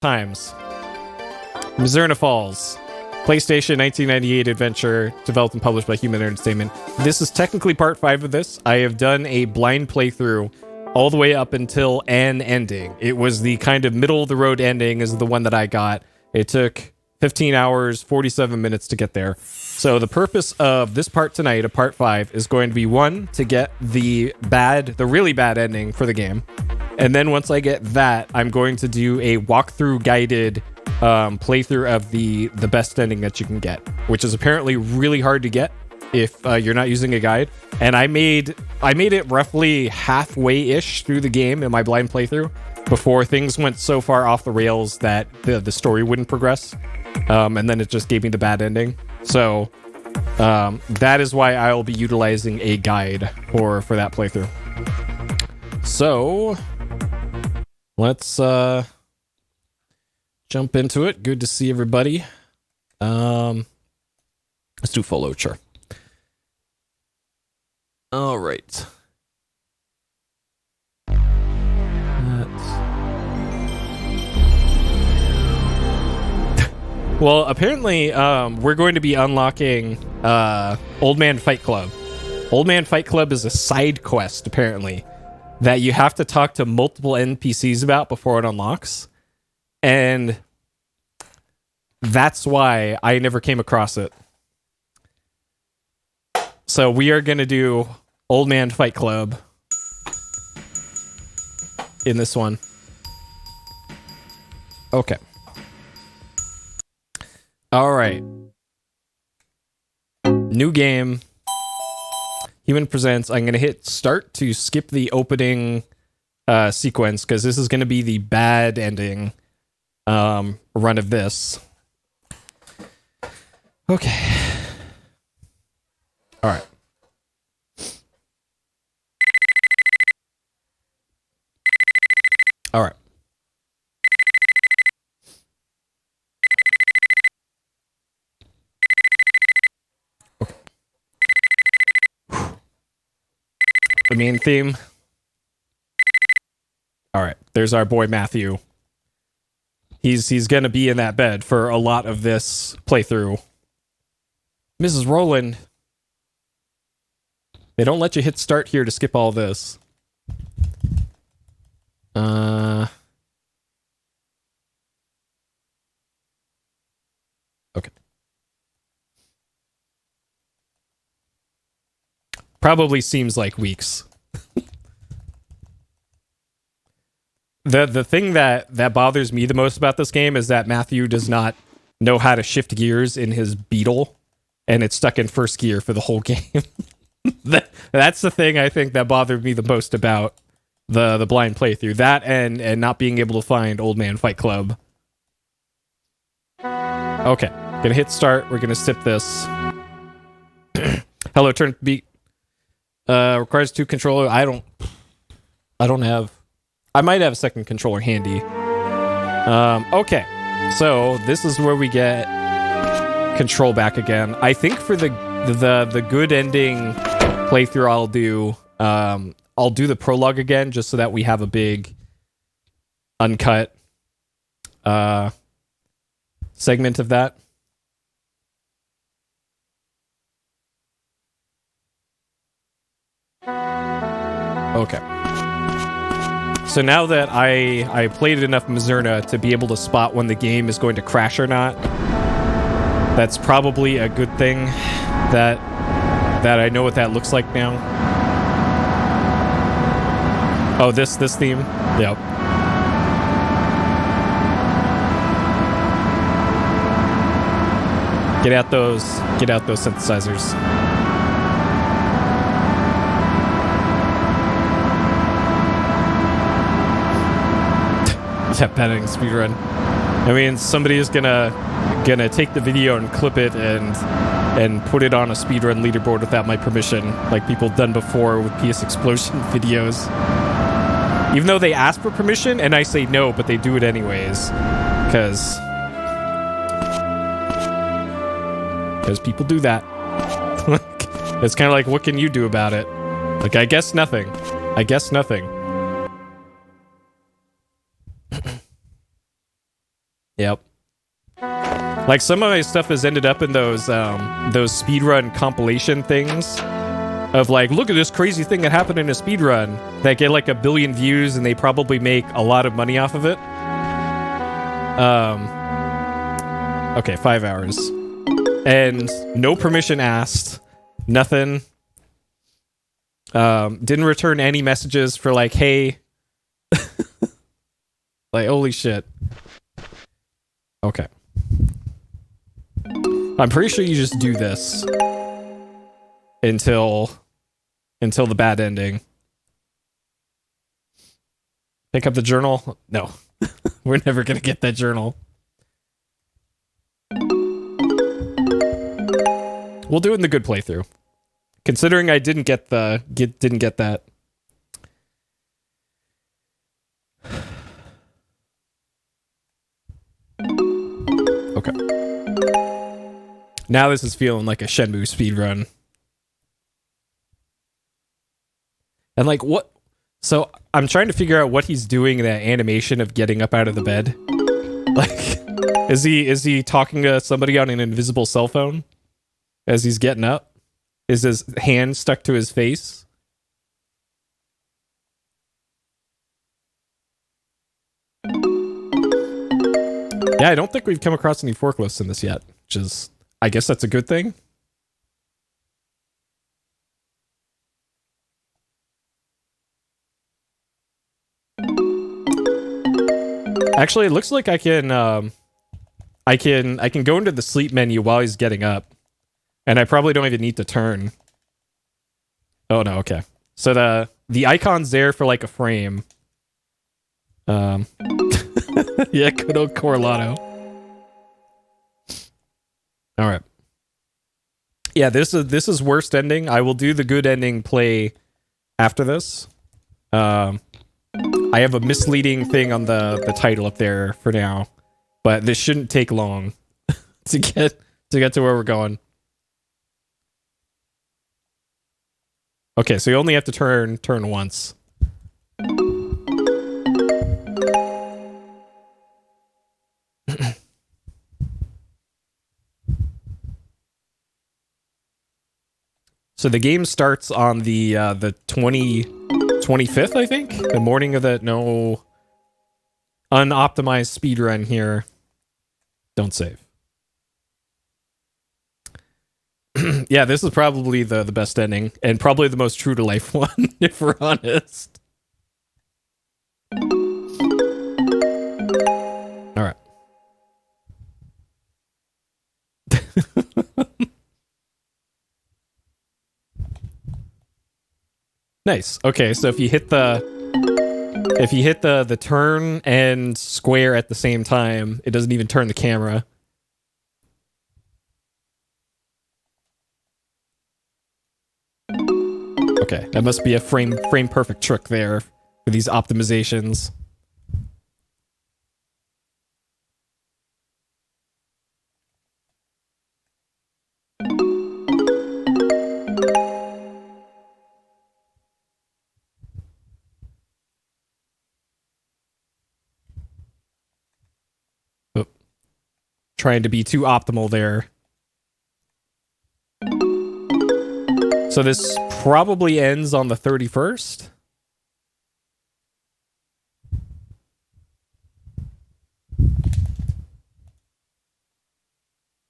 times. Mizzurna Falls. PlayStation 1998 adventure, developed and published by Human Entertainment. This is technically part 5 of this. I have done a blind playthrough all the way up until an ending. It was the kind of middle-of-the-road ending is the one that I got. It took 15 hours, 47 minutes to get there. So the purpose of this part tonight, of part 5, is going to be, 1, to get the really bad ending for the game. And then once I get that, I'm going to do a walkthrough guided playthrough of the best ending that you can get, which is apparently really hard to get if you're not using a guide. And I made it roughly halfway-ish through the game in my blind playthrough before things went so far off the rails that the story wouldn't progress. And then it just gave me the bad ending. So that is why I'll be utilizing a guide for that playthrough. So let's jump into it. Good to see everybody. Let's do follow, sure. All right. Well, apparently, we're going to be unlocking Old Man Fight Club. Old Man Fight Club is a side quest, apparently, that you have to talk to multiple NPCs about before it unlocks. And that's why I never came across it. So we are going to do Old Man Fight Club in this one. Okay. All right. New game. Human Presents. I'm going to hit start to skip the opening sequence because this is going to be the bad ending run of this. Okay. All right. All right. Okay. The main theme. All right. There's our boy Matthew. He's going to be in that bed for a lot of this playthrough. Mrs. Rowland. They don't let you hit start here to skip all this. Okay. Probably seems like weeks. The thing that bothers me the most about this game is that Matthew does not know how to shift gears in his Beetle, and it's stuck in first gear for the whole game. That's the thing I think that bothered me the most about the blind playthrough. That and not being able to find Old Man Fight Club. Okay, gonna hit start. We're gonna sip this. Hello, turn beat. Requires 2 controller. I don't have. I might have a second controller handy. Okay, so this is where we get control back again. I think for the good ending playthrough, I'll do the prologue again just so that we have a big uncut segment of that. Okay. So now that I played enough Mizzurna to be able to spot when the game is going to crash or not, that's probably a good thing that I know what that looks like now. Oh, this theme? Yep. Get out those synthesizers. Yeah, betting speedrun. I mean, somebody is gonna take the video and clip it and put it on a speedrun leaderboard without my permission, like people done before with PS Explosion videos. Even though they ask for permission and I say no, but they do it anyways, because people do that. It's kind of like, what can you do about it? Like, I guess nothing. Yep. Like some of my stuff has ended up in those speedrun compilation things of like, look at this crazy thing that happened in a speedrun that get like 1 billion views and they probably make a lot of money off of it. Okay, 5 hours. And no permission asked. Nothing. Didn't return any messages for like, hey. Like, holy shit. Okay. I'm pretty sure you just do this until the bad ending. Pick up the journal? No. We're never gonna get that journal. We'll do it in the good playthrough. Considering I didn't get that. Okay. Now this is feeling like a Shenmue speedrun. And like what? So I'm trying to figure out what he's doing in that animation of getting up out of the bed. Like, is he talking to somebody on an invisible cell phone as he's getting up? Is his hand stuck to his face? Yeah, I don't think we've come across any forklifts in this yet, which is, I guess that's a good thing. Actually, it looks like I can go into the sleep menu while he's getting up. And I probably don't even need to turn. Oh no, okay. So the icon's there for like a frame. Yeah, good old Corlado. All right. Yeah, this is worst ending. I will do the good ending play after this. I have a misleading thing on the title up there for now, but this shouldn't take long to get to where we're going. Okay, so you only have to turn once. So the game starts on the 25th, I think? The morning of the unoptimized speedrun here. Don't save. Yeah, this is probably the best ending, and probably the most true to life one, if we're honest. Alright. Nice. Okay, so if you hit the turn and square at the same time, it doesn't even turn the camera. Okay, that must be a frame perfect trick there for these optimizations. Oh. Trying to be too optimal there. So this probably ends on the 31st.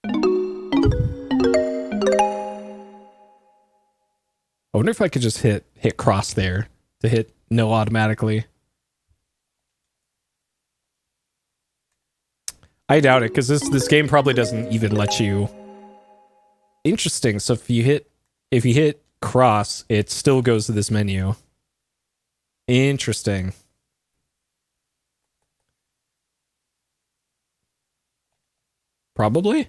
I wonder if I could just hit cross there to hit no automatically. I doubt it, because this game probably doesn't even let you. Interesting. So if you hit cross, it still goes to this menu. Interesting. Probably.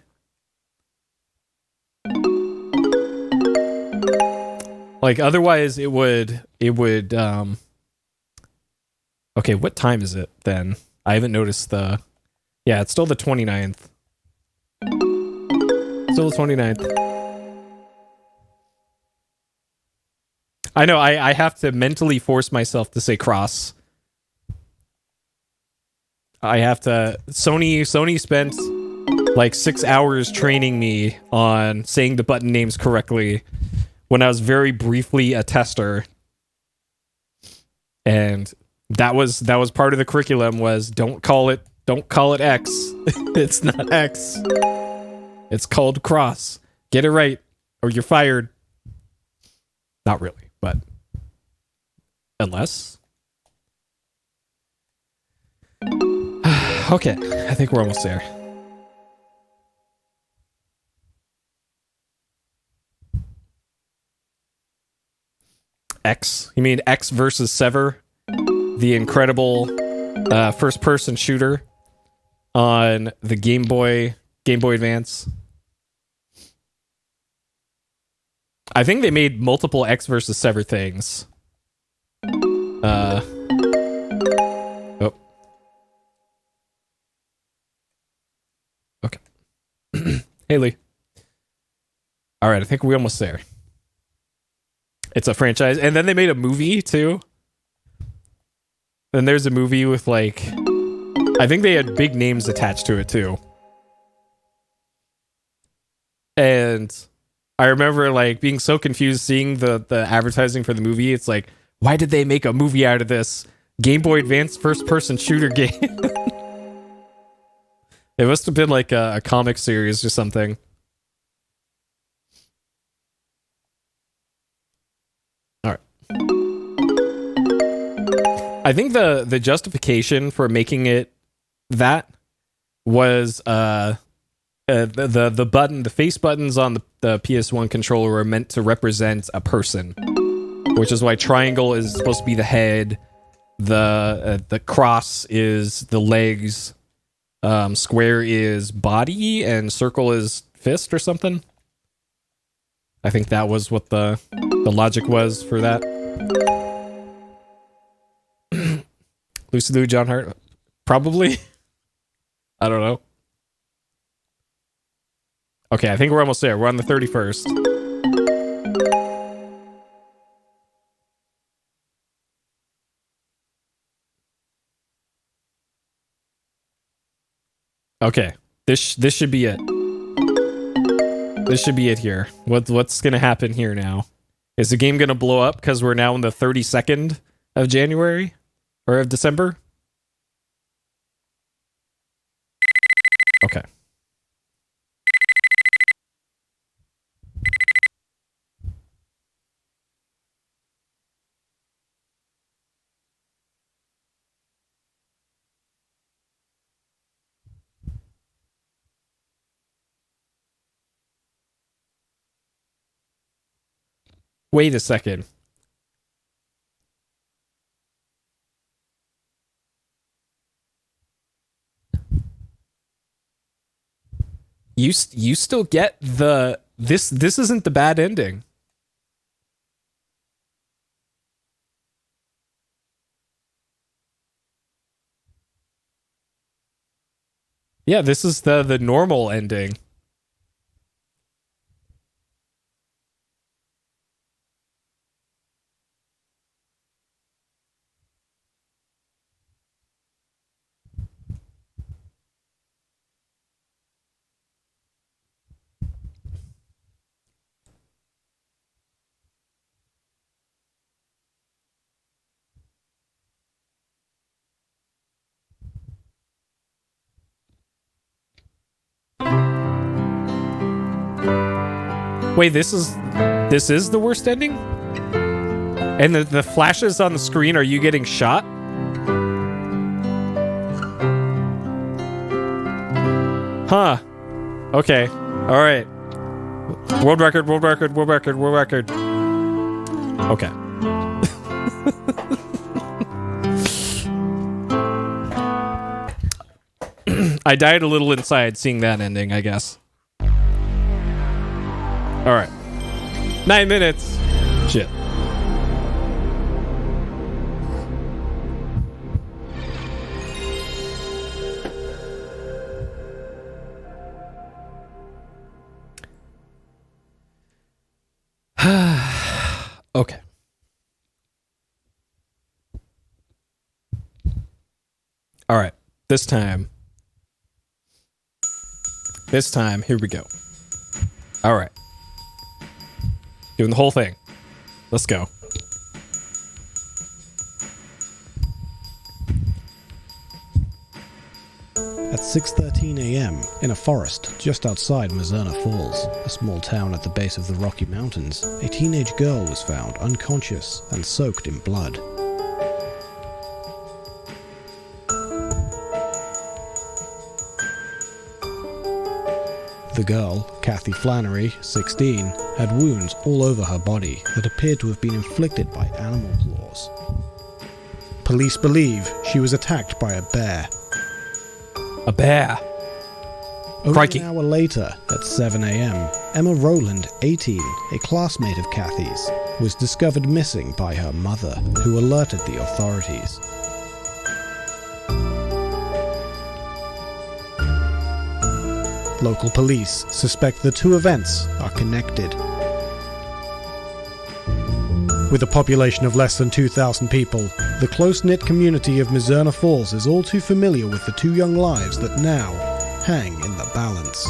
Like otherwise it would okay, what time is it then? I haven't noticed the. Yeah, it's still the 29th. Still the 29th. I know, I have to mentally force myself to say cross. I have to. Sony spent like 6 hours training me on saying the button names correctly when I was very briefly a tester, and that was part of the curriculum was don't call it X. It's not X. It's called cross. Get it right, or you're fired. Not really, but unless. Okay, I think we're almost there. X? You mean X versus Sever? The incredible first-person shooter on the Game Boy Advance. I think they made multiple X versus Sever things. Oh. Okay. Hey, Lee. All right, I think we're almost there. It's a franchise. And then they made a movie, too. And there's a movie with, like... I think they had big names attached to it, too. And I remember, like, being so confused seeing the advertising for the movie. It's like, why did they make a movie out of this Game Boy Advance first-person shooter game? It must have been, like, a comic series or something. I think the justification for making it that was the button, the face buttons on the PS1 controller were meant to represent a person, which is why triangle is supposed to be the head, the cross is the legs, square is body, and circle is fist or something. I think that was what the logic was for that. Lucy Liu, John Hart? Probably. I don't know. Okay, I think we're almost there. We're on the 31st. Okay, this should be it. This should be it here. What's gonna happen here now? Is the game gonna blow up because we're now in the 32nd of January? Or of December? Okay. Wait a second. You still get the this isn't the bad ending. Yeah, this is the normal ending. Wait, this is the worst ending? And the flashes on the screen, are you getting shot? Huh. Okay. All right. World record. Okay. I died a little inside seeing that ending, I guess. All right. 9 minutes. Shit. Okay. All right. This time, here we go. All right. Doing the whole thing. Let's go. At 6:13 a.m., in a forest just outside Mizzurna Falls, a small town at the base of the Rocky Mountains, a teenage girl was found unconscious and soaked in blood. The girl, Kathy Flannery, 16, had wounds all over her body that appeared to have been inflicted by animal claws. Police believe she was attacked by a bear. A bear. Over Crikey. an hour later, at 7 a.m., Emma Rowland, 18, a classmate of Kathy's, was discovered missing by her mother, who alerted the authorities. Local police suspect the two events are connected. With a population of less than 2,000 people, the close-knit community of Mizzurna Falls is all too familiar with the two young lives that now hang in the balance.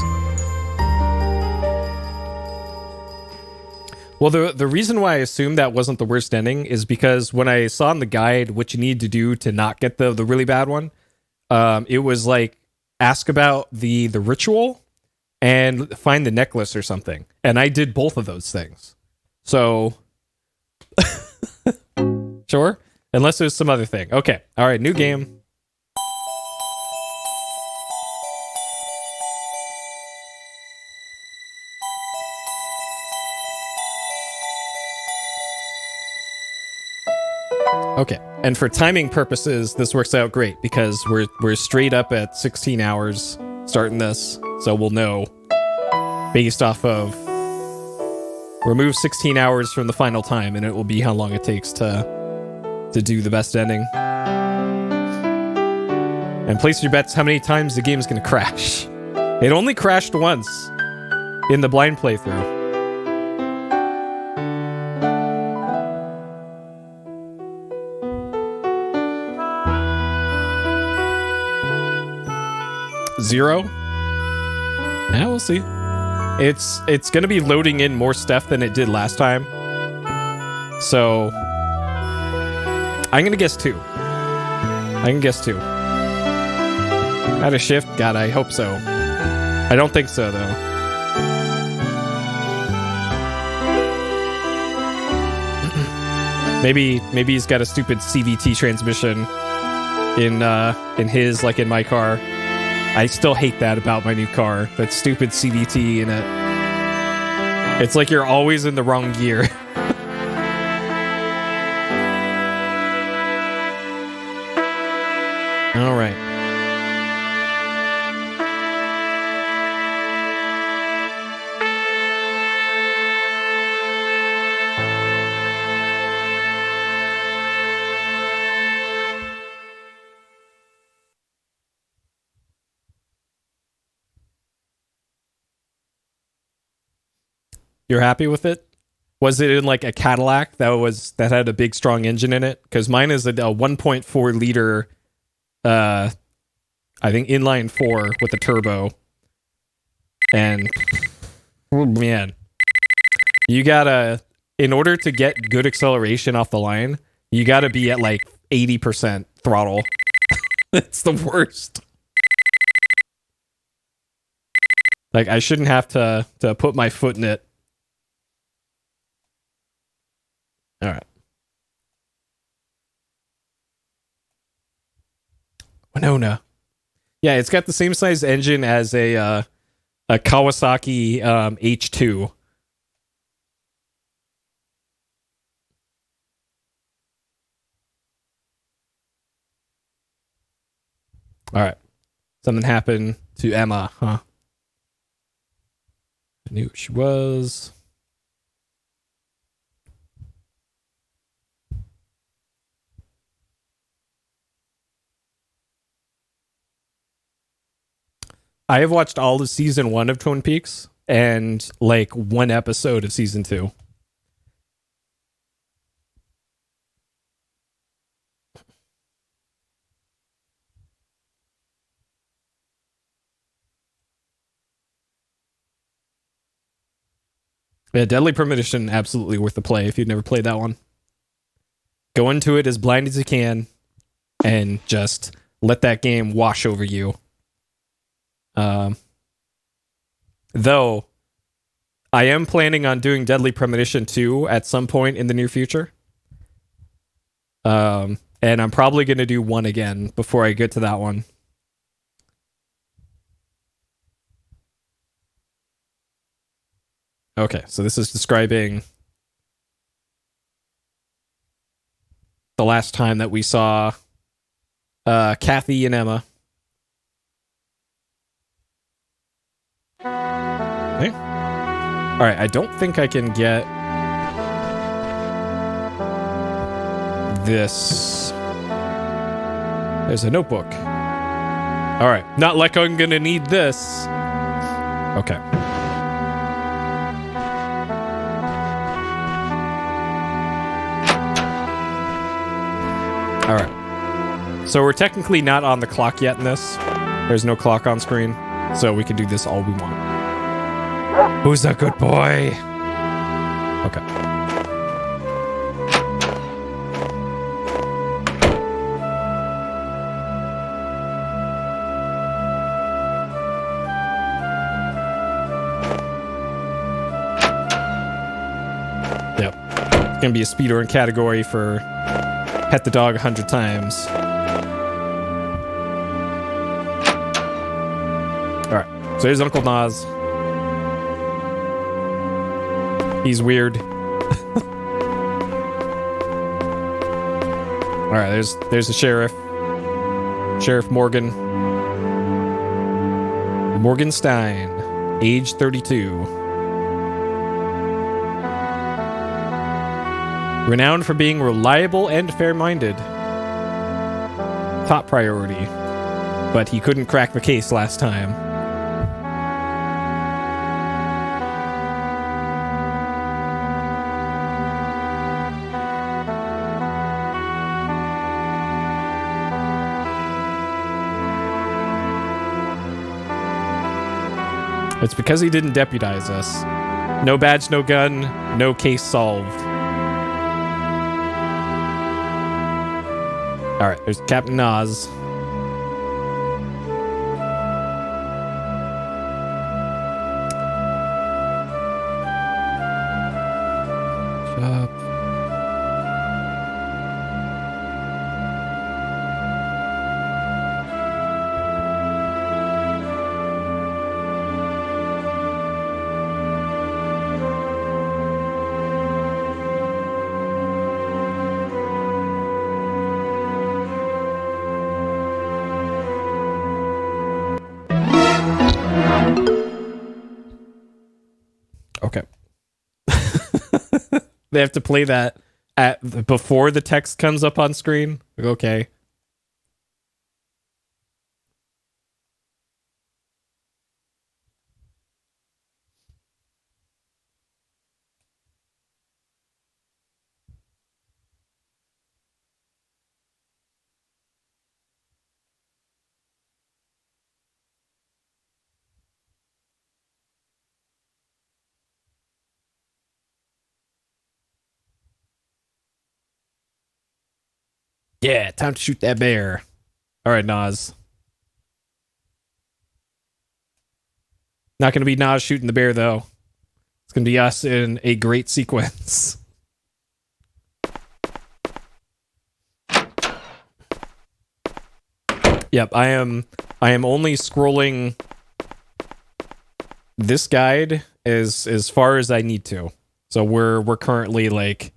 Well, the reason why I assumed that wasn't the worst ending is because when I saw in the guide what you need to do to not get the really bad one, it was like ask about the ritual and find the necklace or something. And I did both of those things. So, sure. Unless there's some other thing. Okay. All right. New game. Okay. And for timing purposes, this works out great because we're straight up at 16 hours starting this. So we'll know based off of remove 16 hours from the final time and it will be how long it takes to do the best ending. And place your bets how many times the game's going to crash. It only crashed once in the blind playthrough. Zero? Yeah, we'll see. It's gonna be loading in more stuff than it did last time. So I'm gonna guess 2. Out of shift? God, I hope so. I don't think so though. Maybe he's got a stupid CVT transmission in his, like in my car. I still hate that about my new car. That stupid CVT in it. It's like you're always in the wrong gear. All right. You're happy with it? Was it in like a Cadillac that had a big strong engine in it? Because mine is a 1.4 liter, I think inline 4 with a turbo. And oh man, you gotta, in order to get good acceleration off the line, you gotta be at like 80% throttle. It's the worst. Like I shouldn't have to put my foot in it. All right. Winona. Yeah, it's got the same size engine as a Kawasaki H2. All right. Something happened to Emma, huh? I knew she was. I have watched all of season 1 of Twin Peaks and like 1 episode of season 2. Yeah, Deadly Premonition, absolutely worth the play if you've never played that one. Go into it as blind as you can and just let that game wash over you. Though, I am planning on doing Deadly Premonition 2 at some point in the near future. And I'm probably going to do 1 again before I get to that one. Okay, so this is describing the last time that we saw Kathy and Emma. Okay. All right, I don't think I can get this. There's a notebook. All right, not like I'm gonna need this. Okay. All right. So we're technically not on the clock yet in this. There's no clock on screen, so we can do this all we want. Who's a good boy? Okay. Yep. It's gonna be a speedrun category for pet the dog 100 times. Alright, so here's Uncle Nas. He's weird. Alright, there's the sheriff. Sheriff Morgan. Morgan Stein, age 32. Renowned for being reliable and fair-minded. Top priority. But he couldn't crack the case last time. It's because he didn't deputize us. No badge, no gun, no case solved. Alright, there's Captain Nas. Shop. Okay. They have to play that before the text comes up on screen. Okay. Yeah, time to shoot that bear. All right, Nas. Not going to be Nas shooting the bear, though. It's going to be us in a great sequence. Yep, I am only scrolling this guide as far as I need to. So we're currently like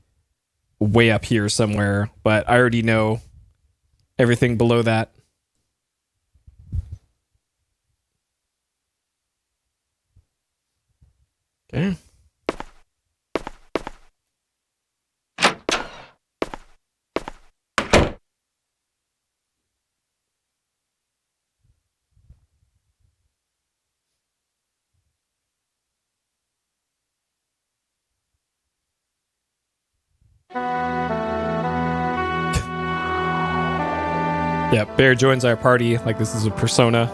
way up here somewhere, but I already know everything below that. Okay. Yeah, Bear joins our party like this is a persona.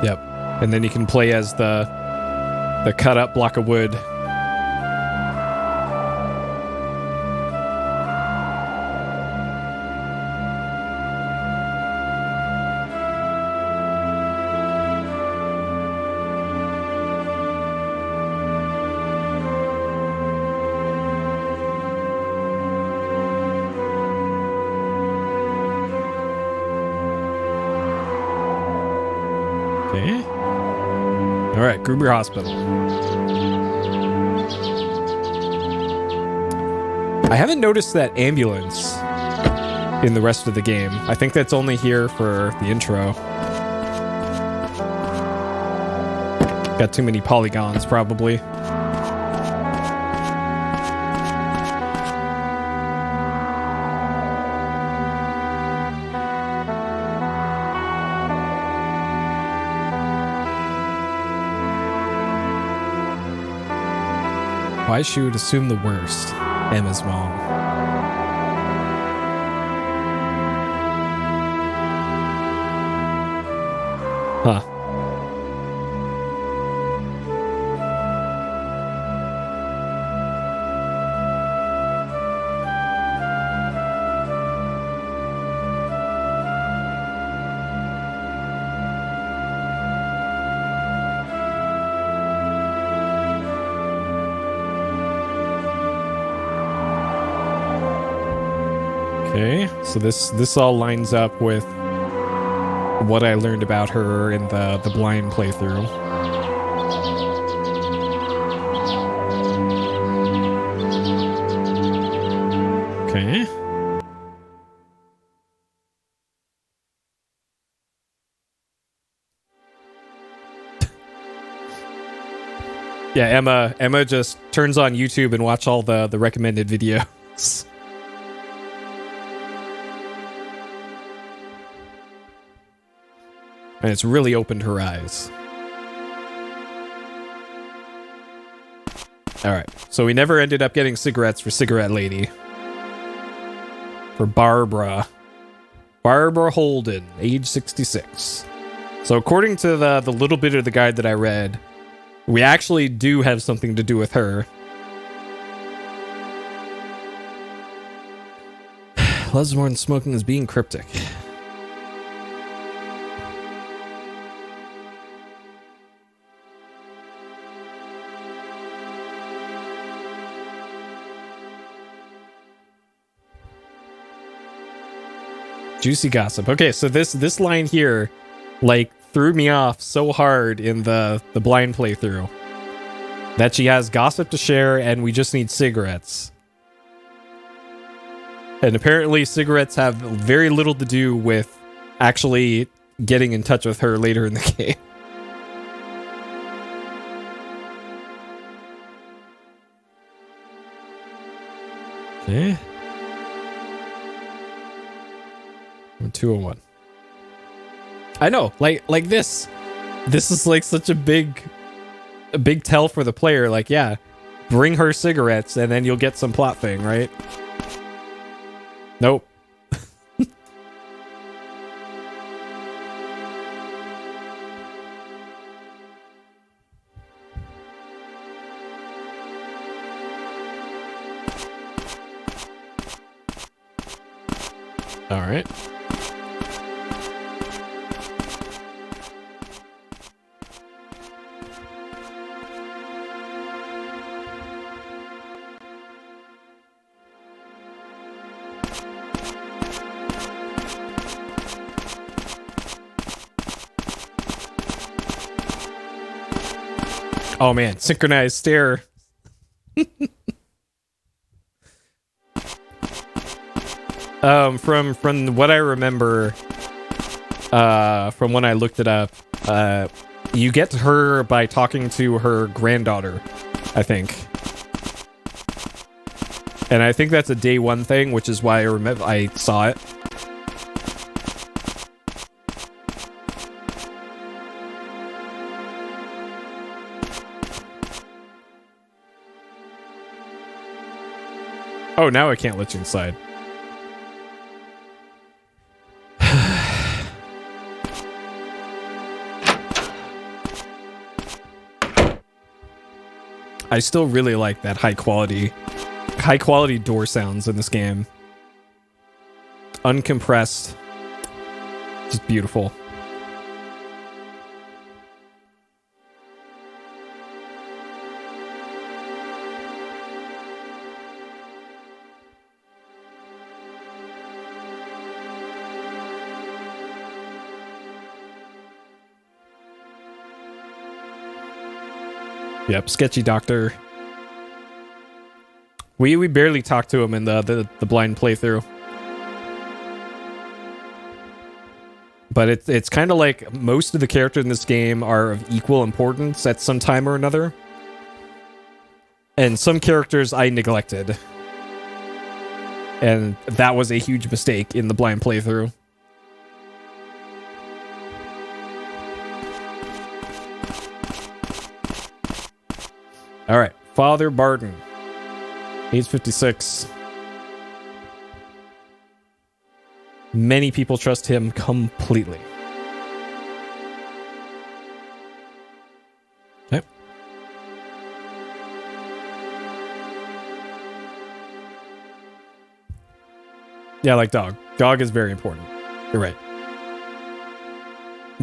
Yep. And then you can play as the cut up block of wood. Okay. All right, Gruber Hospital. I haven't noticed that ambulance in the rest of the game. I think that's only here for the intro. Got too many polygons, probably. Why she would assume the worst? Emma's mom. Huh. Okay, so this all lines up with what I learned about her in the blind playthrough. Okay. Yeah, Emma just turns on YouTube and watch all the recommended videos. And it's really opened her eyes. Alright, so we never ended up getting cigarettes for Cigarette Lady. For Barbara. Barbara Holden, age 66. So according to the little bit of the guide that I read, we actually do have something to do with her. Loves more than smoking is being cryptic. Juicy gossip. Okay, so this line here, like, threw me off so hard in the blind playthrough. That she has gossip to share and we just need cigarettes. And apparently cigarettes have very little to do with actually getting in touch with her later in the game. Okay. 201. I know, like this is like such a big tell for the player. Like, yeah, bring her cigarettes and then you'll get some plot thing, right? Nope. All right. Oh man, synchronized stare. From what I remember, from when I looked it up, you get to her by talking to her granddaughter, I think. And I think that's a day one thing, which is why I saw it. Oh, now I can't let you inside. I still really like that high quality door sounds in this game. Uncompressed. Just beautiful. Yep, sketchy doctor. We barely talked to him in the blind playthrough. But it's kind of like most of the characters in this game are of equal importance at some time or another. And some characters I neglected. And that was a huge mistake in the blind playthrough. All right, Father Barton, age 56. Many people trust him completely. Okay. Yeah, like Dog. Dog is very important. You're right.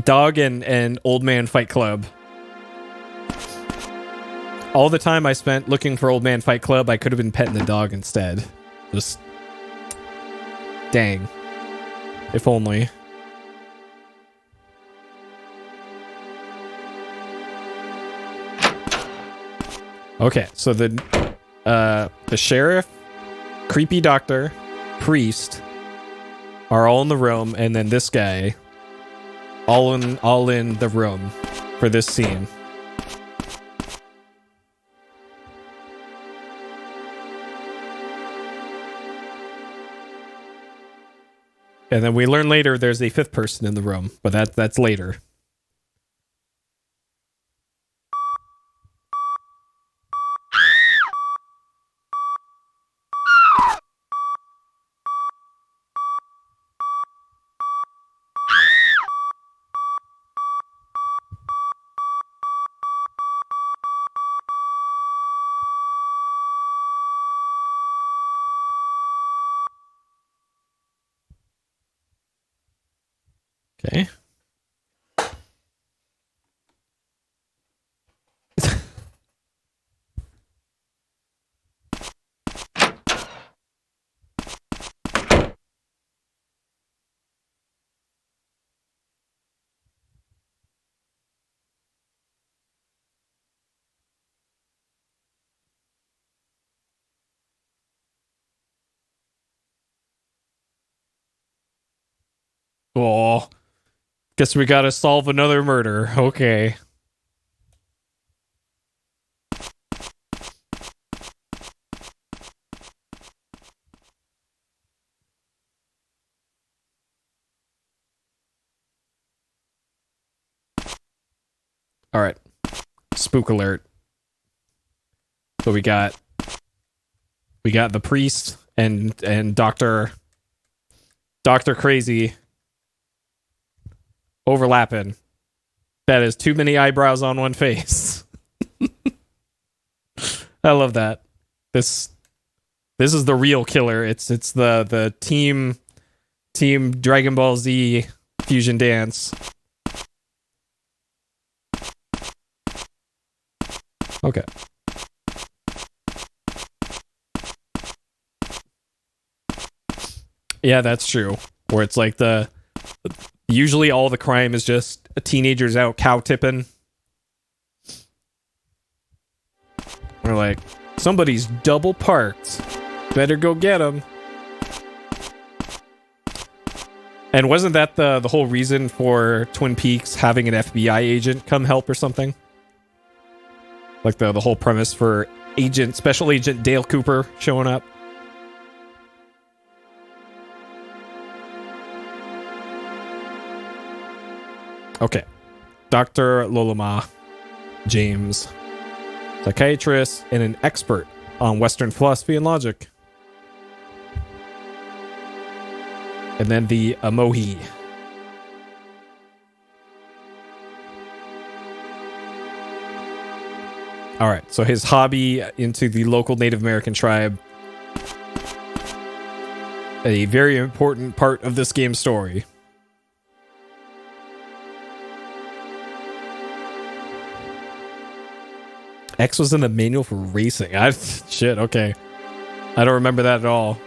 Dog and Old Man Fight Club. All the time I spent looking for Old Man Fight Club, I could have been petting the dog instead. Just... dang. If only. Okay, so the sheriff, creepy doctor, priest are all in the room, and then this guy all in the room for this scene. And then we learn later there's a fifth person in the room, but that's later. Okay. Oh, guess we gotta solve another murder. Okay. All right. Spook alert. So we got the priest and Dr. Crazy overlapping. That is too many eyebrows on one face. I love that. This is the real killer. It's the team Dragon Ball Z fusion dance. Okay. Yeah, that's true. Where it's like usually all the crime is just teenagers out cow tipping. We're like, somebody's double parked. Better go get them. And wasn't that the whole reason for Twin Peaks having an FBI agent come help or something? Like the whole premise for Special Agent Dale Cooper showing up. Okay. Dr. Loloma James, psychiatrist and an expert on Western philosophy and logic. And then the Amohi. All right, so his hobby into the local Native American tribe. A very important part of this game's story. X was in the manual for racing. Shit, okay. I don't remember that at all.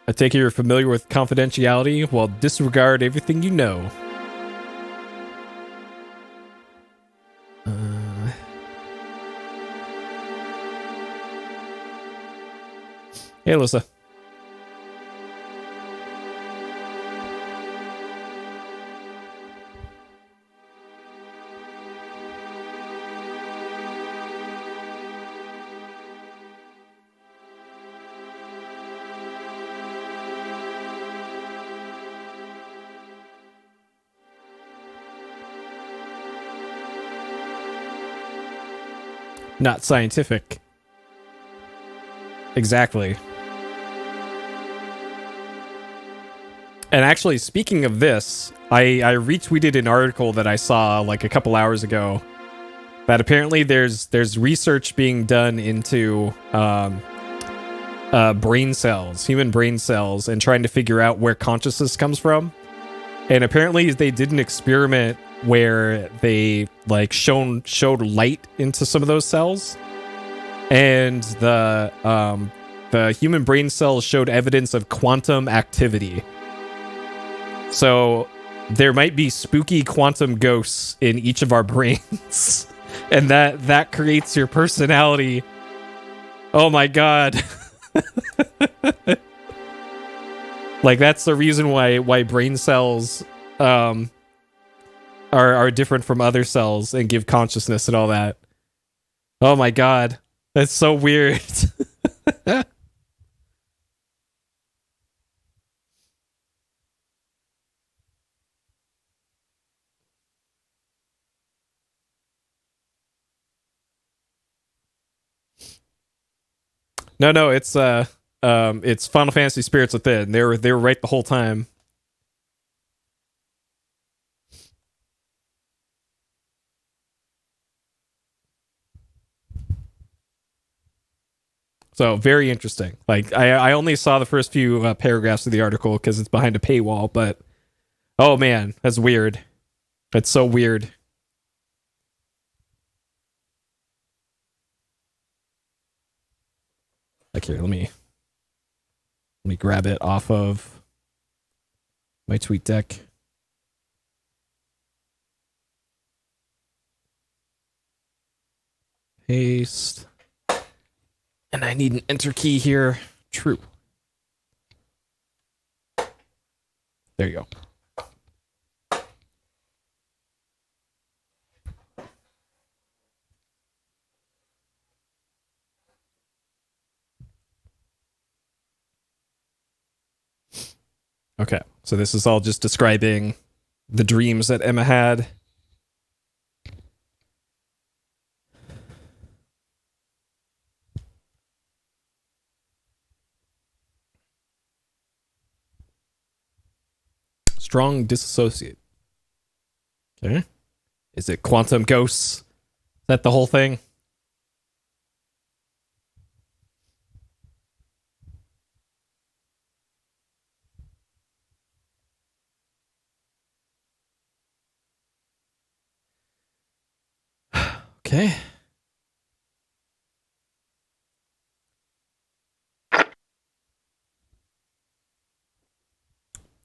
I take it you're familiar with confidentiality. Well, disregard everything you know. Hey, Alyssa. Not scientific. Exactly. And actually, speaking of this, I retweeted an article that I saw like a couple hours ago that apparently there's research being done into brain cells, human brain cells, and trying to figure out where consciousness comes from. And apparently they did an experiment where they like showed light into some of those cells, and the human brain cells showed evidence of quantum activity. So there might be spooky quantum ghosts in each of our brains, and that creates your personality. Oh my god. Like that's the reason why brain cells are different from other cells and give consciousness and all that. Oh my god. That's so weird. No, it's Final Fantasy Spirits Within. They were right the whole time. So very interesting. Like I only saw the first few paragraphs of the article because it's behind a paywall, but oh man, that's weird. That's so weird. Like here, let me grab it off of my tweet deck. Paste. And I need an enter key here. True. There you go. Okay, so this is all just describing the dreams that Emma had. Strong disassociate. Okay. Is it quantum ghosts? Is that the whole thing? Okay.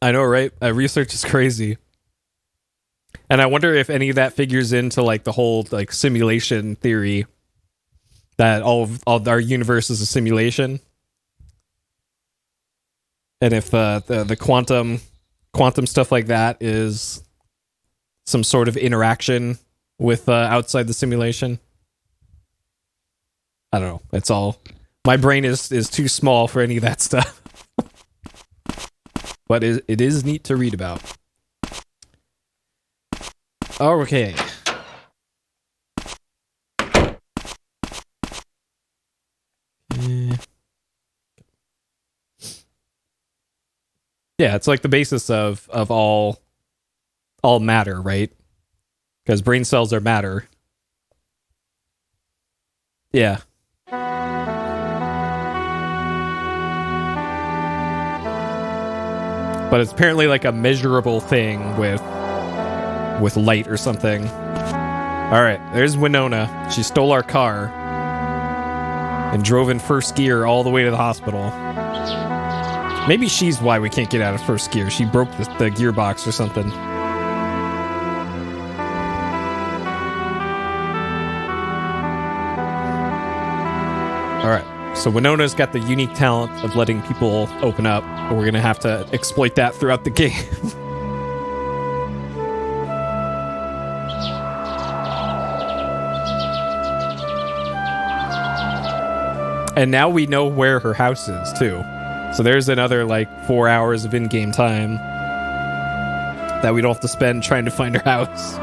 I know, right? Research is crazy. And I wonder if any of that figures into like the whole like simulation theory that all our universe is a simulation. And if the quantum stuff like that is some sort of interaction with outside the simulation. I don't know. It's all my brain is too small for any of that stuff. But it is neat to read about. Yeah, it's like the basis of all matter, right? Because brain cells are matter. Yeah. But it's apparently like a measurable thing with light or something. All right, there's Winona. She stole our car and drove in first gear all the way to the hospital. Maybe she's why we can't get out of first gear. She broke the gearbox or something. All right. So Winona's got the unique talent of letting people open up, but we're going to have to exploit that throughout the game. And now we know where her house is, too. So there's another, 4 hours of in-game time that we don't have to spend trying to find her house.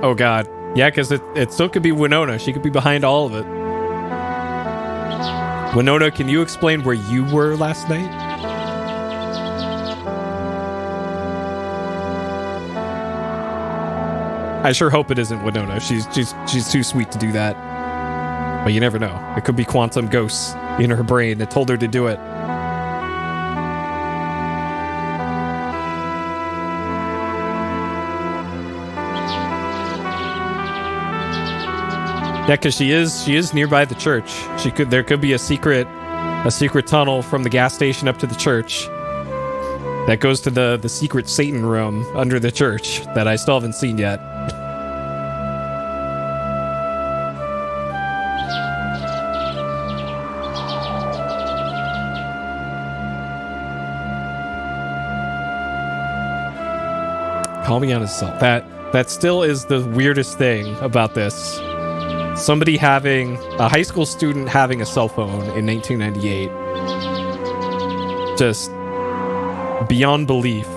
Oh, God. Yeah, because it still could be Winona. She could be behind all of it. Winona, can you explain where you were last night? I sure hope it isn't Winona. She's too sweet to do that. But you never know. It could be quantum ghosts in her brain that told her to do it. Yeah, because she is nearby the church. There could be a secret tunnel from the gas station up to the church that goes to the secret Satan room under the church that I still haven't seen yet. Call me on his cell. That still is the weirdest thing about this. Somebody a high school student having a cell phone in 1998. Just beyond belief.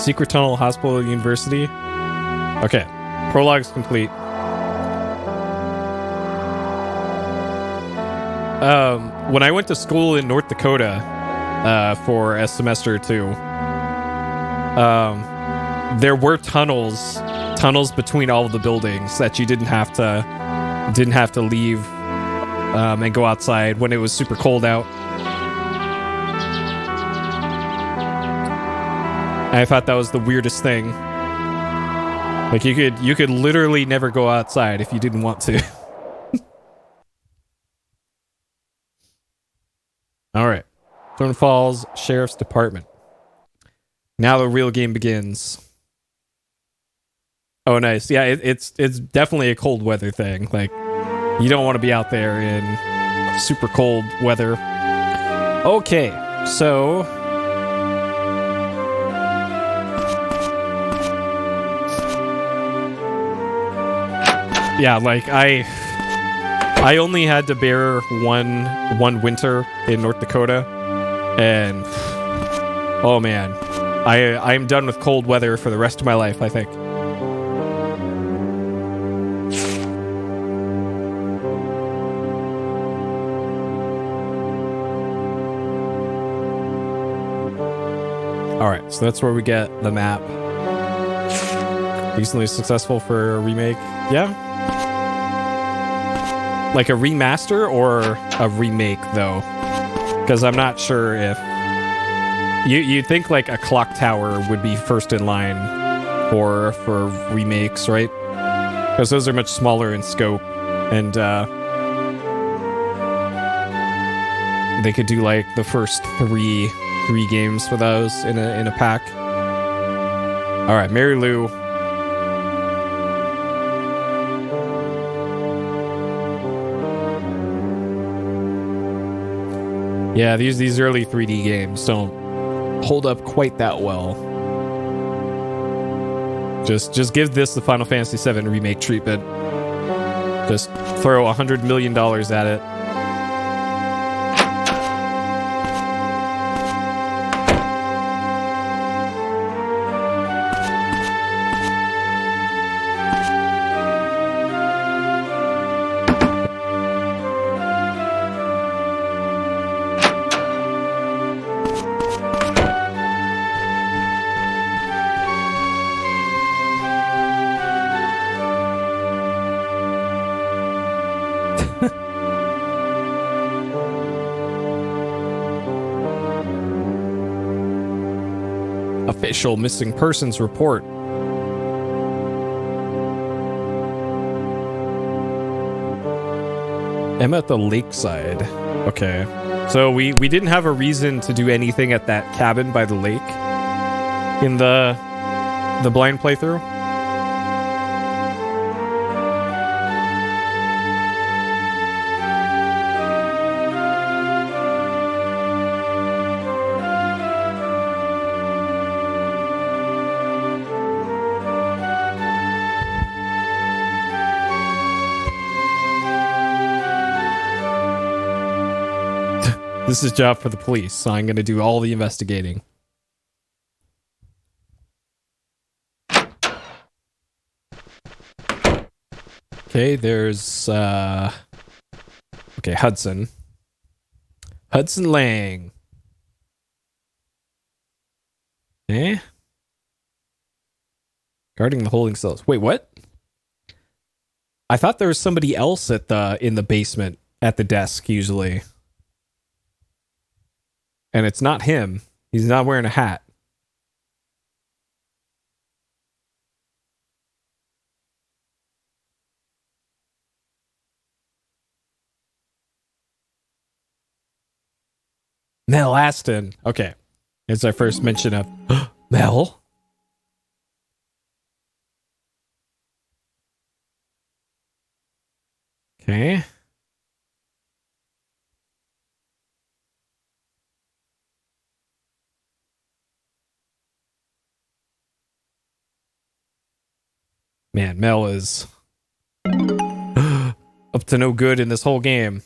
Secret Tunnel, Hospital, University. Okay, prologue's complete. When I went to school in North Dakota for a semester or two, there were tunnels between all of the buildings that you didn't have to leave and go outside when it was super cold out. I thought that was the weirdest thing. Like you could literally never go outside if you didn't want to. All right. Thorn Falls Sheriff's Department. Now the real game begins. Oh, nice. Yeah, it's definitely a cold weather thing. Like, you don't want to be out there in super cold weather. Okay, so yeah, like I only had to bear one winter in North Dakota, and oh man, I'm done with cold weather for the rest of my life, I think. All right, so that's where we get the map. Recently successful for a remake. Yeah. Like a remaster or a remake, though? Because I'm not sure if... You'd think like a clock tower would be first in line for remakes, right? Because those are much smaller in scope. And they could do like the first three games for those in a pack. All right, Mary Lou. Yeah, these early 3D games don't hold up quite that well. Just give this the Final Fantasy VII remake treatment. Just throw $100 million at it. Official missing persons report. I'm at the lakeside. Okay. So we didn't have a reason to do anything at that cabin by the lake in the blind playthrough. This is a job for the police, so I'm going to do all the investigating. Okay, there's okay, Hudson Lang. Eh? Guarding the holding cells. Wait, what? I thought there was somebody else at in the basement at the desk usually. And it's not him. He's not wearing a hat. Mel Aston. Okay. It's our first mention of Mel. Okay. Man, Mel is up to no good in this whole game.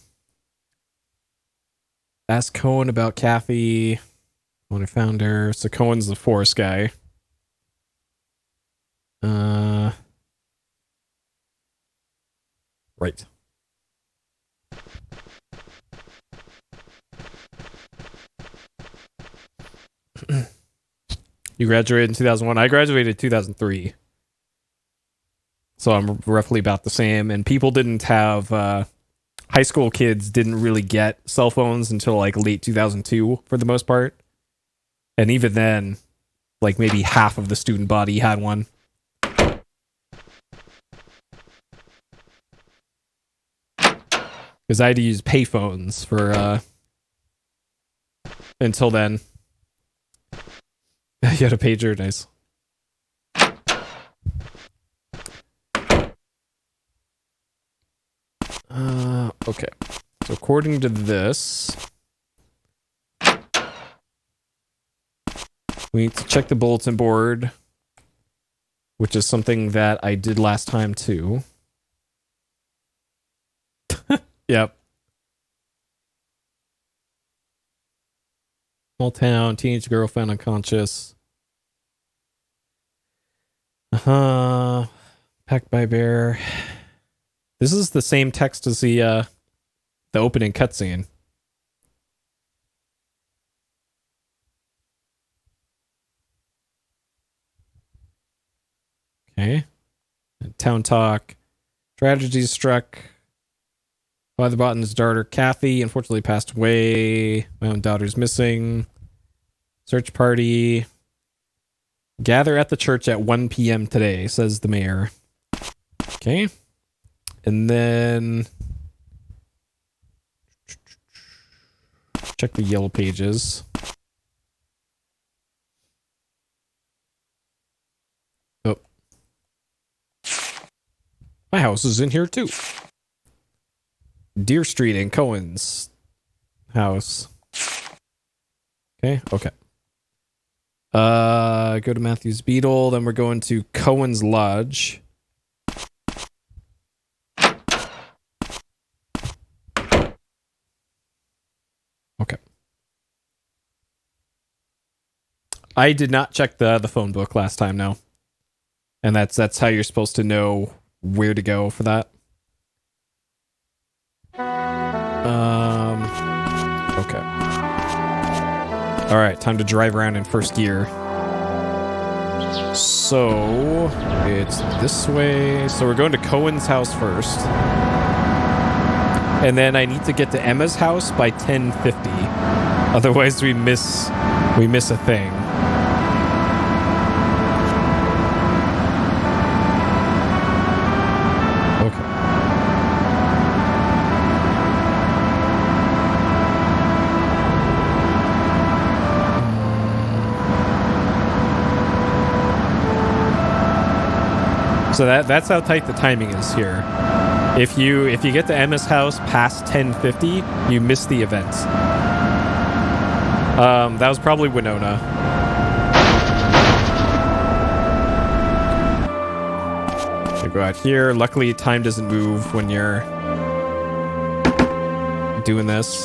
Ask Cohen about Kathy. Owner founder. So Cohen's the forest guy. Right. You graduated in 2001. I graduated in 2003. So I'm roughly about the same. And people didn't have... high school kids didn't really get cell phones until like late 2002 for the most part. And even then, like maybe half of the student body had one. Because I had to use payphones for until then. You had a pager, nice. Okay. So according to this, we need to check the bulletin board, which is something that I did last time too. Yep. Small town, teenage girl found unconscious. Packed by bear. This is the same text as the opening cutscene. Okay. Town talk. Tragedy struck. Father Botton's daughter, Kathy, unfortunately passed away. My own daughter's missing. Search party. Gather at the church at 1 p.m. today, says the mayor. Okay. And then... check the yellow pages. Oh. My house is in here too. Deer Street and Cohen's house. Okay, okay. Go to Matthew's Beetle, then we're going to Cohen's Lodge. Okay. I did not check the phone book last time, no. And that's how you're supposed to know where to go for that. Okay. All right, time to drive around in first gear. So it's this way. So we're going to Cohen's house first. And then I need to get to Emma's house by 10:50. Otherwise we miss a thing. Okay. So that's how tight the timing is here. If you get to Emma's house past 10:50, you miss the event. That was probably Winona. So go out here. Luckily, time doesn't move when you're doing this.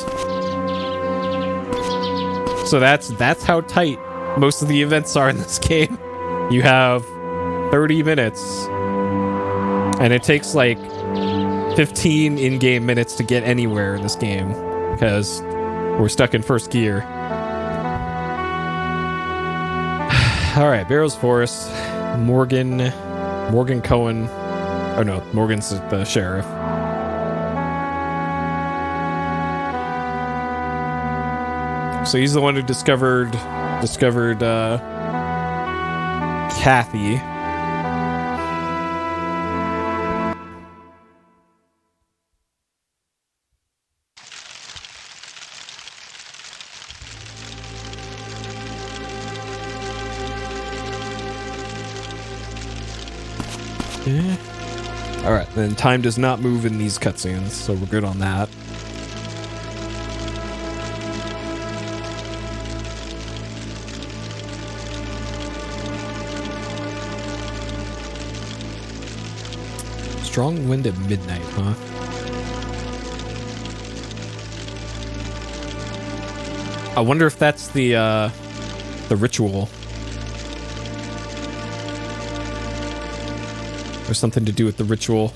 So that's how tight most of the events are in this game. You have 30 minutes, and it takes like 15 in-game minutes to get anywhere in this game because we're stuck in first gear. All right, Barrows Forest, Morgan Cohen. Oh no, Morgan's the sheriff. So he's the one who discovered Kathy. Yeah. All right, then time does not move in these cutscenes, so we're good on that. Strong wind at midnight, huh? I wonder if that's the ritual. There's something to do with the ritual.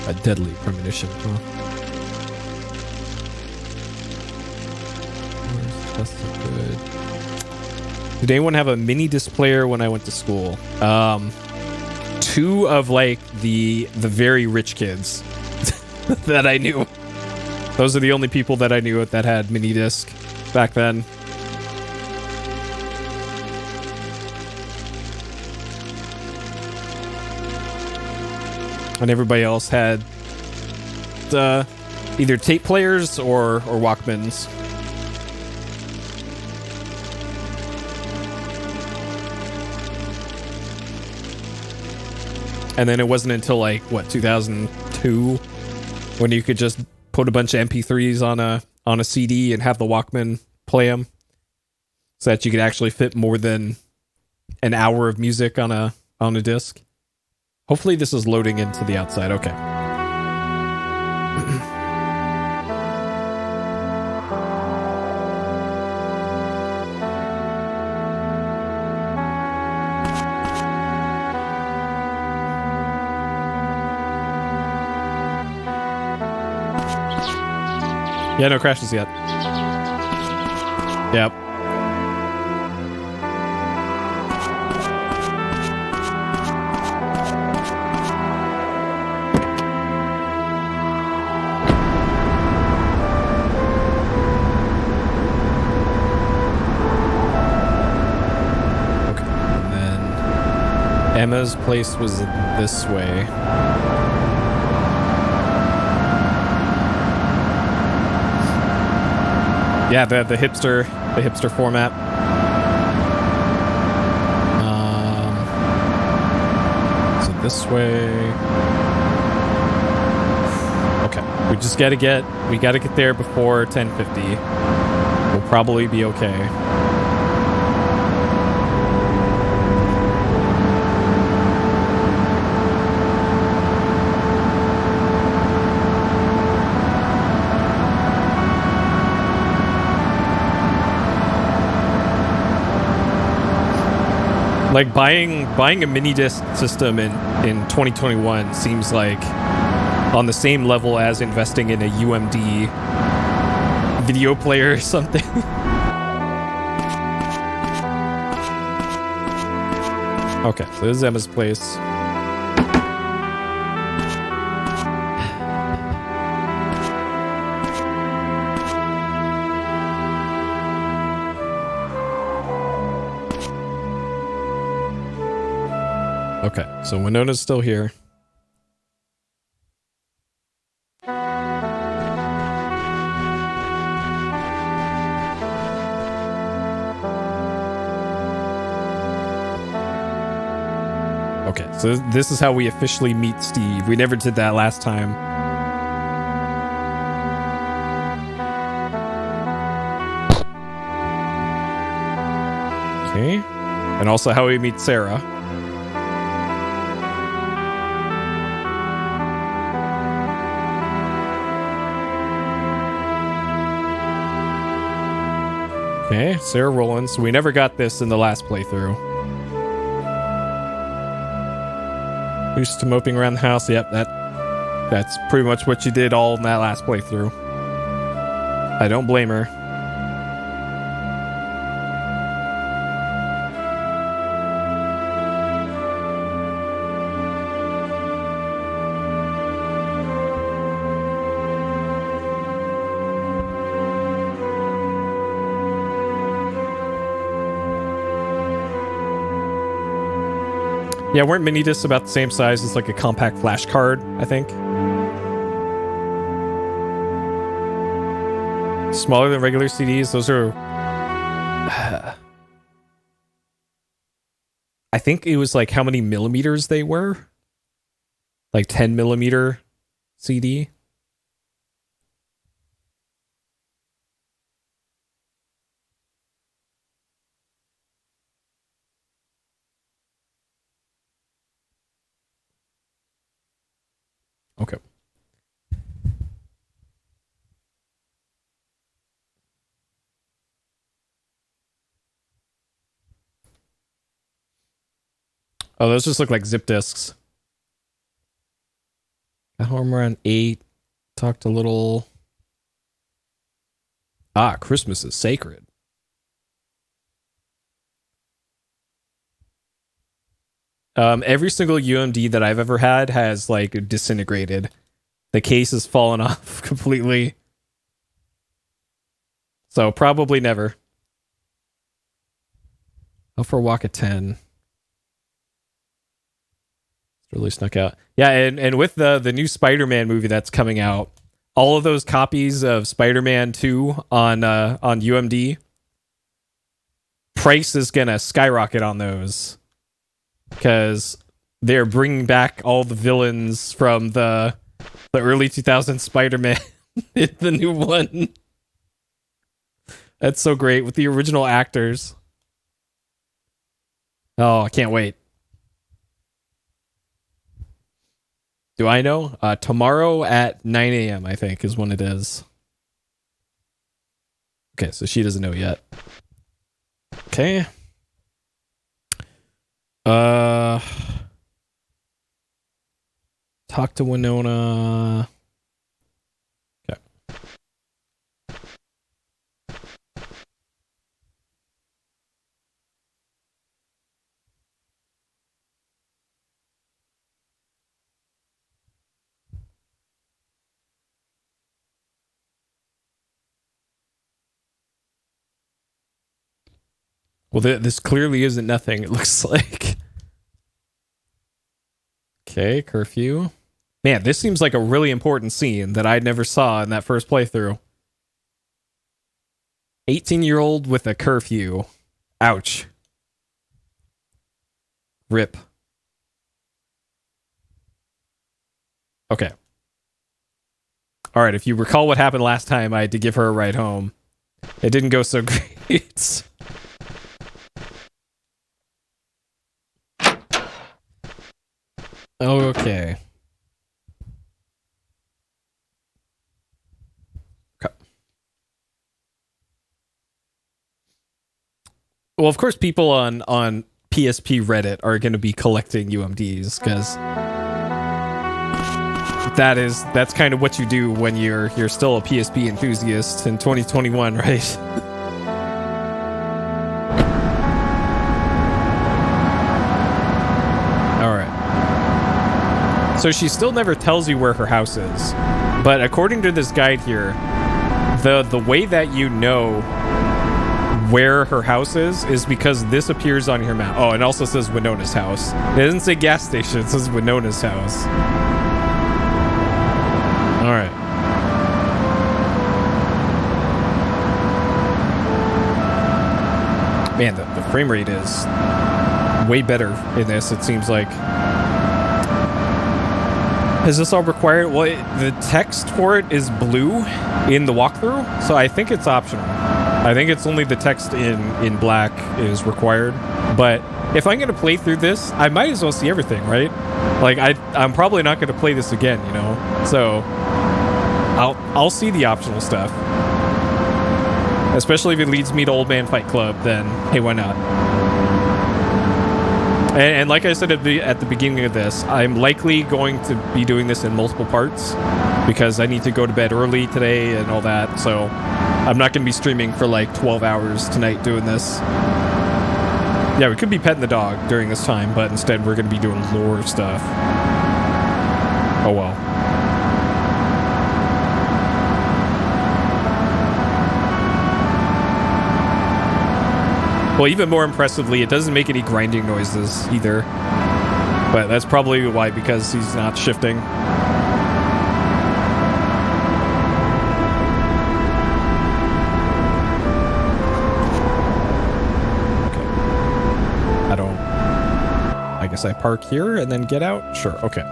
A deadly premonition, huh? That's so good. Did anyone have a mini disc player when I went to school? Two of like the very rich kids that I knew. Those are the only people that I knew that had mini disc back then. And everybody else had either tape players or Walkmans. And then it wasn't until like, what, 2002 when you could just put a bunch of MP3s on a CD and have the Walkman play them so that you could actually fit more than an hour of music on a disc. Hopefully this is loading into the outside. Okay. Yeah, no crashes yet. Yep. Emma's place was this way. Yeah, the hipster format. So this way. Okay, we gotta get there before 10:50. We'll probably be okay. Like buying a mini disc system in 2021 seems like on the same level as investing in a UMD video player or something. Okay, so this is Emma's place. Okay, so Winona's still here. Okay, so this is how we officially meet Steve. We never did that last time. Okay, and also how we meet Sarah. Okay, Sarah Rollins. We never got this in the last playthrough. Used to moping around the house. Yep, that's pretty much what you did all in that last playthrough. I don't blame her. Yeah, weren't mini discs about the same size as like a compact flash card, I think? Smaller than regular CDs, those are... I think it was like how many millimeters they were? Like 10 millimeter CD? Okay. Oh, those just look like zip disks. Got home around 8. Talked a little. Ah, Christmas is sacred. Every single UMD that I've ever had has like disintegrated. The case has fallen off completely. So probably never. Oh, for a walk at 10. It's really snuck out. Yeah, and with the new Spider-Man movie that's coming out, all of those copies of Spider-Man 2 on UMD, price is gonna skyrocket on those. Because they're bringing back all the villains from the early 2000s Spider-Man in the new one. That's so great with the original actors. Oh, I can't wait. Do I know? Tomorrow at 9 a.m., I think, is when it is. Okay, so she doesn't know yet. Okay. Talk to Winona. Okay. Well, this clearly isn't nothing, it looks like. Okay, curfew. Man, this seems like a really important scene that I never saw in that first playthrough. 18-year-old with a curfew. Ouch. Rip. Okay. All right, if you recall what happened last time, I had to give her a ride home. It didn't go so great. Okay. Well, of course, people on PSP Reddit are going to be collecting UMDs because that's kind of what you do when you're still a PSP enthusiast in 2021, right? All right. So she still never tells you where her house is, but according to this guide here, the way that you know where her house is because this appears on your map. Oh, and also says Winona's house. It doesn't say gas station, it says Winona's house. Alright. Man, the frame rate is way better in this, it seems like. Is this all required? Well, the text for it is blue in the walkthrough, so I think it's optional. I think it's only the text in black is required. But if I'm going to play through this, I might as well see everything, right? Like, I'm probably not going to play this again, you know? So, I'll see the optional stuff. Especially if it leads me to Old Man Fight Club, then, hey, why not? And like I said at the beginning of this, I'm likely going to be doing this in multiple parts because I need to go to bed early today and all that, so I'm not going to be streaming for like 12 hours tonight doing this. Yeah, we could be petting the dog during this time, but instead we're going to be doing lore stuff. Oh well. Well, even more impressively, it doesn't make any grinding noises either. But that's probably why, because he's not shifting. Okay. I guess I park here and then get out? Sure, okay.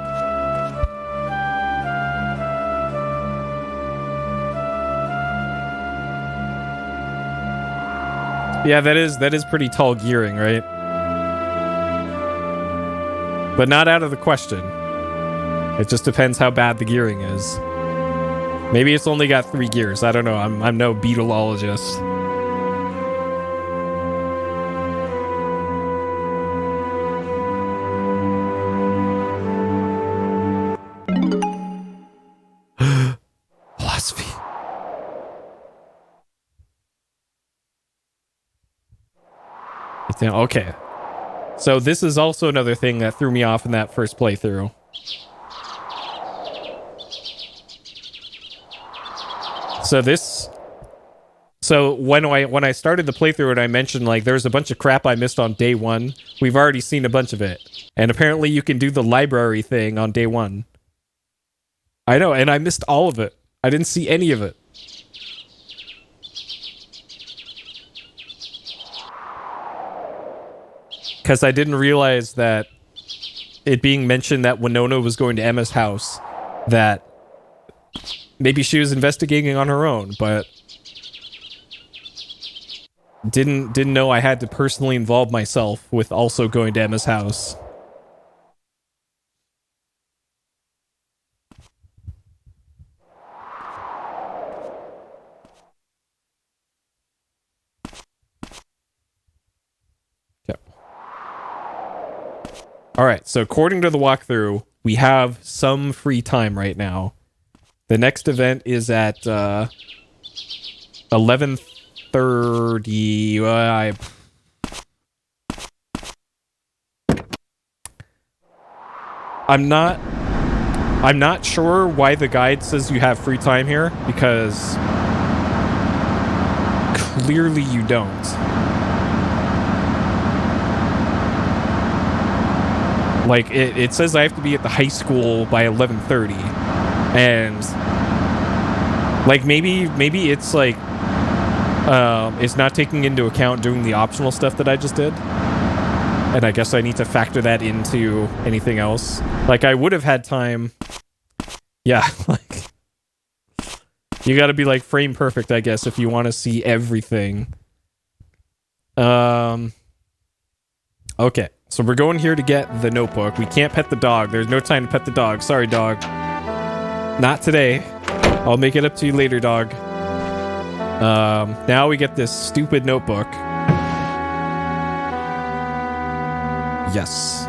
Yeah, that is pretty tall gearing, right? But not out of the question. It just depends how bad the gearing is. Maybe it's only got 3 gears. I don't know. I'm no beetleologist. Philosophy. Okay. So this is also another thing that threw me off in that first playthrough. So when I started the playthrough and I mentioned like there's a bunch of crap I missed on day 1, we've already seen a bunch of it. And apparently you can do the library thing on day 1. I know, and I missed all of it. I didn't see any of it. Because I didn't realize that it being mentioned that Winona was going to Emma's house, that maybe she was investigating on her own, but didn't know I had to personally involve myself with also going to Emma's house. Alright, so according to the walkthrough, we have some free time right now. The next event is at 11:30. I'm not sure why the guide says you have free time here, because clearly you don't. Like, it says I have to be at the high school by 11:30. And, like, maybe it's, like, it's not taking into account doing the optional stuff that I just did. And I guess I need to factor that into anything else. Like, I would have had time... Yeah, like... You gotta be like frame perfect, I guess, if you want to see everything. Okay, so we're going here to get the notebook. We can't pet the dog. There's no time to pet the dog. Sorry, dog. Not today. I'll make it up to you later, dog. Now we get this stupid notebook. Yes.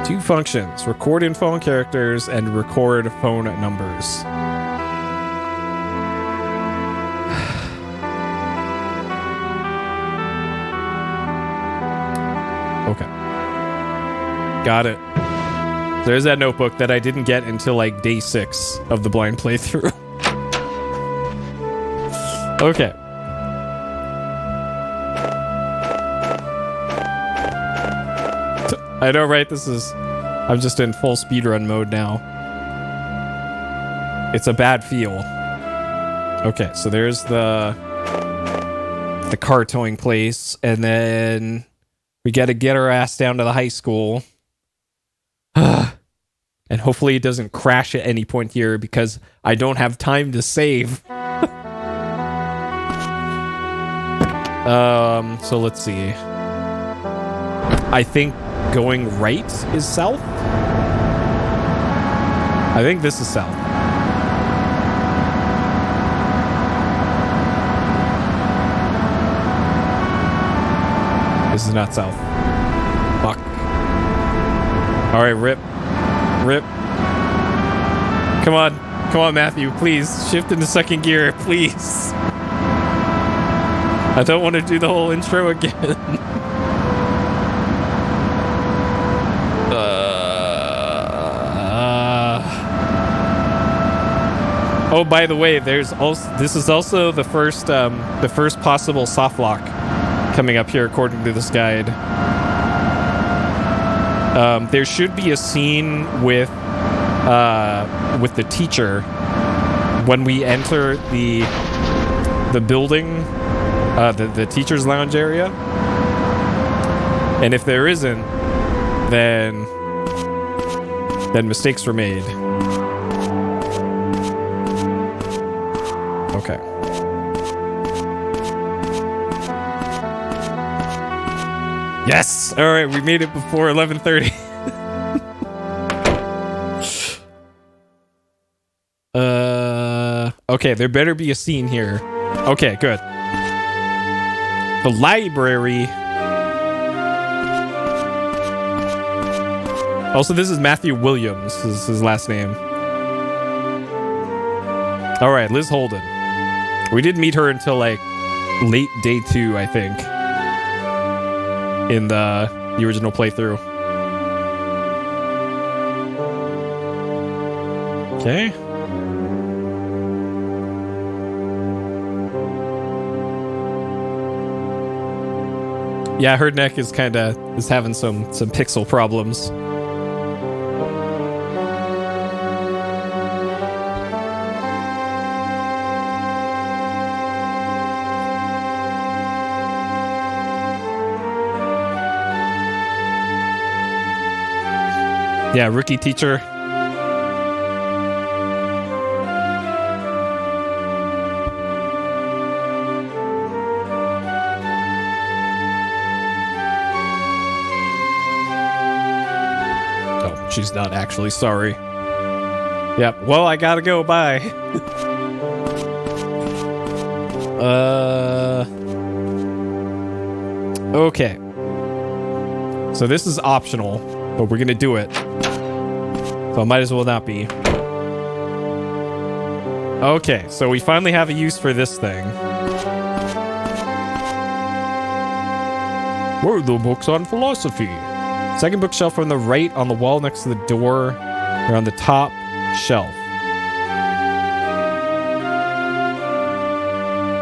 2 functions. Record info and characters and record phone numbers. Okay. Got it. There's that notebook that I didn't get until like day 6 of the blind playthrough. Okay. I know, right? I'm just in full speedrun mode now. It's a bad feel. Okay, so there's the car towing place, and then we gotta get our ass down to the high school. And hopefully it doesn't crash at any point here because I don't have time to save. So let's see. I think going right is south. I think this is south. This is not south. Fuck. All right, rip. Rip. Come on. Come on, Matthew, please. Shift into second gear, please. I don't want to do the whole intro again. Oh, by the way, this is also the first possible soft lock coming up here according to this guide. There should be a scene with the teacher when we enter the building, the teacher's lounge area. And if there isn't, then mistakes were made. Okay. Yes! All right, we made it before 11:30. Okay, there better be a scene here. Okay, good. The library. Also, this is Matthew Williams. This is his last name. All right, Liz Holden. We didn't meet her until like late day 2, I think, in the original playthrough. Okay. Yeah, her neck is having some pixel problems. Yeah, rookie teacher. She's not actually sorry. Yep. Well, I gotta go. Bye. Okay. So this is optional, but we're gonna do it. So it might as well not be. Okay, so we finally have a use for this thing. Where are the books on philosophy? Second bookshelf from the right on the wall next to the door, or on the top shelf.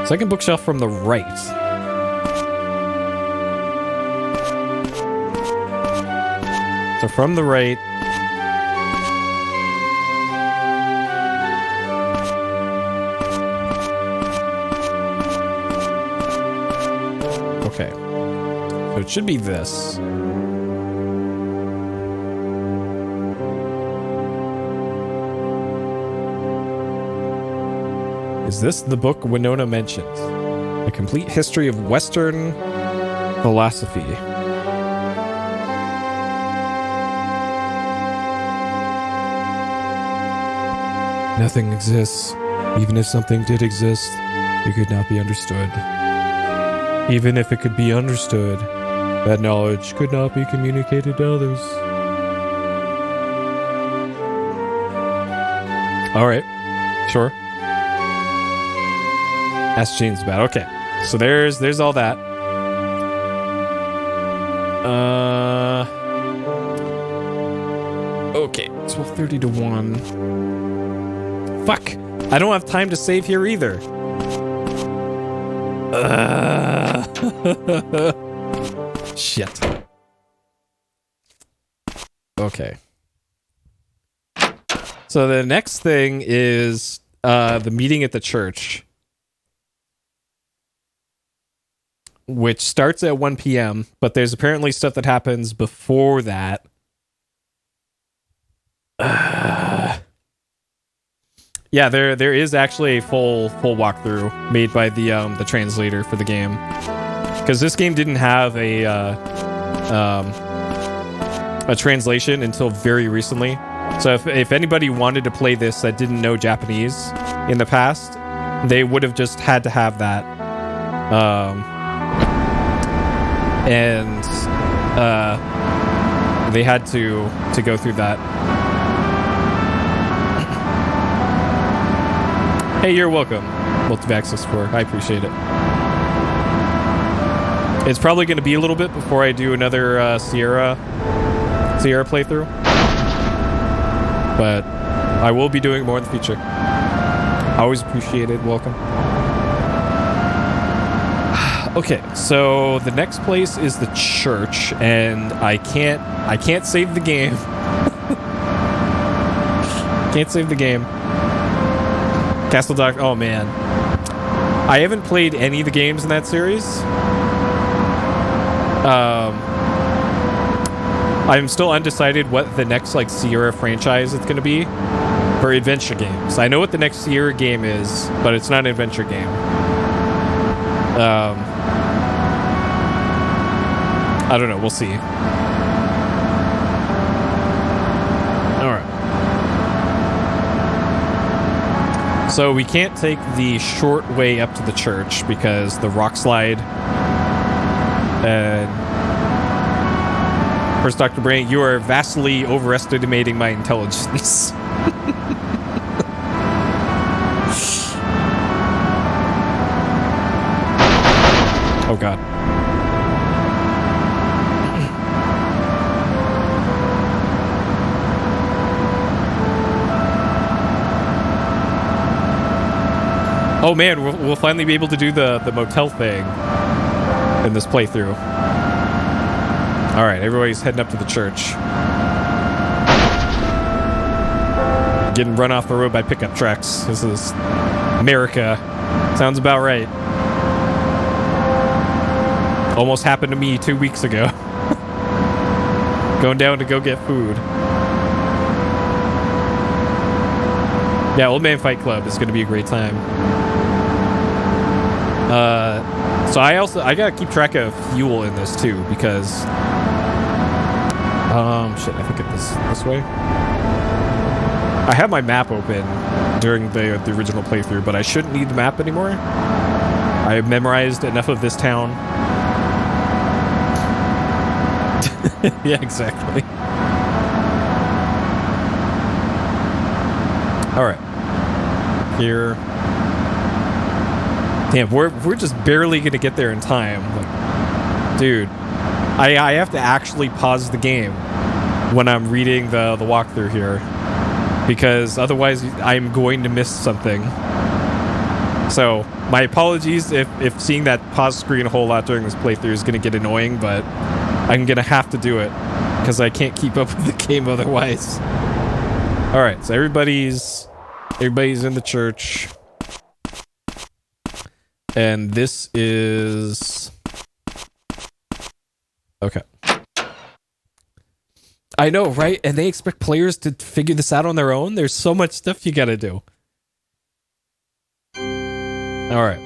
Second bookshelf from the right. So from the right. Okay. So it should be this. Is this the book Winona mentions? A complete history of Western philosophy. Nothing exists. Even if something did exist, it could not be understood. Even if it could be understood, that knowledge could not be communicated to others. Alright. Sure. Ask James about. Okay. So there's all that. Okay. 12:30 to 1. Fuck! I don't have time to save here either. Shit. Okay. So the next thing is the meeting at the church, which starts at 1 p.m., but there's apparently stuff that happens before that. Yeah, there is actually a full walkthrough made by the translator for the game, because this game didn't have a translation until very recently. So if anybody wanted to play this that didn't know Japanese in the past, they would have just had to have that, and they had to go through that. Hey, you're welcome, Multivax64. I appreciate it. It's probably going to be a little bit before I do another Sierra playthrough, but I will be doing more in the future. Always appreciated. Welcome. Okay, so the next place is the church, and I can't save the game. Can't save the game. Castle Dock. Oh man, I haven't played any of the games in that series. I'm still undecided what the next like Sierra franchise it's going to be for adventure games. I know what the next Sierra game is, but it's not an adventure game. I don't know. We'll see. All right. So we can't take the short way up to the church because the rock slide. And first, Dr. Brain, you are vastly overestimating my intelligence. Oh God. Oh man, we'll finally be able to do the motel thing in this playthrough. Alright, everybody's heading up to the church. Getting run off the road by pickup trucks. This is America. Sounds about right. Almost happened to me 2 weeks ago. Going down to go get food. Yeah, Old Man Fight Club is going to be a great time. So I gotta keep track of fuel in this too, because shit, I think it's this way. I have my map open during the original playthrough, but I shouldn't need the map anymore. I have memorized enough of this town. Yeah, exactly. All right, here. Damn, we're just barely gonna get there in time. Like, dude, I have to actually pause the game when I'm reading the walkthrough here, because otherwise I'm going to miss something. So my apologies if seeing that pause screen a whole lot during this playthrough is gonna get annoying, but I'm gonna have to do it because I can't keep up with the game otherwise. All right, so everybody's in the church. And this is... Okay. I know, right? And they expect players to figure this out on their own? There's so much stuff you gotta do. All right.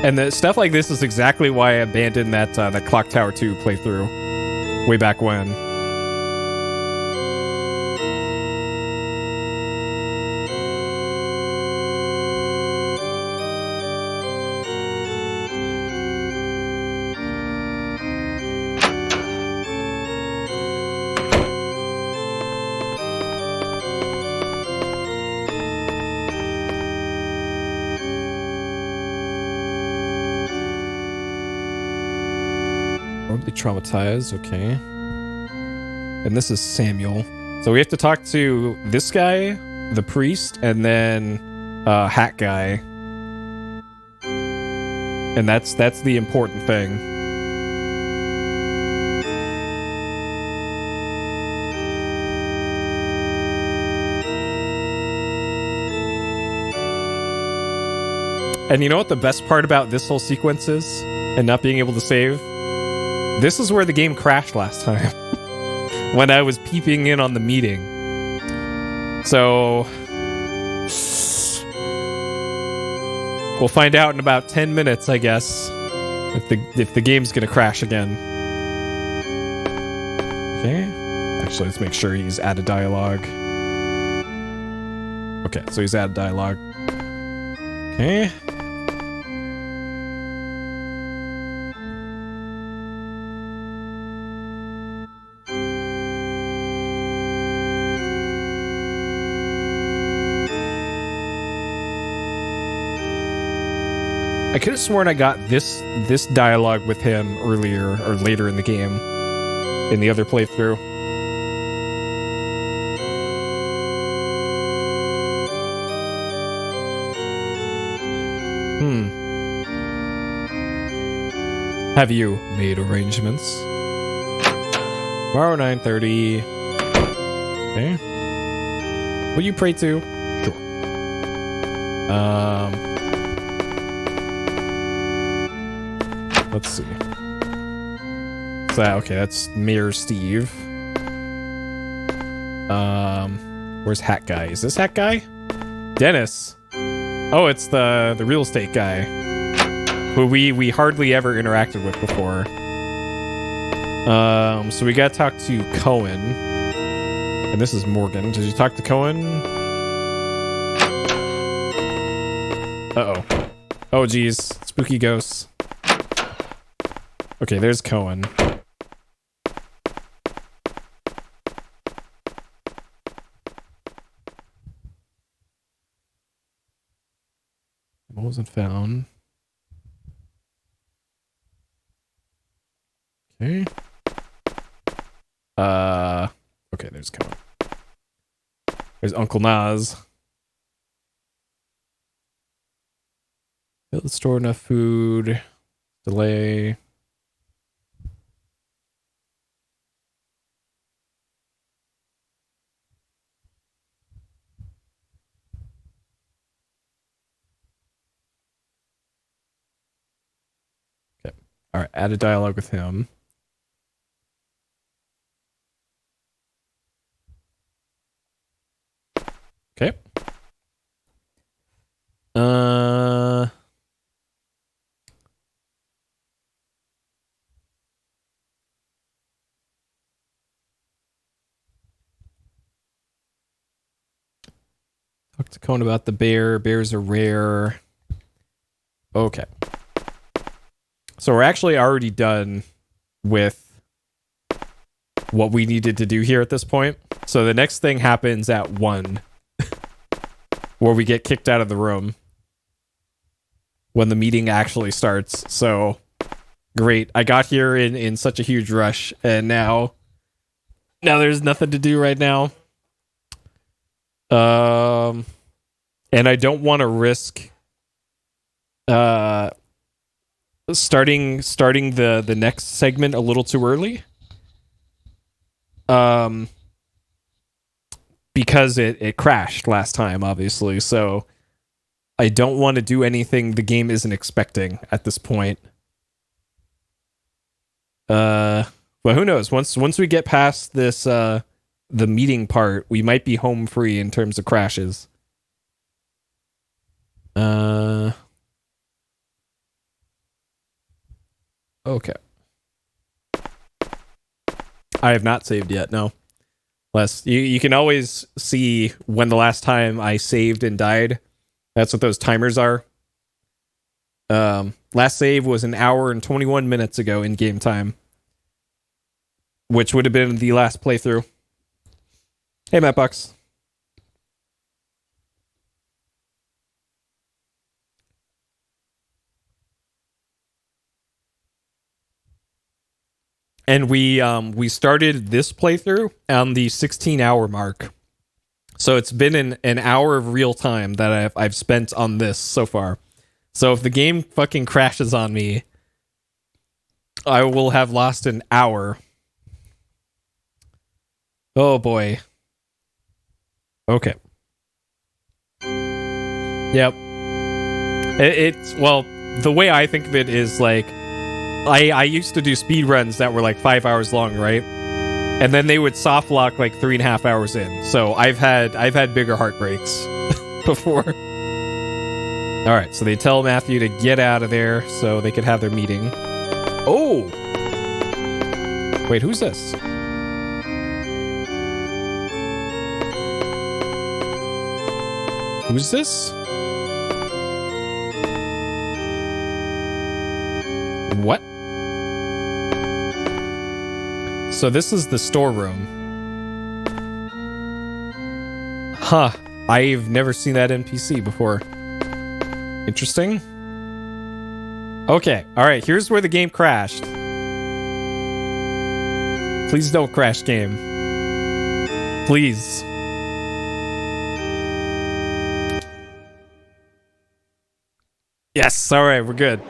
And the stuff like this is exactly why I abandoned that Clock Tower 2 playthrough way back when. Traumatized, okay. And this is Samuel. So we have to talk to this guy, the priest, and then hat guy. And that's the important thing. And you know what the best part about this whole sequence is? And not being able to save? This is where the game crashed last time. When I was peeping in on the meeting. So we'll find out in about 10 minutes, I guess, if the game's gonna crash again. Okay. Actually, let's make sure he's out of dialogue. Okay, so he's out of dialogue. Okay. I could have sworn I got this dialogue with him earlier or later in the game, in the other playthrough. Have you made arrangements? Tomorrow 9:30. Okay. Will you pray to? Sure. Let's see. So, okay, that's Mayor Steve. Where's Hat Guy? Is this Hat Guy? Dennis. Oh, it's the real estate guy, who we hardly ever interacted with before. So we gotta talk to Cohen. And this is Morgan. Did you talk to Cohen? Uh-oh. Oh, geez. Spooky ghosts. Okay, there's Cohen. Wasn't found. Okay. Okay, there's Cohen. There's Uncle Nas. Failed to store enough food. Delay. Okay. All right, add a dialogue with him. Okay. Talk to Cohen about the bear. Bears are rare. Okay. So we're actually already done with what we needed to do here at this point. So the next thing happens at 1. Where we get kicked out of the room. When the meeting actually starts. So, great. I got here in such a huge rush. And now there's nothing to do right now. And I don't want to risk starting the next segment a little too early. Because it crashed last time, obviously, so I don't want to do anything the game isn't expecting at this point. But who knows? Once we get past this the meeting part, we might be home free in terms of crashes. Okay. I have not saved yet, no. Less you can always see when the last time I saved and died. That's what those timers are. Last save was an hour and 21 minutes ago in game time, which would have been the last playthrough. Hey, Matt Bucks. And we started this playthrough on the 16-hour mark. So it's been an hour of real time that I've spent on this so far. So if the game fucking crashes on me, I will have lost an hour. Oh boy. Okay. Yep. It's, well, the way I think of it is like, I used to do speed runs that were like 5 hours long, right? And then they would soft lock like 3.5 hours in. So I've had bigger heartbreaks before. All right, so they tell Matthew to get out of there so they could have their meeting. Oh, wait, who's this? Who's this? What? So this is the storeroom. Huh. I've never seen that NPC before. Interesting. Okay. All right. Here's where the game crashed. Please don't crash game. Please. Yes. All right. We're good.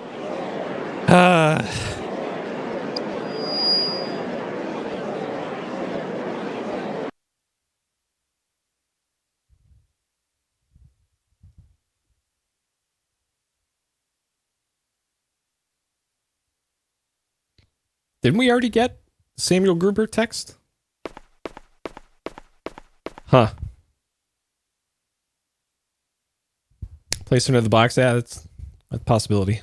Didn't we already get Samuel Gruber text? Huh. Place under the box? Yeah, that's a possibility.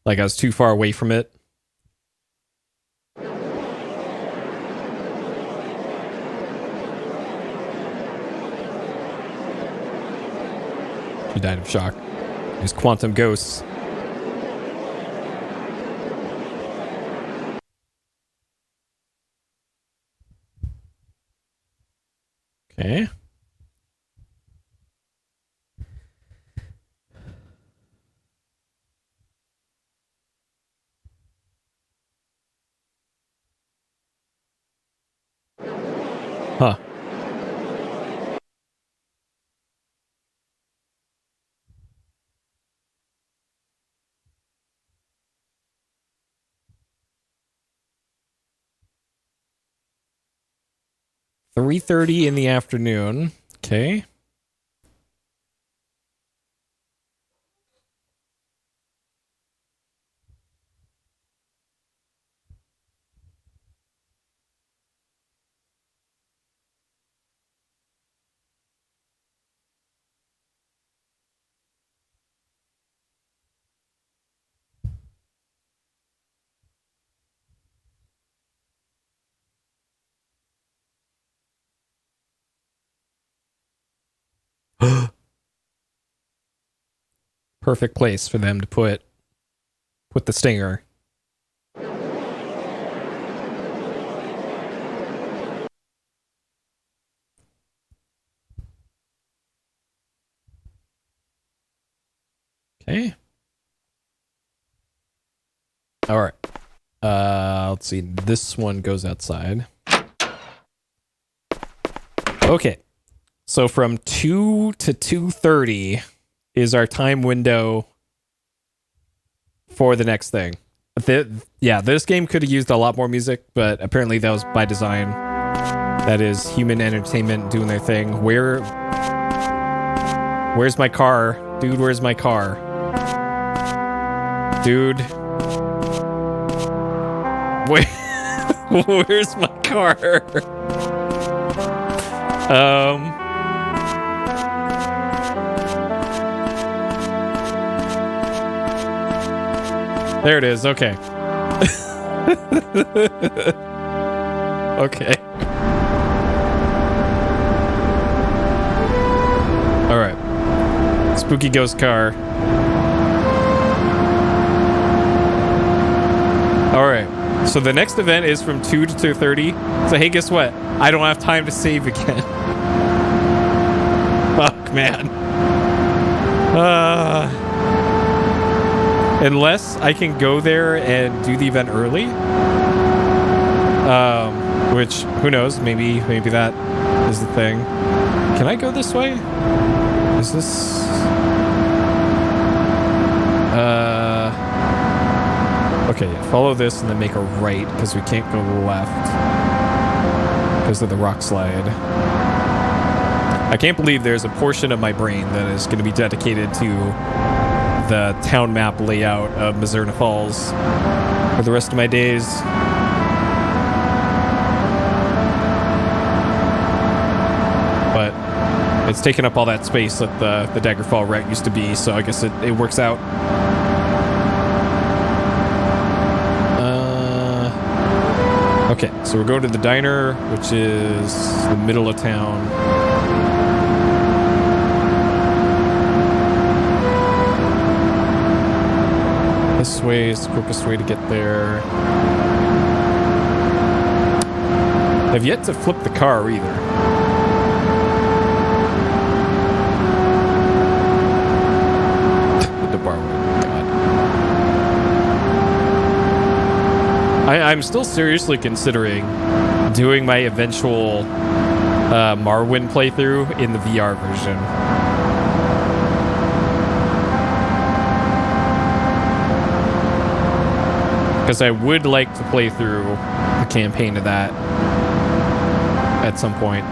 Like I was too far away from it. She died of shock. There's quantum ghosts. Okay. Huh. $3:30 in the afternoon. Okay. Perfect place for them to put the stinger. Okay. All right. Let's see. This one goes outside. Okay. So from 2 to 2:30 is our time window for the next thing. Yeah, this game could have used a lot more music, but apparently that was by design. That is human entertainment doing their thing. Where's my car? Dude, where's my car? Dude. Wait. Where's my car? There it is. Okay. Okay. All right. Spooky ghost car. All right. So the next event is from 2 to 2:30. So hey, guess what? I don't have time to save again. Fuck, man. Unless I can go there and do the event early. Which, who knows? Maybe that is the thing. Can I go this way? Is this... Okay, follow this and then make a right, because we can't go left. Because of the rock slide. I can't believe there's a portion of my brain that is going to be dedicated to the town map layout of Mizzurna Falls for the rest of my days. But it's taken up all that space that the Daggerfall route used to be, so I guess it works out. Okay, so we're going to the diner, which is the middle of town. This way is the quickest way to get there. I've yet to flip the car either. The bar. God. I'm still seriously considering doing my eventual Marwyn playthrough in the VR version. Because I would like to play through the campaign of that at some point.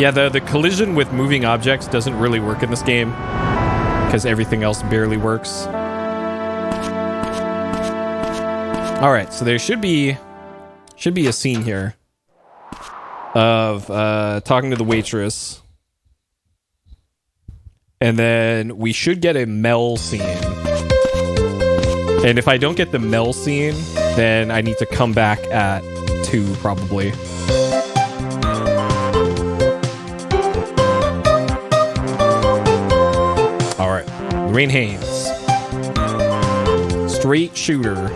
Yeah, the collision with moving objects doesn't really work in this game because everything else barely works. All right, so there should be a scene here of talking to the waitress, and then we should get a Mel scene. And if I don't get the Mel scene, then I need to come back at 2, probably. All right. Lorraine Haynes. Straight shooter.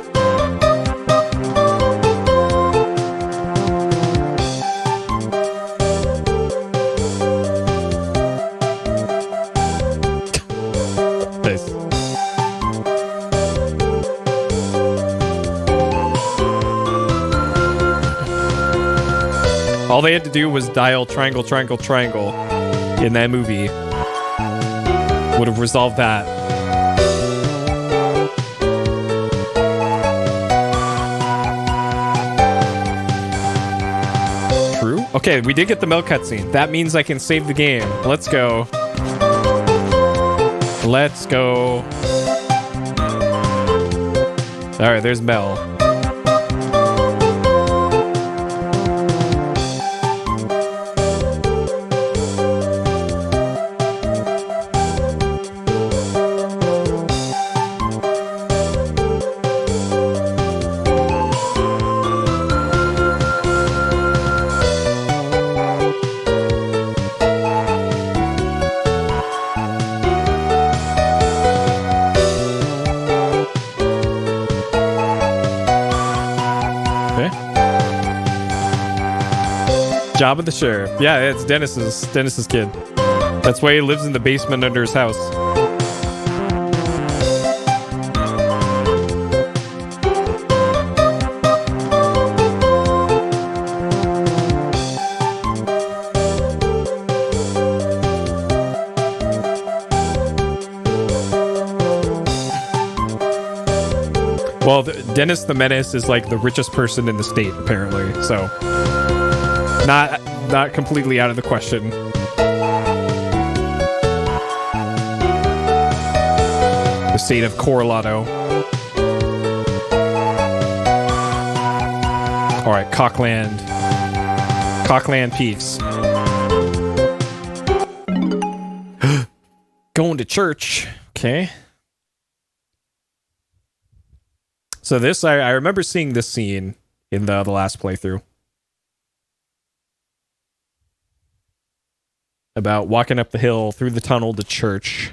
Nice. All they had to do was dial triangle, triangle, triangle in that movie. Would have resolved that. True? Okay, we did get the Mel cutscene. That means I can save the game. Let's go. Let's go. Alright, there's Mel. Job of the sheriff. Yeah, it's Dennis's kid. That's why he lives in the basement under his house. Well, Dennis the Menace is like the richest person in the state, apparently. So, not completely out of the question. The state of Coronado. All right, Cockland. Cockland Peaks. Going to church. Okay. So this, I remember seeing this scene in the last playthrough. About walking up the hill through the tunnel to church.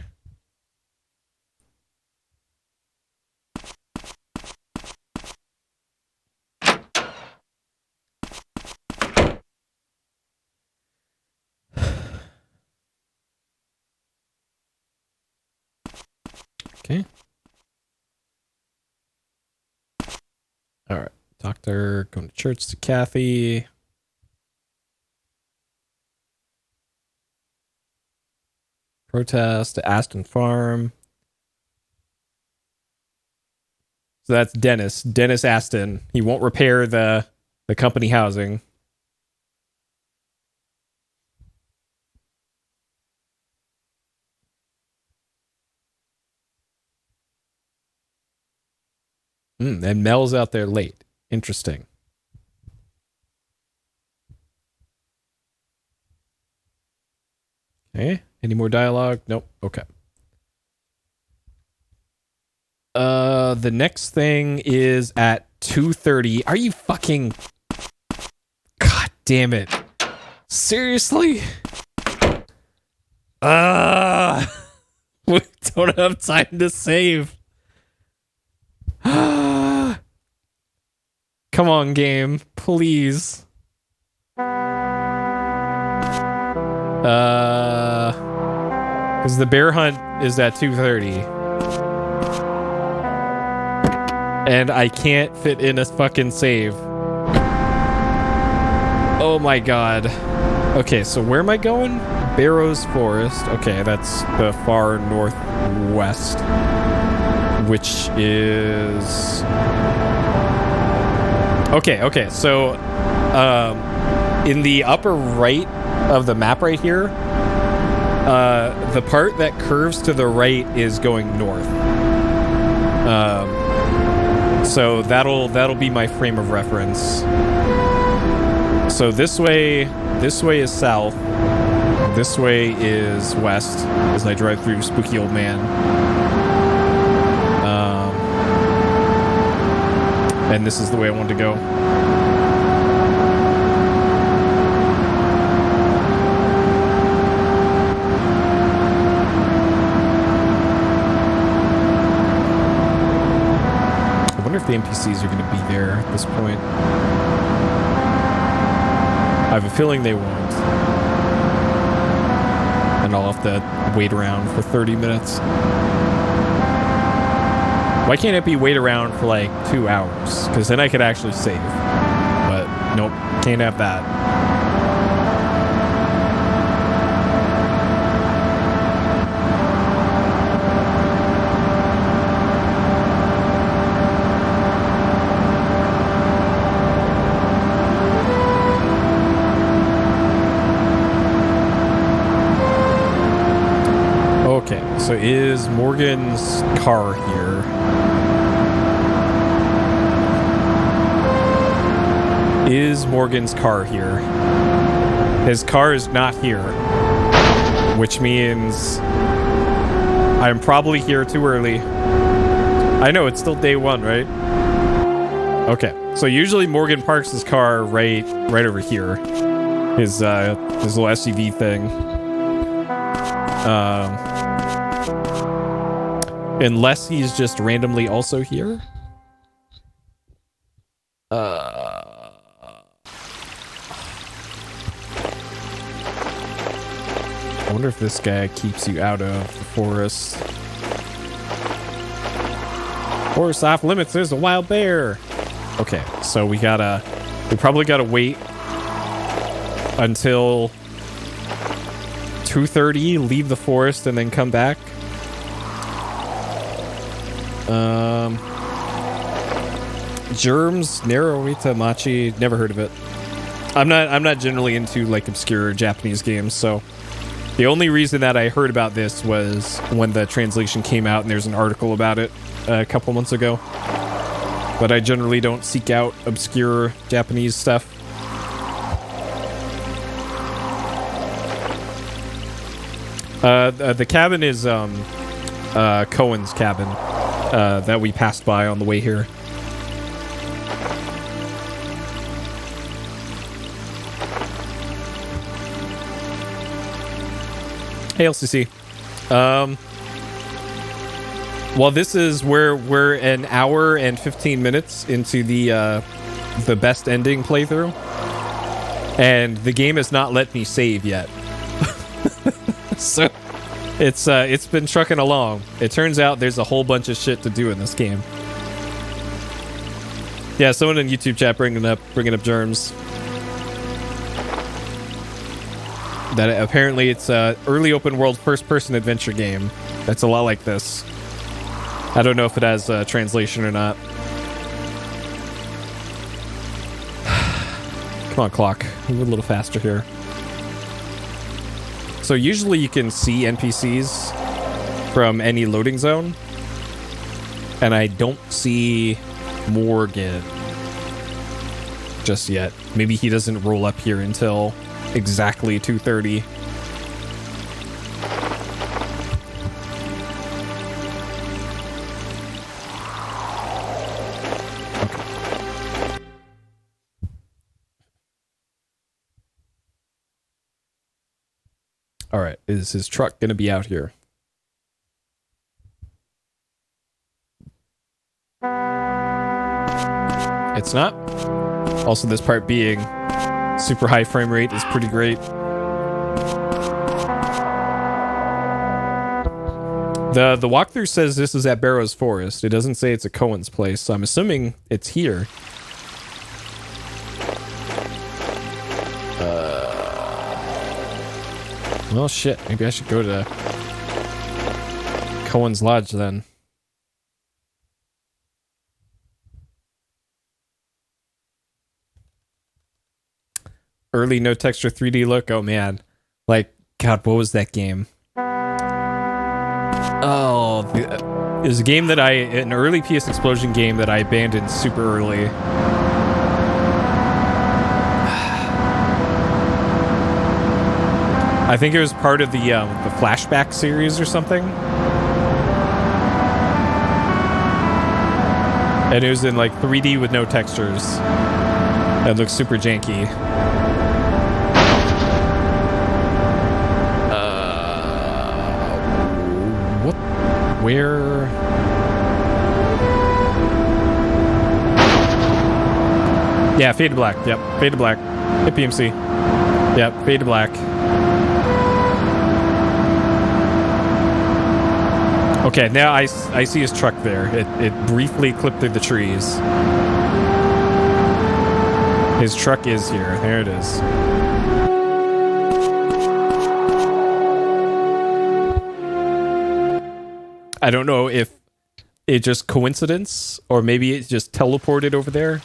Okay. All right. Doctor going to church to Kathy. Protest to Aston Farm. So that's Dennis. Dennis Aston. He won't repair the company housing. And Mel's out there late. Interesting. Okay. Any more dialogue? Nope. Okay. The next thing is at 2:30. Are you fucking... God damn it. Seriously? We don't have time to save. Come on, game. Please. Because the bear hunt is at 2:30. And I can't fit in a fucking save. Oh my god. Okay, so where am I going? Barrows Forest. Okay, that's the far northwest. Which is... Okay, so... in the upper right of the map right here, the part that curves to the right is going north. So that'll be my frame of reference. So this way is south. This way is west as I drive through Spooky Old Man. And this is the way I wanted to go. I wonder if the NPCs are going to be there at this point. I have a feeling they won't. And I'll have to wait around for 30 minutes. Why can't it be wait around for like 2 hours? Because then I could actually save. But nope, can't have that. Okay, so is Morgan's car here? Is Morgan's car here? His car is not here, which means I'm probably here too early. I know, it's still day one, right? Okay, so usually Morgan parks his car right over here. His little SUV thing. Unless he's just randomly also here. I wonder if this guy keeps you out of the forest. Forest off limits, there's a wild bear. Okay, so we probably gotta wait until 2:30, leave the forest, and then come back. Germs, Naruhita Machi, never heard of it. I'm not generally into like obscure Japanese games, so the only reason that I heard about this was when the translation came out and there's an article about it a couple months ago. but I generally don't seek out obscure Japanese stuff. The cabin is Cohen's cabin that we passed by on the way here. Hey, LCC. Well, this is where we're an hour and 15 minutes into the best ending playthrough, and the game has not let me save yet. So it's been trucking along. It turns out there's a whole bunch of shit to do in this game. Yeah, someone in YouTube chat bringing up germs. That apparently it's a early open world first person adventure game that's a lot like this. I don't know if it has a translation or not. Come on, clock. Move a little faster here. So usually you can see NPCs from any loading zone. And I don't see Morgan just yet. Maybe he doesn't roll up here until exactly 2:30. All right, is his truck going to be out here? It's not. Also, this part being super high frame rate is pretty great. The walkthrough says this is at Barrow's Forest. It doesn't say it's at Cohen's place, so I'm assuming it's here. Well, shit. Maybe I should go to Cohen's Lodge then. Early no texture 3D look. Oh man, like God, what was that game? Oh, it was a game that an early PS Explosion game that I abandoned super early. I think it was part of the flashback series or something, and it was in like 3D with no textures. It looks super janky. Where? Yeah, fade to black. Yep, fade to black. Hit PMC. Yep, fade to black. Okay, now I see his truck there. It briefly clipped through the trees. His truck is here. There it is. I don't know if it just coincidence or maybe it just teleported over there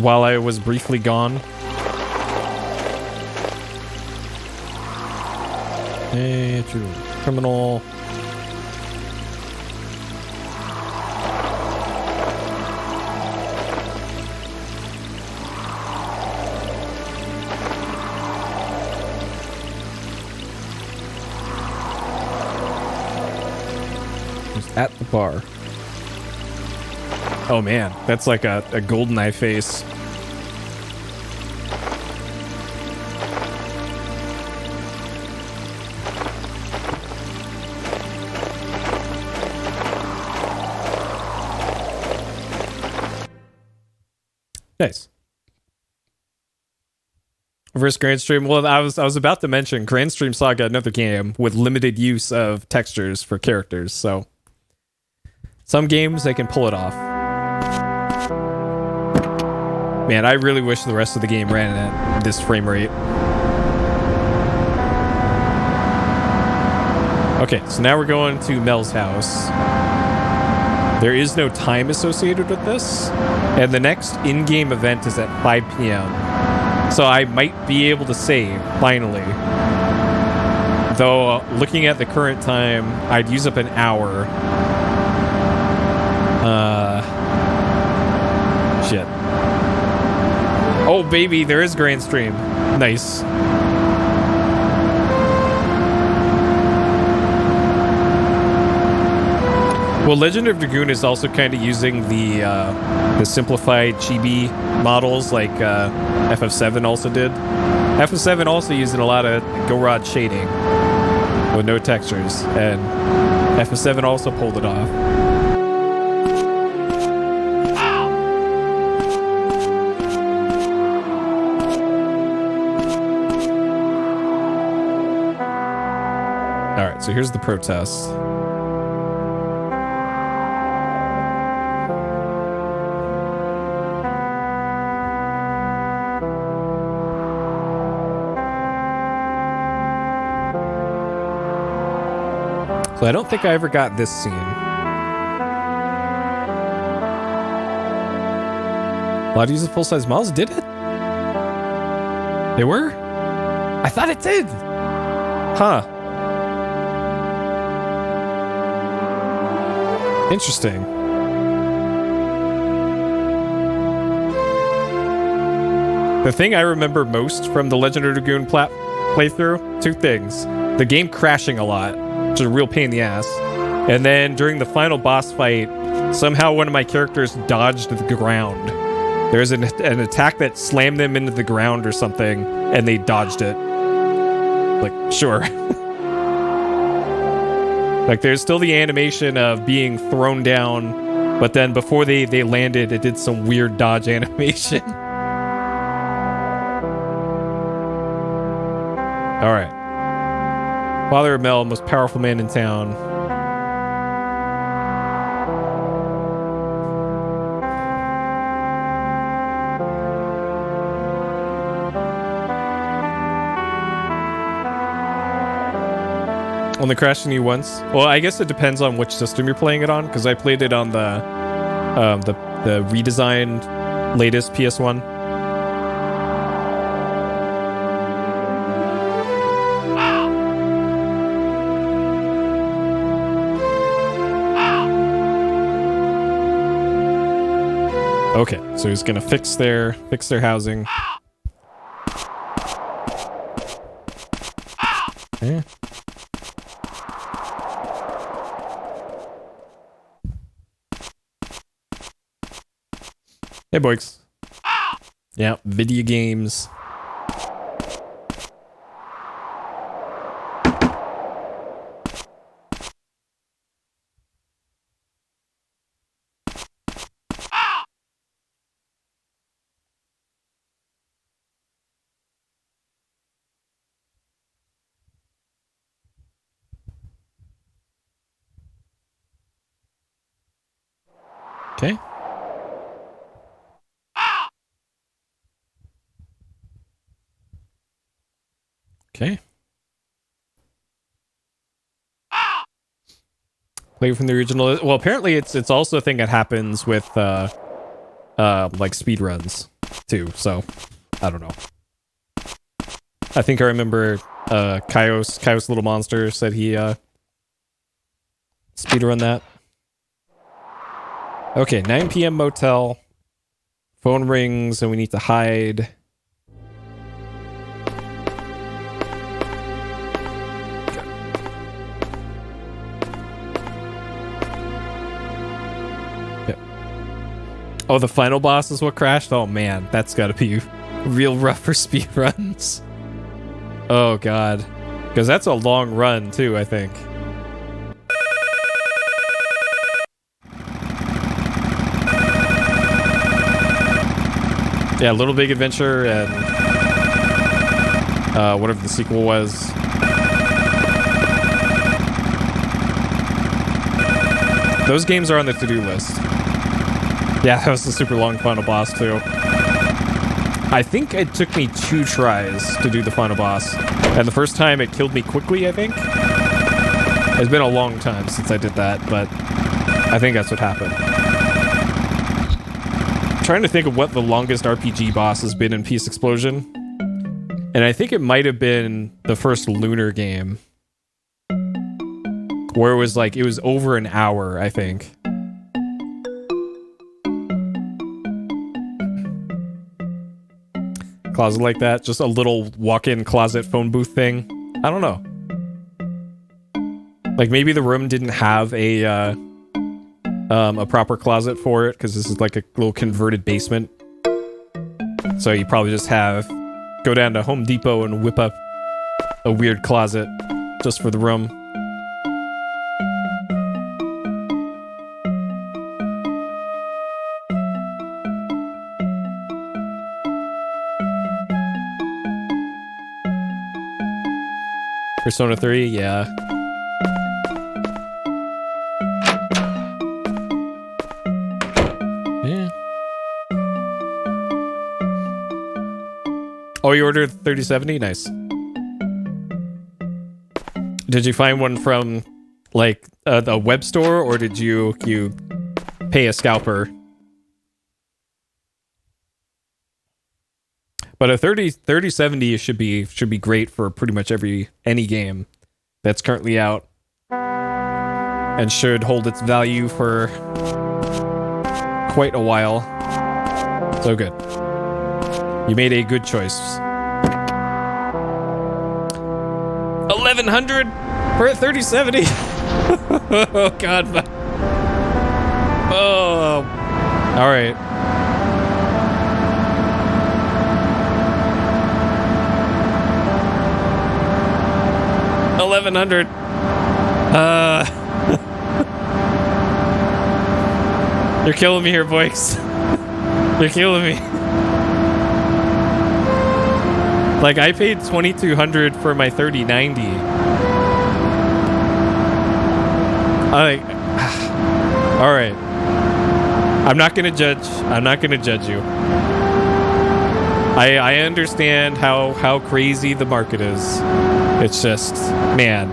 while I was briefly gone. Hey, criminal. At the bar. Oh man, that's like a GoldenEye face. Nice. Reverse Grand Stream. Well, I was about to mention Grand Stream Saga, another game with limited use of textures for characters, so some games, they can pull it off. Man, I really wish the rest of the game ran at this frame rate. Okay, so now we're going to Mel's house. There is no time associated with this, and the next in-game event is at 5 p.m. So I might be able to save, finally. Though, looking at the current time, I'd use up an hour. baby, there is Grand Stream. Nice. Well, Legend of Dragoon is also kind of using the simplified chibi models like FF7 also did. FF7 also using a lot of Gorod shading with no textures, and FF7 also pulled it off. All right, so here's the protest. So I don't think I ever got this scene. A lot of using full-size models, did it? They were? I thought it did. Huh. Interesting. The thing I remember most from the Legend of Dragoon playthrough, two things. The game crashing a lot, which is a real pain in the ass. And then during the final boss fight, somehow one of my characters dodged the ground. There's an attack that slammed them into the ground or something, and they dodged it. Like, sure. Like, there's still the animation of being thrown down, but then before they landed, it did some weird dodge animation. All right. Father of Mel, most powerful man in town. Only crashed on you once? Well, I guess it depends on which system you're playing it on, because I played it on the redesigned latest PS1. Okay, so he's gonna fix their housing. Yeah. Hey, boys. Yeah, video games. Okay. Okay. Play from the original. Well, apparently it's also a thing that happens with like speed runs too. So I don't know. I think I remember Kaios Little Monster said he speedrun that. Okay, 9 p.m. motel. Phone rings and we need to hide. Oh, the final boss is what crashed? Oh man, that's gotta be real rough for speedruns. Oh god. Because that's a long run too, I think. Yeah, Little Big Adventure and whatever the sequel was. Those games are on the to-do list. Yeah, that was a super long final boss too. I think it took me 2 tries to do the final boss. And the first time it killed me quickly, I think. It's been a long time since I did that, but I think that's what happened. I'm trying to think of what the longest RPG boss has been in Peace Explosion. And I think it might have been the first Lunar game. Where it was like, it was over an hour, I think. closet like that. Just a little walk-in closet phone booth thing. I don't know. Like maybe the room didn't have a proper closet for it because this is like a little converted basement. So you probably just go down to Home Depot and whip up a weird closet just for the room. Persona 3, yeah. Yeah. Oh, you ordered 3070? Nice. Did you find one from, like, the web store, or did you pay a scalper? But a 3070 should be great for pretty much any game that's currently out, and should hold its value for quite a while. So good. You made a good choice. 1100 for a 3070. Oh god. Oh. All right. $1,100. You're killing me here, boys. You're killing me. Like, I paid $2,200 for my 3090. All right. I'm not gonna judge you. I understand how crazy the market is. It's just, man.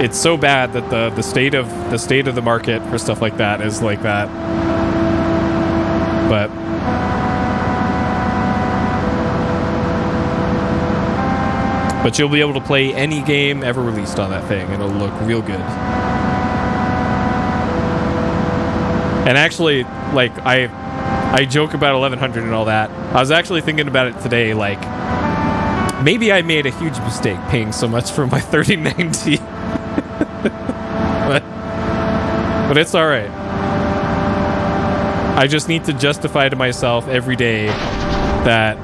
It's so bad that the state of the market for stuff like that is like that. But you'll be able to play any game ever released on that thing. It'll look real good. And actually, like, I joke about 1100 and all that. I was actually thinking about it today, like, maybe I made a huge mistake paying so much for my 3090. but it's all right. I just need to justify to myself every day that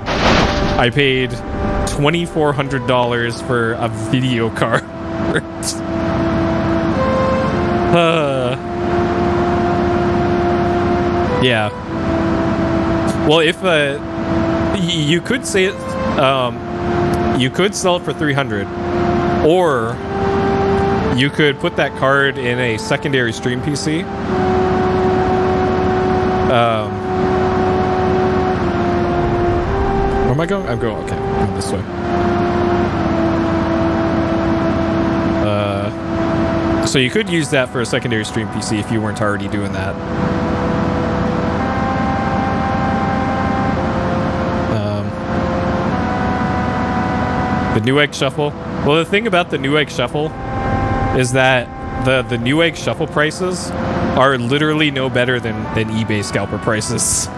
I paid $2,400 for a video card. Yeah. Well, if you could say it, you could sell it for $300, or you could put that card in a secondary stream PC. Where am I going? I'm going. Okay, I'm going this way. So you could use that for a secondary stream PC if you weren't already doing that. The Newegg Shuffle. Well, the thing about the Newegg Shuffle is that the Newegg Shuffle prices are literally no better than eBay scalper prices.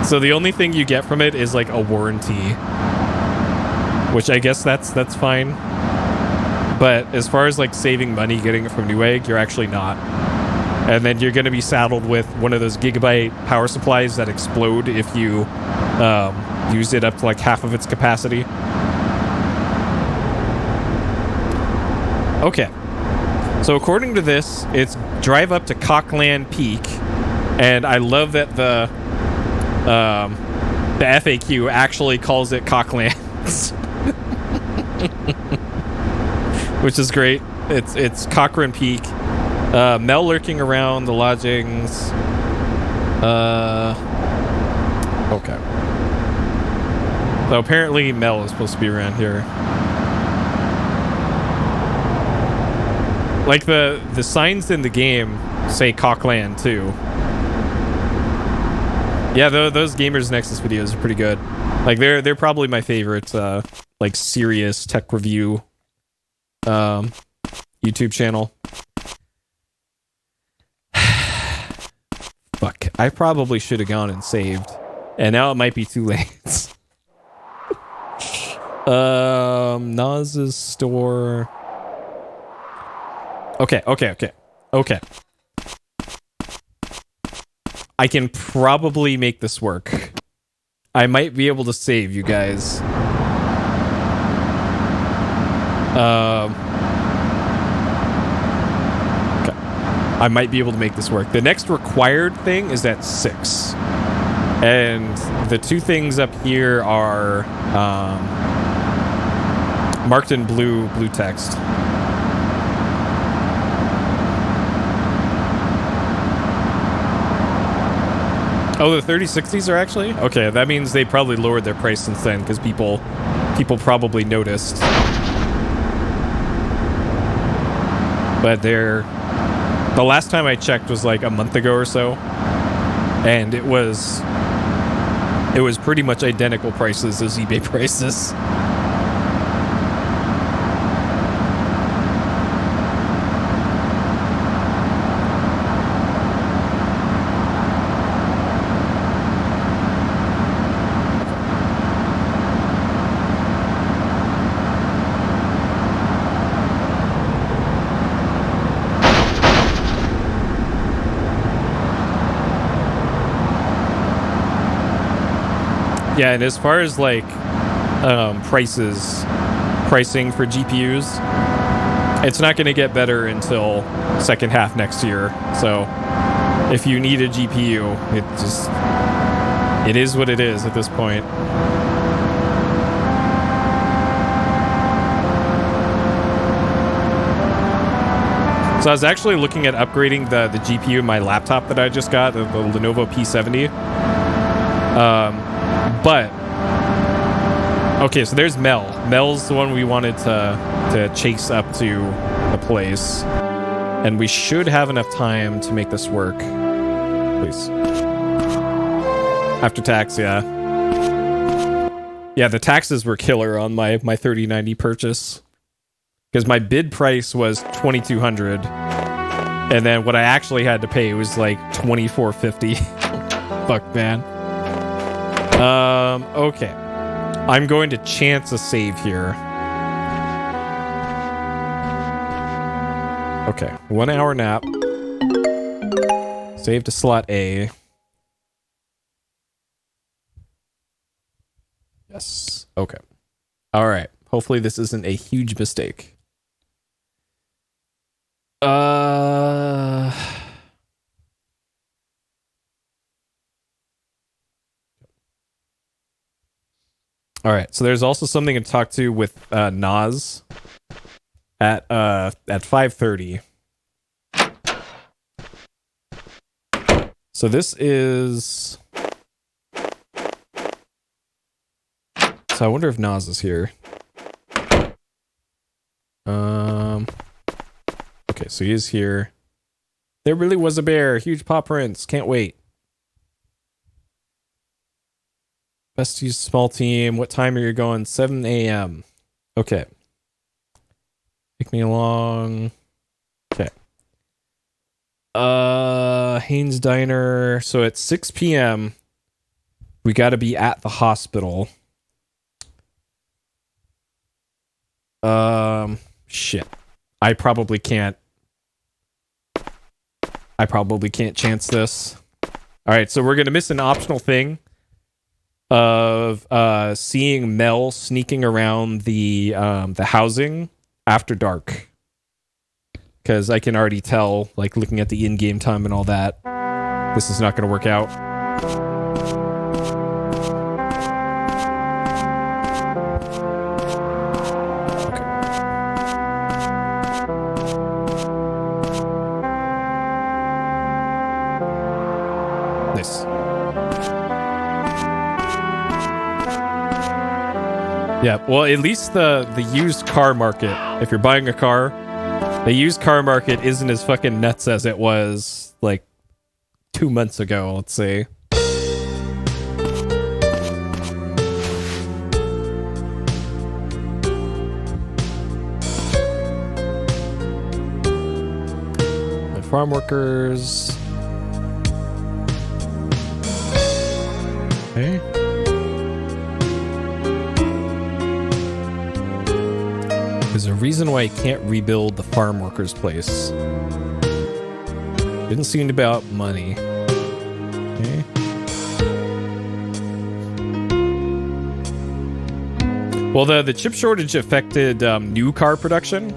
So the only thing you get from it is like a warranty, which I guess that's fine. But as far as like saving money getting it from Newegg, you're actually not. And then you're going to be saddled with one of those gigabyte power supplies that explode if you use it up to like half of its capacity. Okay. So according to this, it's drive up to Cockland Peak, and I love that the FAQ actually calls it Cocklands, which is great. It's Cochrane Peak. Mel lurking around the lodgings. Okay. So apparently Mel is supposed to be around here. Like the signs in the game say Cockland too. Yeah, those Gamers Nexus videos are pretty good. Like they're probably my favorite like serious tech review YouTube channel. Fuck. I probably should have gone and saved. And now it might be too late. Naz's store. Okay. I can probably make this work. I might be able to save you guys. Okay. I might be able to make this work. The next required thing is at 6. And the two things up here are marked in blue text. Oh, the 3060s are actually? Okay, that means they probably lowered their price since then because people probably noticed. But the last time I checked was like a month ago or so, and it was pretty much identical prices as eBay prices. Yeah, and as far as like pricing for GPUs, it's not going to get better until second half next year. So if you need a GPU, it is what it is at this point. So I was actually looking at upgrading the GPU in my laptop that I just got, the Lenovo P70. But okay, so there's Mel. Mel's the one we wanted to chase up to the place, and we should have enough time to make this work. Please. After tax, yeah. Yeah, the taxes were killer on my 3090 purchase because my bid price was $2,200, and then what I actually had to pay was like $2,450. Fuck, man. Okay. I'm going to chance a save here. Okay, 1 hour nap. Save to slot A. Yes. Okay. All right. Hopefully this isn't a huge mistake. All right, so there's also something to talk to with Naz at 5:30. So this is. So I wonder if Naz is here. Okay, so he is here. There really was a bear. Huge paw prints. Can't wait. Best use small team. What time are you going? 7 a.m. Okay. Take me along. Okay. Haynes Diner. So at 6 p.m. we got to be at the hospital. Shit. I probably can't chance this. All right, so we're going to miss an optional thing of seeing Mel sneaking around the housing after dark, because I can already tell, like looking at the in-game time and all that, this is not going to work out. Okay. Nice. Yeah, well, at least the used car market, if you're buying a car, the used car market isn't as fucking nuts as it was, like, 2 months ago, let's say. The farm workers. Okay. There's a reason why I can't rebuild the farm workers' place. Didn't seem about money. Okay. Well, the chip shortage affected new car production,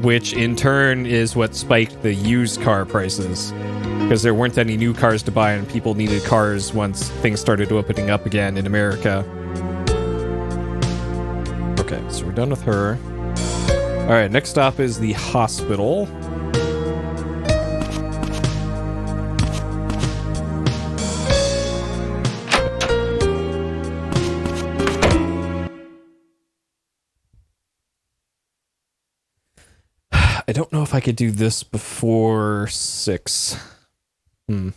which in turn is what spiked the used car prices, because there weren't any new cars to buy and people needed cars once things started opening up again in America. Okay, so we're done with her. All right, next stop is the hospital. I don't know if I could do this before 6. Okay,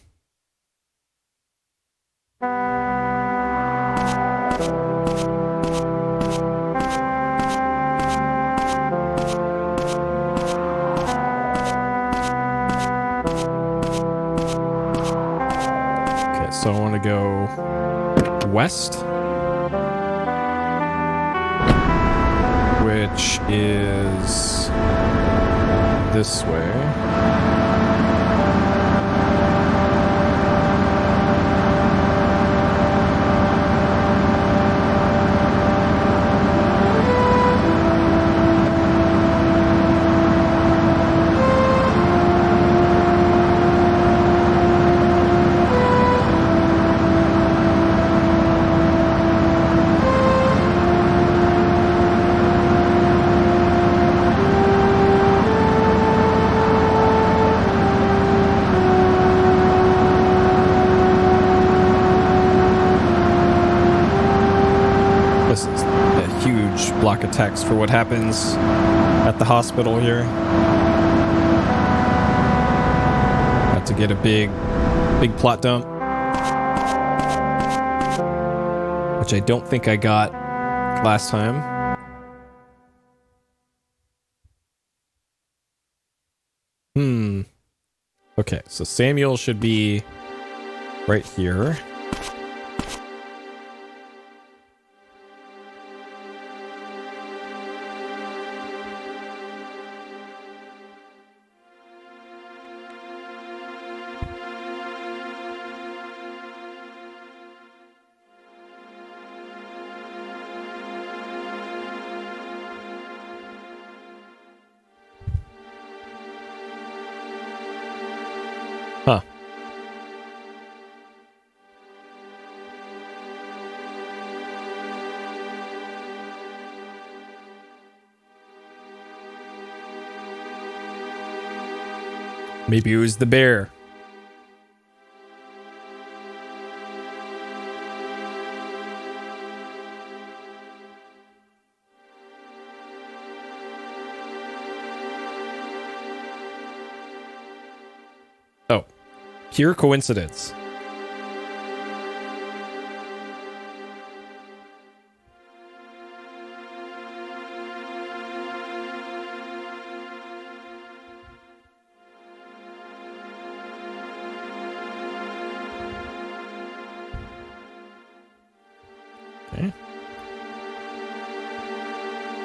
so I want to go west, which is this way. Block of text for what happens at the hospital here. About to get a big plot dump, which I don't think I got last time. Okay, so Samuel should be right here. Huh. Maybe it was the bear. Oh, pure coincidence. Okay.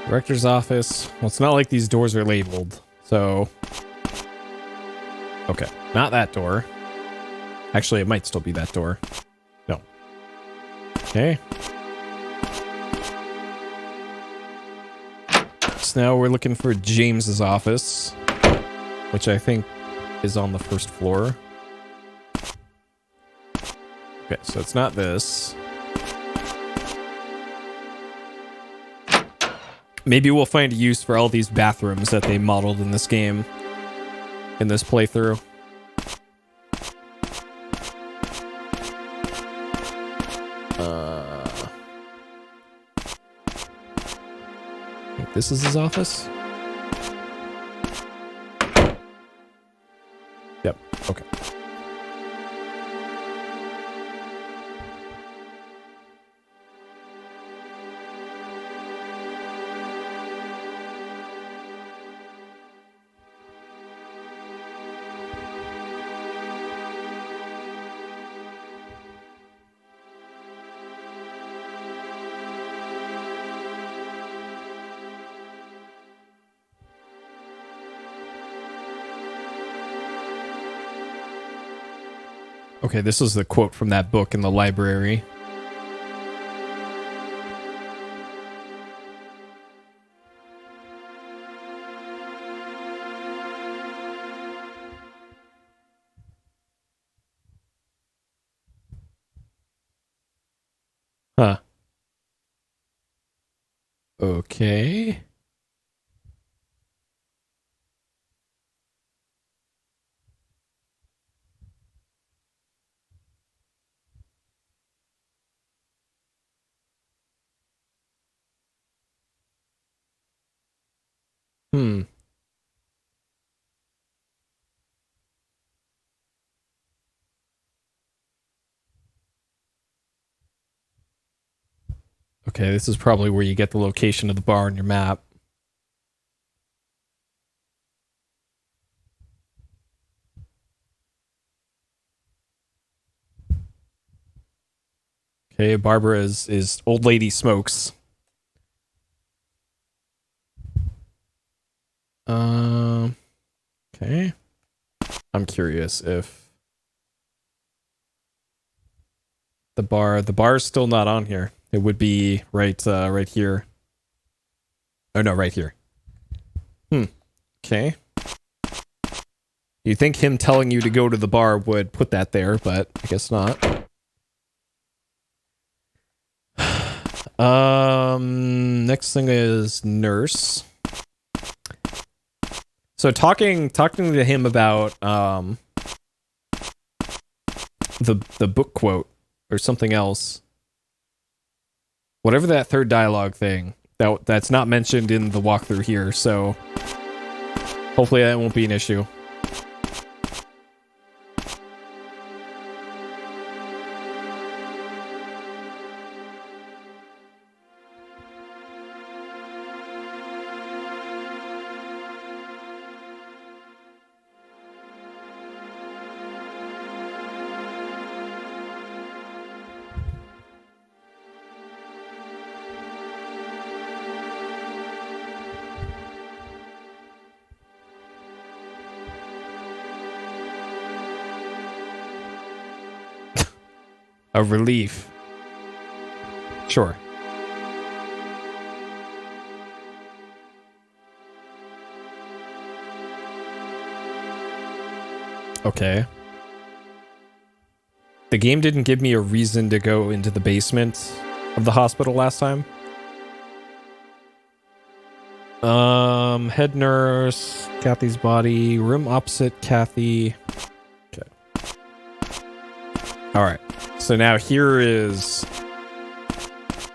Director's office. Well, it's not like these doors are labeled, so... Okay, not that door. Actually, it might still be that door. No. Okay. So now we're looking for James's office, which I think is on the first floor. Okay, so it's not this. Maybe we'll find a use for all these bathrooms that they modeled in this game, in this playthrough. I think this is his office. Yep, okay. Okay, this is the quote from that book in the library. Huh. Okay. Hmm. Okay, this is probably where you get the location of the bar on your map. Okay, Barbara is old lady smokes. Okay. I'm curious if the bar's still not on here. It would be right here. Oh no, right here. Okay. You think him telling you to go to the bar would put that there, but I guess not. Next thing is nurse. So talking to him about the book quote or something else. Whatever that third dialogue thing, that's not mentioned in the walkthrough here, so hopefully that won't be an issue. A relief. Sure. Okay. The game didn't give me a reason to go into the basement of the hospital last time. Head nurse, Kathy's body, room opposite Kathy. Okay. All right. So now here is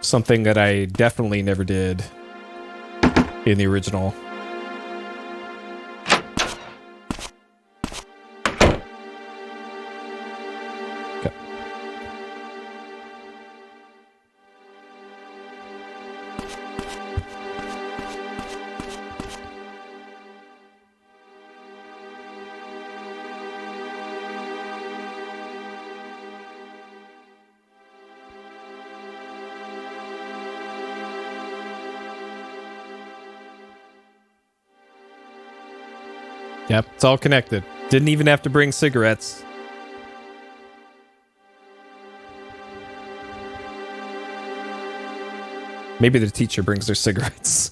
something that I definitely never did in the original. Okay. Yep, it's all connected. Didn't even have to bring cigarettes. Maybe the teacher brings their cigarettes.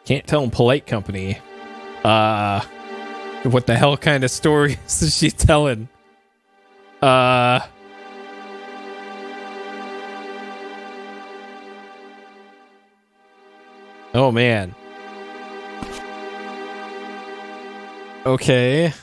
Can't tell in polite company. What the hell kind of stories is she telling? Oh man. Okay.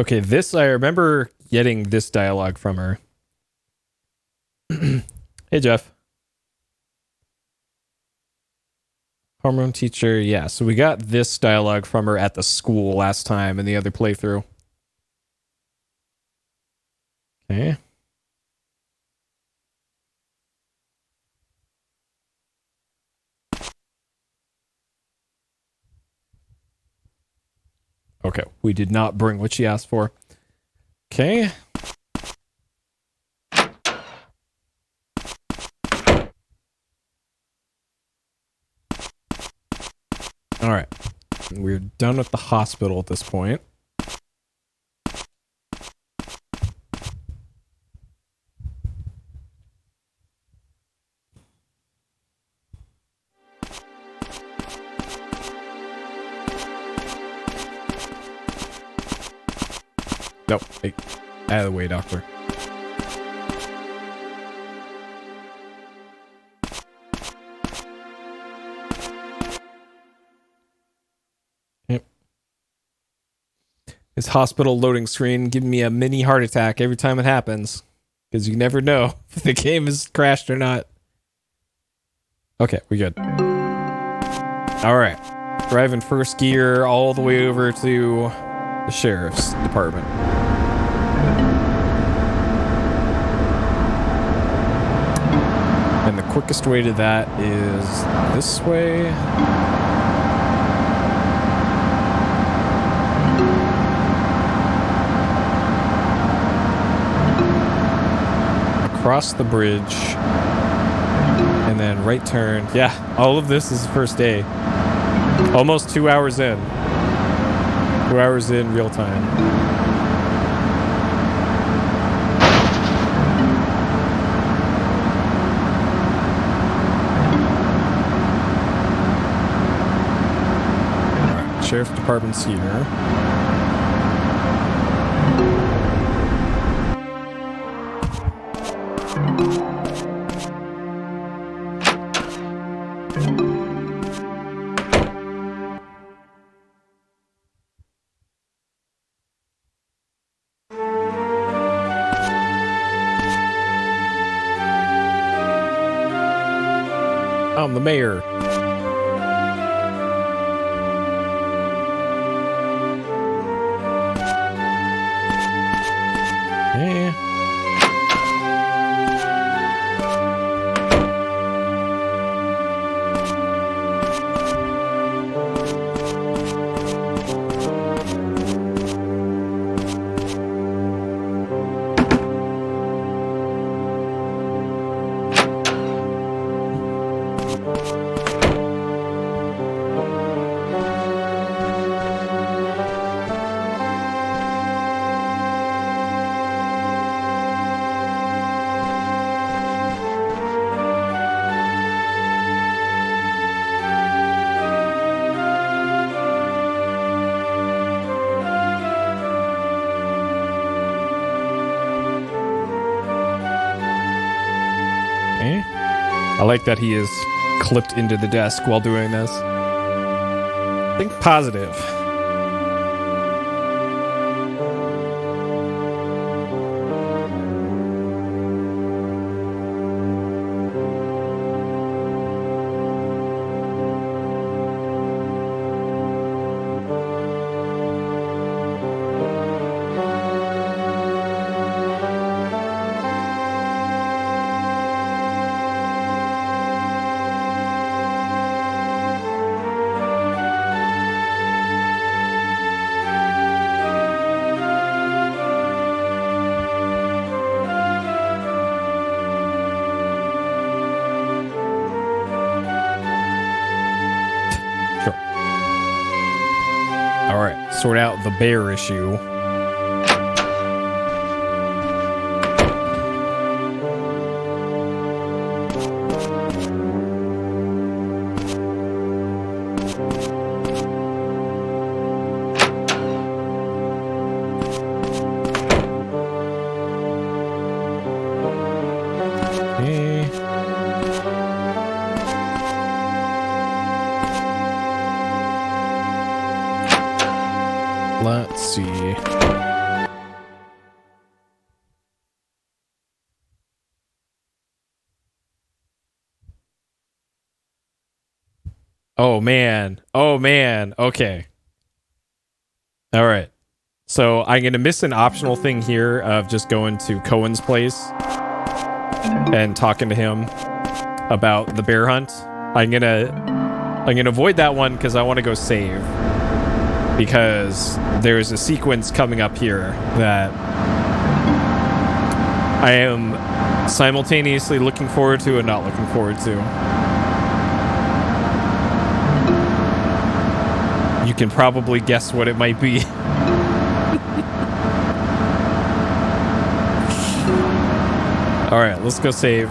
Okay, this, I remember getting this dialogue from her. Hey, Jeff. Hormone teacher, yeah. So we got this dialogue from her at the school last time in the other playthrough. Okay. Okay, we did not bring what she asked for. Okay. All right. We're done with the hospital at this point. Nope. Hey, out of the way, doctor. Yep. This hospital loading screen giving me a mini heart attack every time it happens. Because you never know if the game has crashed or not. Okay, we good. Alright. Driving first gear all the way over to the sheriff's department. And the quickest way to that is this way. Across the bridge. And then right turn. Yeah, all of this is the first day. Almost 2 hours in. 2 hours in real time. Alright, Sheriff's Department's here. I'm the mayor. Yeah. I like that he is clipped into the desk while doing this. Think positive. Sort out the bear issue. Let's see. Oh, man. Oh, man. Okay. All right. So I'm going to miss an optional thing here of just going to Cohen's place and talking to him about the bear hunt. I'm gonna avoid that one because I want to go save, because there's a sequence coming up here that I am simultaneously looking forward to and not looking forward to. You can probably guess what it might be. All right, let's go save.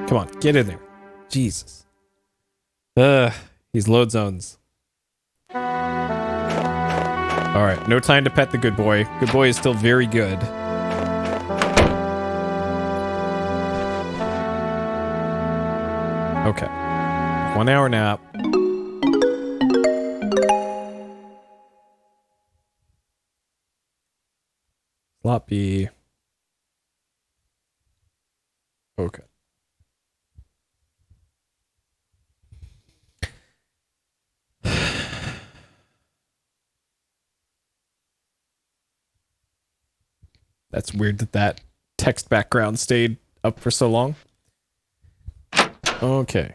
Come on, get in there. Jesus. These load zones. Alright, no time to pet the good boy. Good boy is still very good. Okay. 1 hour nap. Slot B. Okay. That's weird that that text background stayed up for so long. Okay.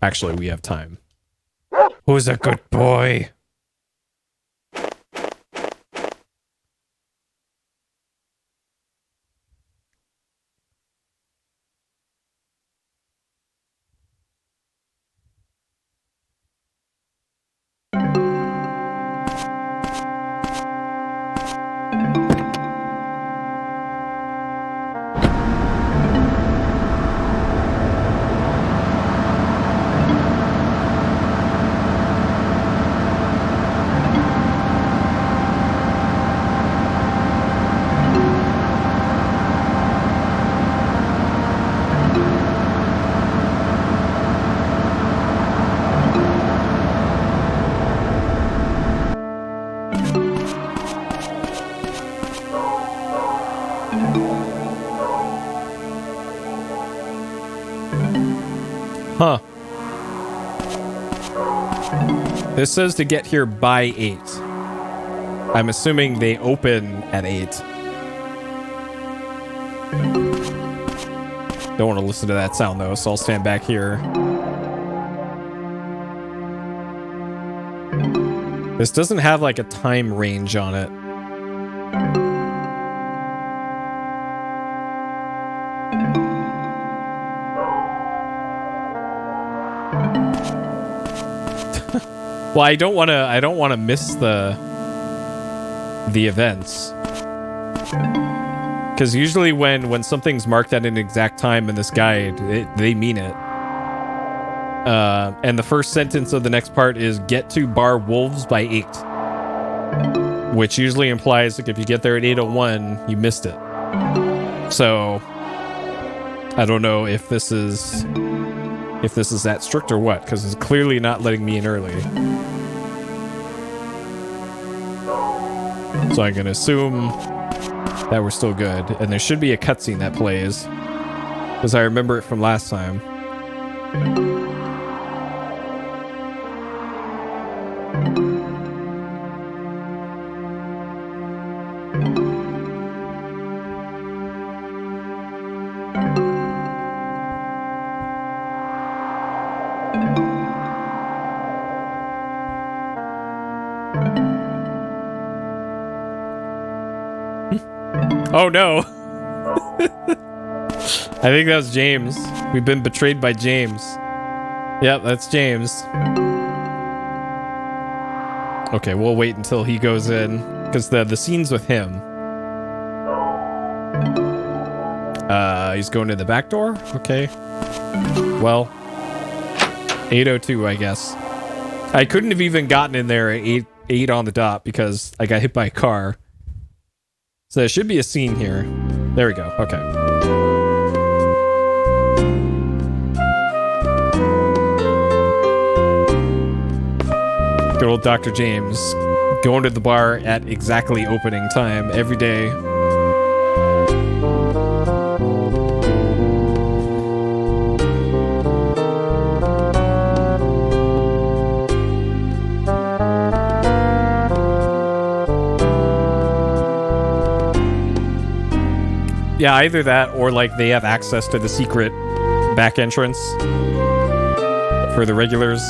Actually, we have time. Who's a good boy? Huh. This says to get here by 8. I'm assuming they open at 8. Don't want to listen to that sound though, so I'll stand back here. This doesn't have like a time range on it. Well, I don't want to miss the events. Cuz usually when something's marked at an exact time in this guide, they mean it. And the first sentence of the next part is get to bar wolves by 8. Which usually implies like if you get there at 8:01, you missed it. So I don't know if this is that strict or what, because it's clearly not letting me in early. So I'm going to assume that we're still good. And there should be a cutscene that plays, because I remember it from last time. Oh no. I think that was James. We've been betrayed by James. Yep, that's James. Okay, we'll wait until he goes in, because the scene's with him. He's going to the back door? Okay. Well, 8:02, I guess. I couldn't have even gotten in there at 8 on the dot because I got hit by a car. So there should be a scene here. There we go. Okay. Good old Dr. James going to the bar at exactly opening time every day. Yeah, either that or like they have access to the secret back entrance for the regulars.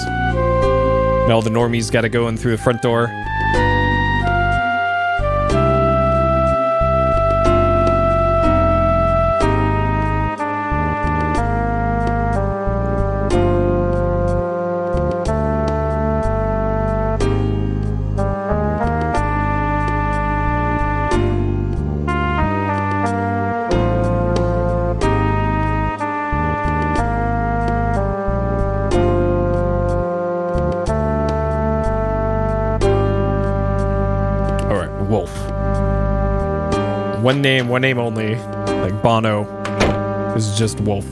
And all the normies got to go in through the front door. One name only, like Bono, is just Wolf.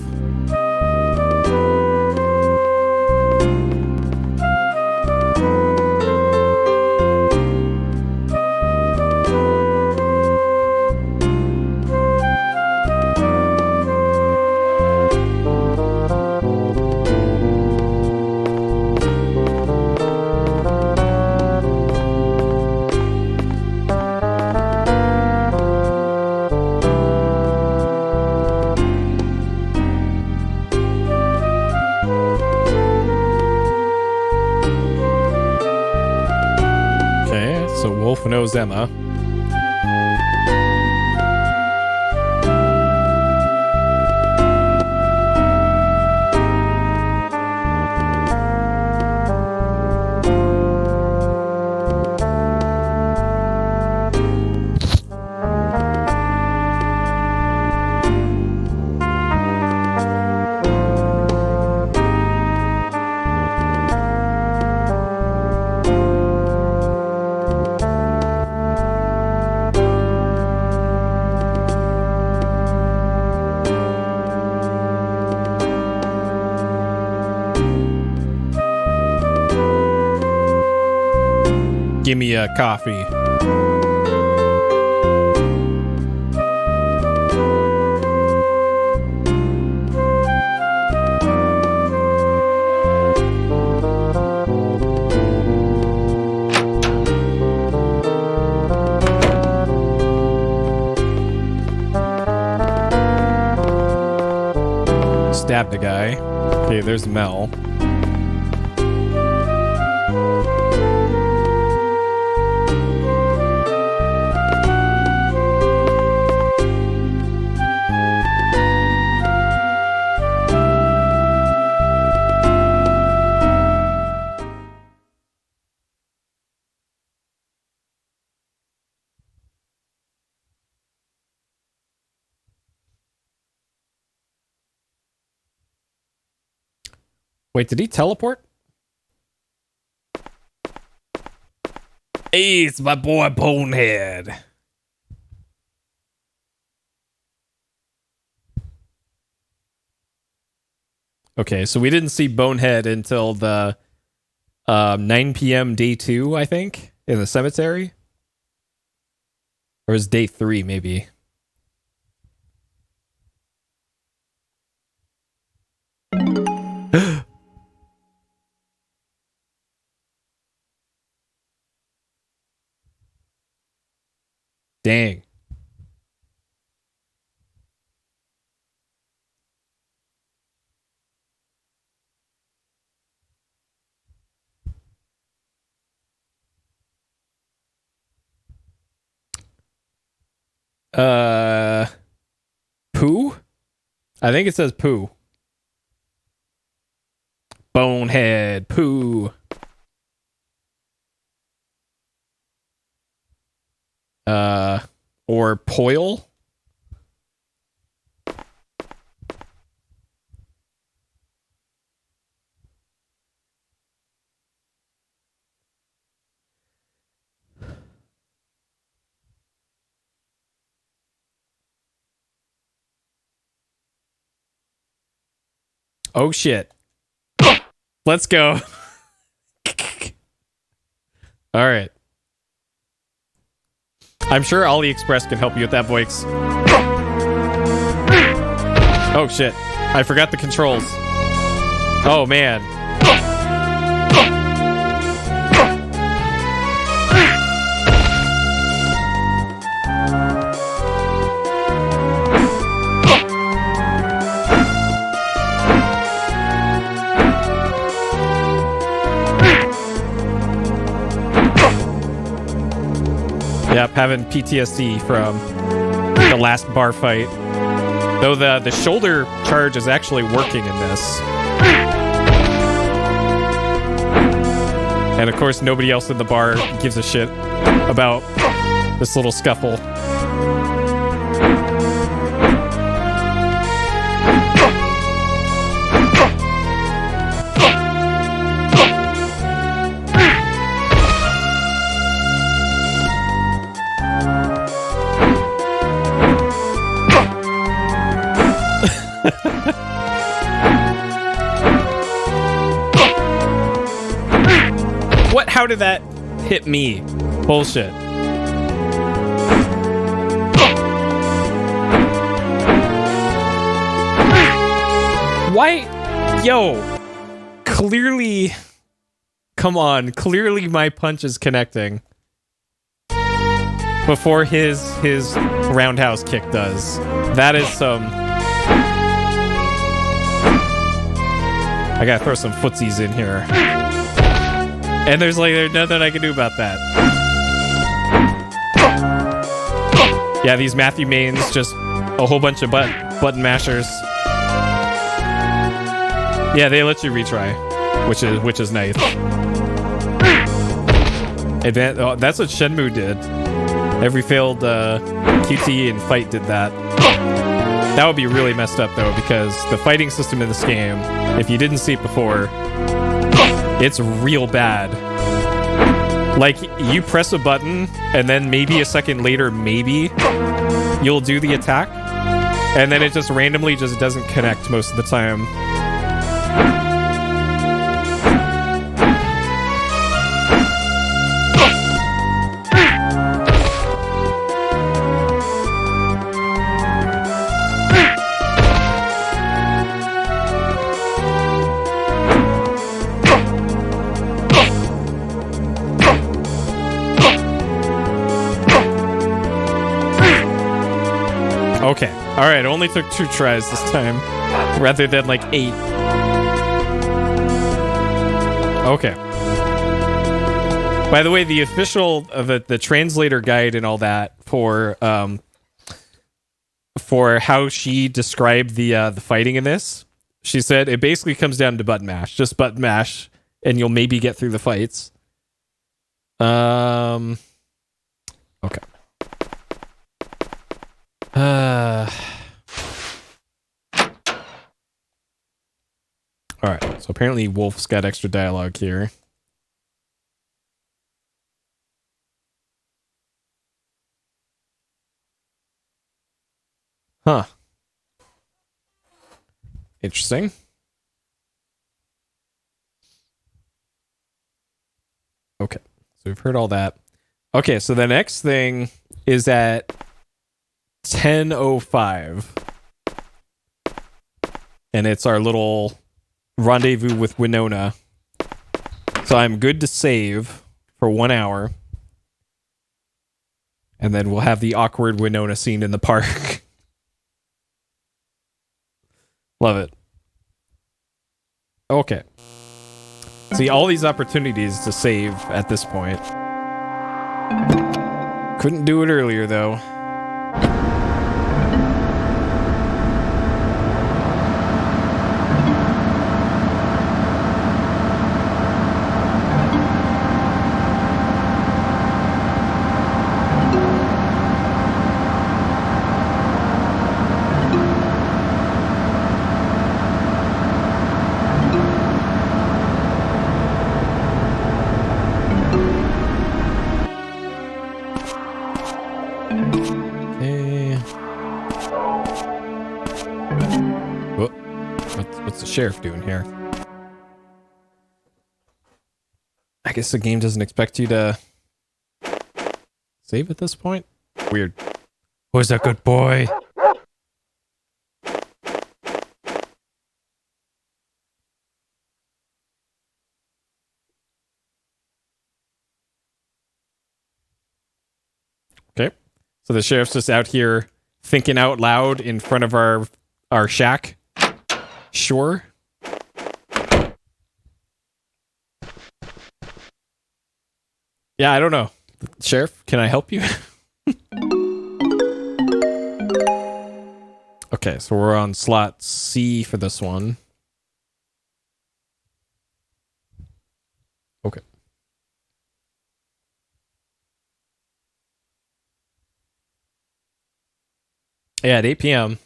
Knows Emma. Give me a coffee. Stabbed the guy. Okay, there's Mel. Wait, did he teleport? Hey, it's my boy Bonehead. Okay, so we didn't see Bonehead until the 9 p.m. day 2, I think, in the cemetery. Or is day 3, maybe? Dang. Pooh? I think it says Pooh. Bonehead, Pooh. Or Poil? Oh, shit. Let's go. All right. I'm sure AliExpress can help you with that, Boix. Oh, shit. I forgot the controls. Oh, man. Yep, having PTSD from the last bar fight. Though the shoulder charge is actually working in this. And of course, nobody else in the bar gives a shit about this little scuffle. What? How did that hit me? Bullshit. Why? Yo. Clearly. Come on. Clearly my punch is connecting. Before his roundhouse kick does. That is some... I gotta throw some footsies in here. And there's nothing I can do about that. Yeah, these Matthew Mains, just a whole bunch of button mashers. Yeah, they let you retry, which is nice. That's what Shenmue did. Every failed QTE and fight did that. That would be really messed up though, because the fighting system in this game, if you didn't see it before, it's real bad. Like, you press a button, and then maybe a second later, maybe, you'll do the attack, and then it just randomly just doesn't connect most of the time. Okay. Alright, only took 2 tries this time, rather than like 8. Okay. By the way, the official, the translator guide and all that for how she described the fighting in this, she said it basically comes down to button mash. Just button mash, and you'll maybe get through the fights. Okay. Alright, so apparently Wolf's got extra dialogue here. Huh. Interesting. Okay, so we've heard all that. Okay, so the next thing is at 10:05. And it's our little rendezvous with Winona. So I'm good to save for 1 hour. And then we'll have the awkward Winona scene in the park. Love it. Okay. See, all these opportunities to save at this point. Couldn't do it earlier, though. What's the sheriff doing here? I guess the game doesn't expect you to save at this point. Weird. Where's that good boy? Okay. So the sheriff's just out here thinking out loud in front of our shack. Sure. Yeah, I don't know. Sheriff, can I help you? Okay, so we're on slot C for this one. Okay. Yeah, at 8 p.m.,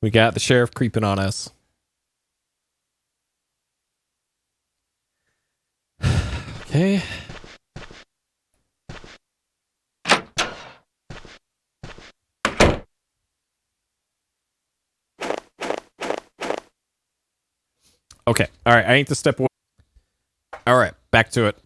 we got the sheriff creeping on us. Okay. Okay. All right. I need to step away. All right. Back to it.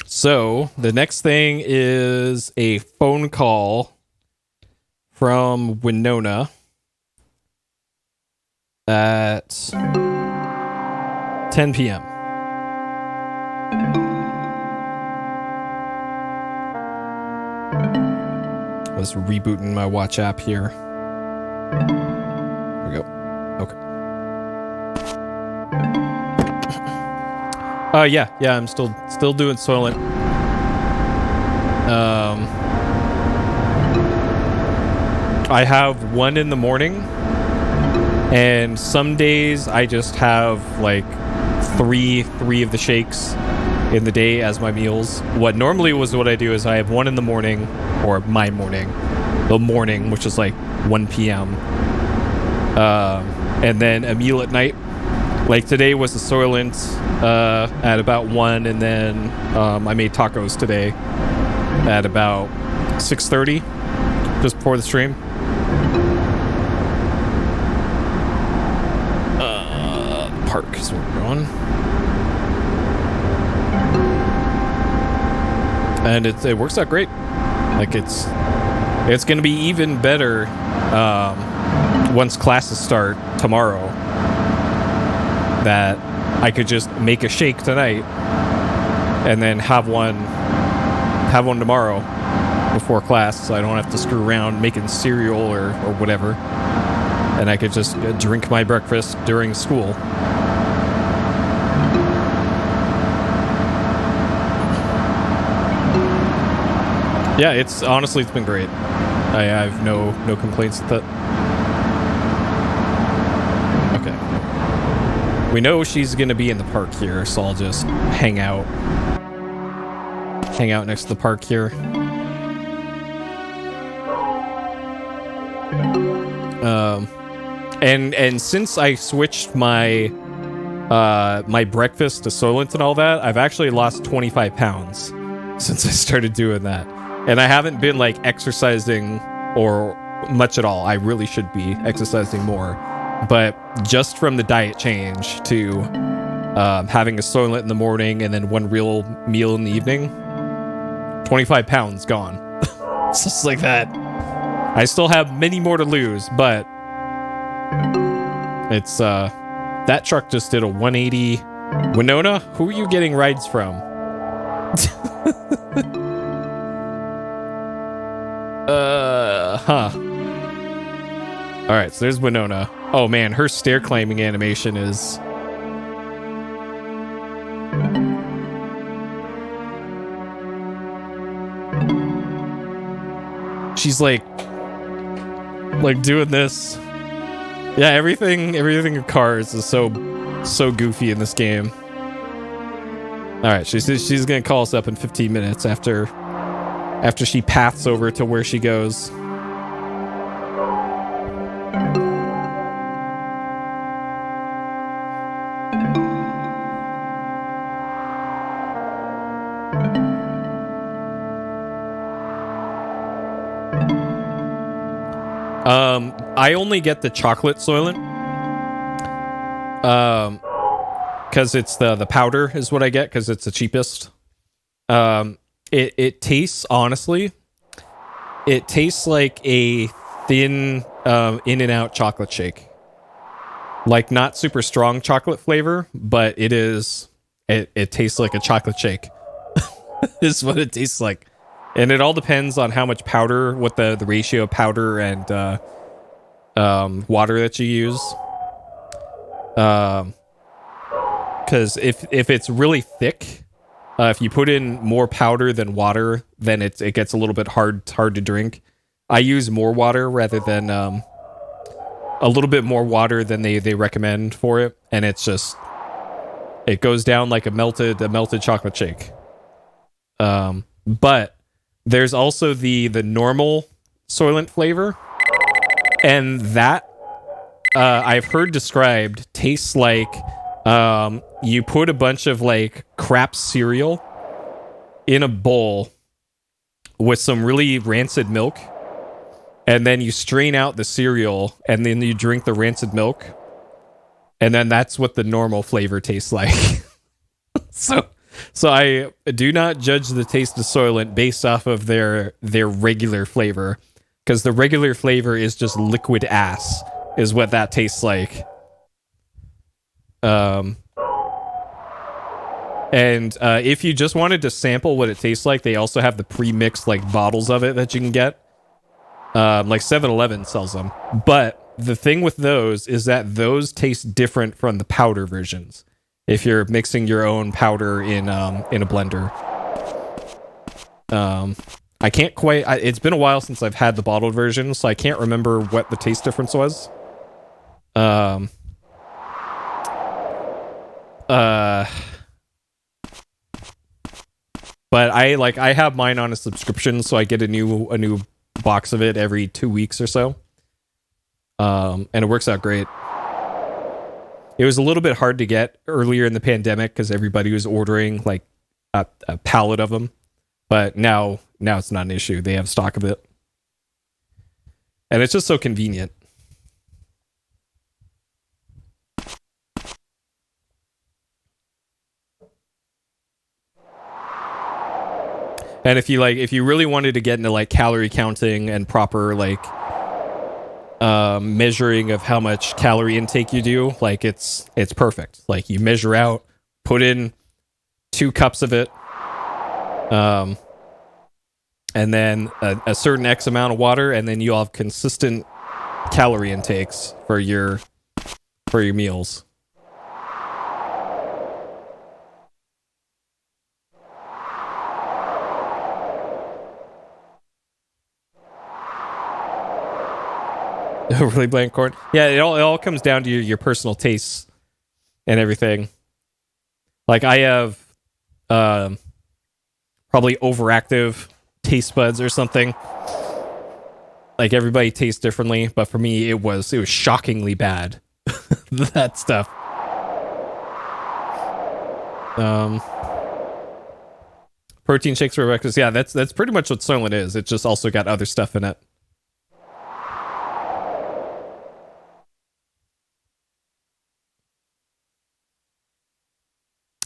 So the next thing is a phone call from Winona at 10 p.m. I was rebooting my watch app here. There we go. Okay. Yeah, I'm still doing Soylent. I have one in the morning, and some days I just have like three of the shakes in the day as my meals. What normally was what I do is I have one in the morning, or my morning, the morning, which is like 1 p.m. And then a meal at night. Like today was the Soylent at about 1, and then I made tacos today at about 6:30, just before the stream. Park is where we're going. And it works out great. Like it's gonna be even better once classes start tomorrow, that I could just make a shake tonight and then have one tomorrow before class, so I don't have to screw around making cereal or whatever, and I could just drink my breakfast during school. Yeah, it's been great. I have no complaints with it. Okay. We know she's gonna be in the park here, so I'll just hang out next to the park here. And since I switched my my breakfast to Soylent and all that, I've actually lost 25 pounds since I started doing that. And I haven't been like exercising or much at all. I really should be exercising more. But just from the diet change to having a Soylent in the morning and then one real meal in the evening, 25 pounds gone. It's just like that. I still have many more to lose, but it's that truck just did a 180. Winona, who are you getting rides from? Huh. Alright, so there's Winona. Oh man, her stair climbing animation is... She's like doing this. Yeah, everything in Cars is so goofy in this game. Alright, she's gonna call us up in 15 minutes after she paths over to where she goes. I only get the chocolate Soylent. Because it's the powder is what I get because it's the cheapest. It tastes, honestly, it tastes like a thin in and out chocolate shake. Like not super strong chocolate flavor, but it tastes like a chocolate shake. Is what it tastes like. And it all depends on how much powder, what the ratio of powder and water that you use. Because if it's really thick, if you put in more powder than water, then it gets a little bit hard to drink. I use more water rather than a little bit more water than they recommend for it, and it goes down like a melted chocolate shake. But there's also the normal Soylent flavor, and that I've heard described tastes like you put a bunch of like crap cereal in a bowl with some really rancid milk, and then you strain out the cereal, and then you drink the rancid milk, and then that's what the normal flavor tastes like. So I do not judge the taste of Soylent based off of their regular flavor, because the regular flavor is just liquid ass, is what that tastes like. And if you just wanted to sample what it tastes like, they also have the pre-mixed like bottles of it that you can get. Like 7-Eleven sells them. But the thing with those is that those taste different from the powder versions. If you're mixing your own powder in a blender. I can't quite... it's been a while since I've had the bottled version, so I can't remember what the taste difference was. But I have mine on a subscription, so I get a new box of it every 2 weeks or so. And it works out great. It was a little bit hard to get earlier in the pandemic because everybody was ordering like a pallet of them. But now it's not an issue. They have stock of it. And it's just so convenient. And if you really wanted to get into like calorie counting and proper like measuring of how much calorie intake you do, like it's perfect. Like you measure out, put in 2 cups of it, and then a certain X amount of water, and then you'll have consistent calorie intakes for your meals. Really bland corn. Yeah, it all comes down to your personal tastes and everything. Like I have probably overactive taste buds or something. Like everybody tastes differently, but for me it was shockingly bad. That stuff. Protein shakes for breakfast. Yeah, that's pretty much what Soylent is. It just also got other stuff in it.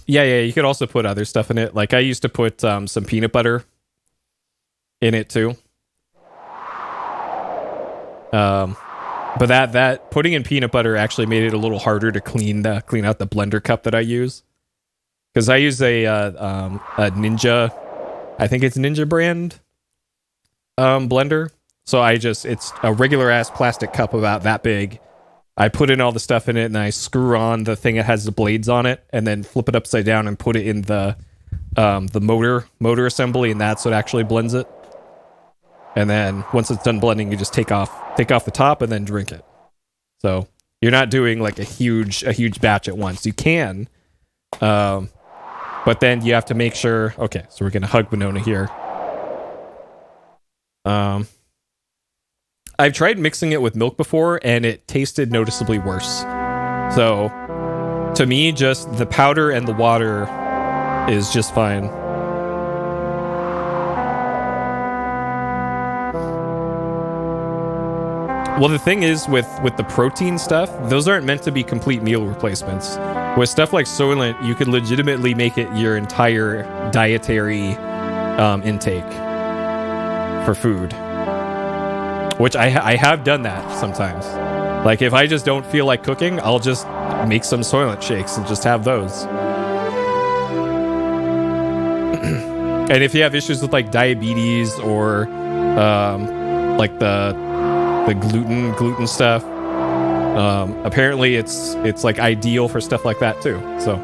Yeah, you could also put other stuff in it. Like I used to put some peanut butter in it too. But that putting in peanut butter actually made it a little harder to clean out the blender cup that I use, because I use a Ninja, I think it's Ninja brand blender. So it's a regular ass plastic cup about that big. I put in all the stuff in it, and I screw on the thing that has the blades on it, and then flip it upside down and put it in the motor assembly, and that's what actually blends it. And then once it's done blending, you just take off the top and then drink it. So you're not doing like a huge batch at once. You can, but then you have to make sure. Okay, so we're gonna hug Winona here. I've tried mixing it with milk before, and it tasted noticeably worse. So, to me, just the powder and the water is just fine. Well, the thing is with the protein stuff, those aren't meant to be complete meal replacements. With stuff like Soylent, you could legitimately make it your entire dietary intake for food. Which I have done that sometimes. Like if I just don't feel like cooking, I'll just make some Soylent shakes and just have those. And if you have issues with like diabetes or like the gluten stuff, apparently it's like ideal for stuff like that too. So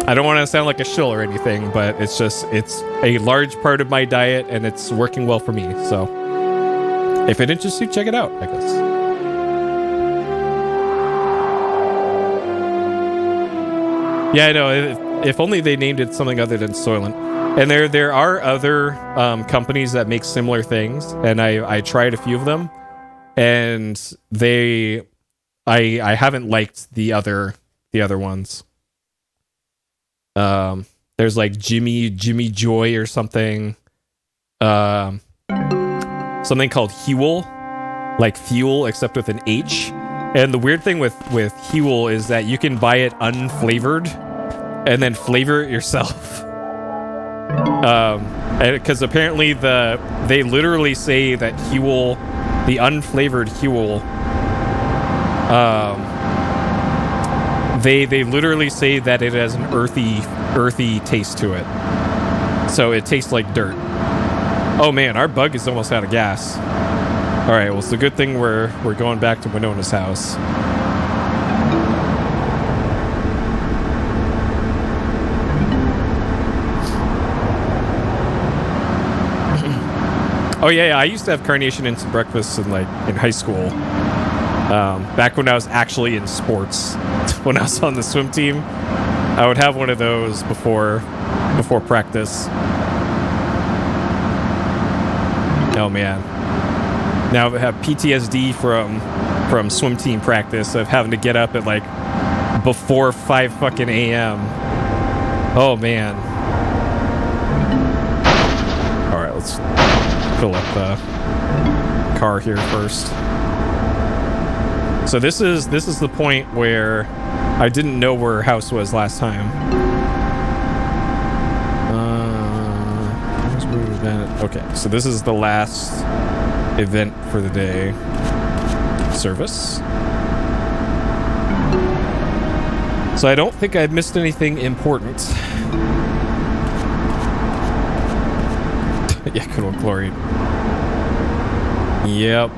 I don't want to sound like a shill or anything, but it's a large part of my diet and it's working well for me. So if it interests you, check it out, I guess. Yeah, I know. If only they named it something other than Soylent. And there are other companies that make similar things, and I tried a few of them, and I haven't liked the other ones. There's like Jimmy Joy or something, something called Huel, like fuel except with an H. And the weird thing with Huel is that you can buy it unflavored and then flavor it yourself. Because apparently they literally say that Huel, the unflavored Huel, they literally say that it has an earthy taste to it. So it tastes like dirt. Oh man, our bug is almost out of gas. All right, well, it's a good thing we're going back to Winona's house. Oh yeah, I used to have carnation instant breakfast in high school. Back when I was actually in sports, when I was on the swim team, I would have one of those before practice. Oh man. Now I have PTSD from swim team practice of having to get up at like before 5 fucking a.m. Oh man. All right, let's fill up the car here first. So this is the point where I didn't know where her house was last time. Okay, so this is the last event for the day. Service. So I don't think I've missed anything important. Yeah, good old chlorine. Yep.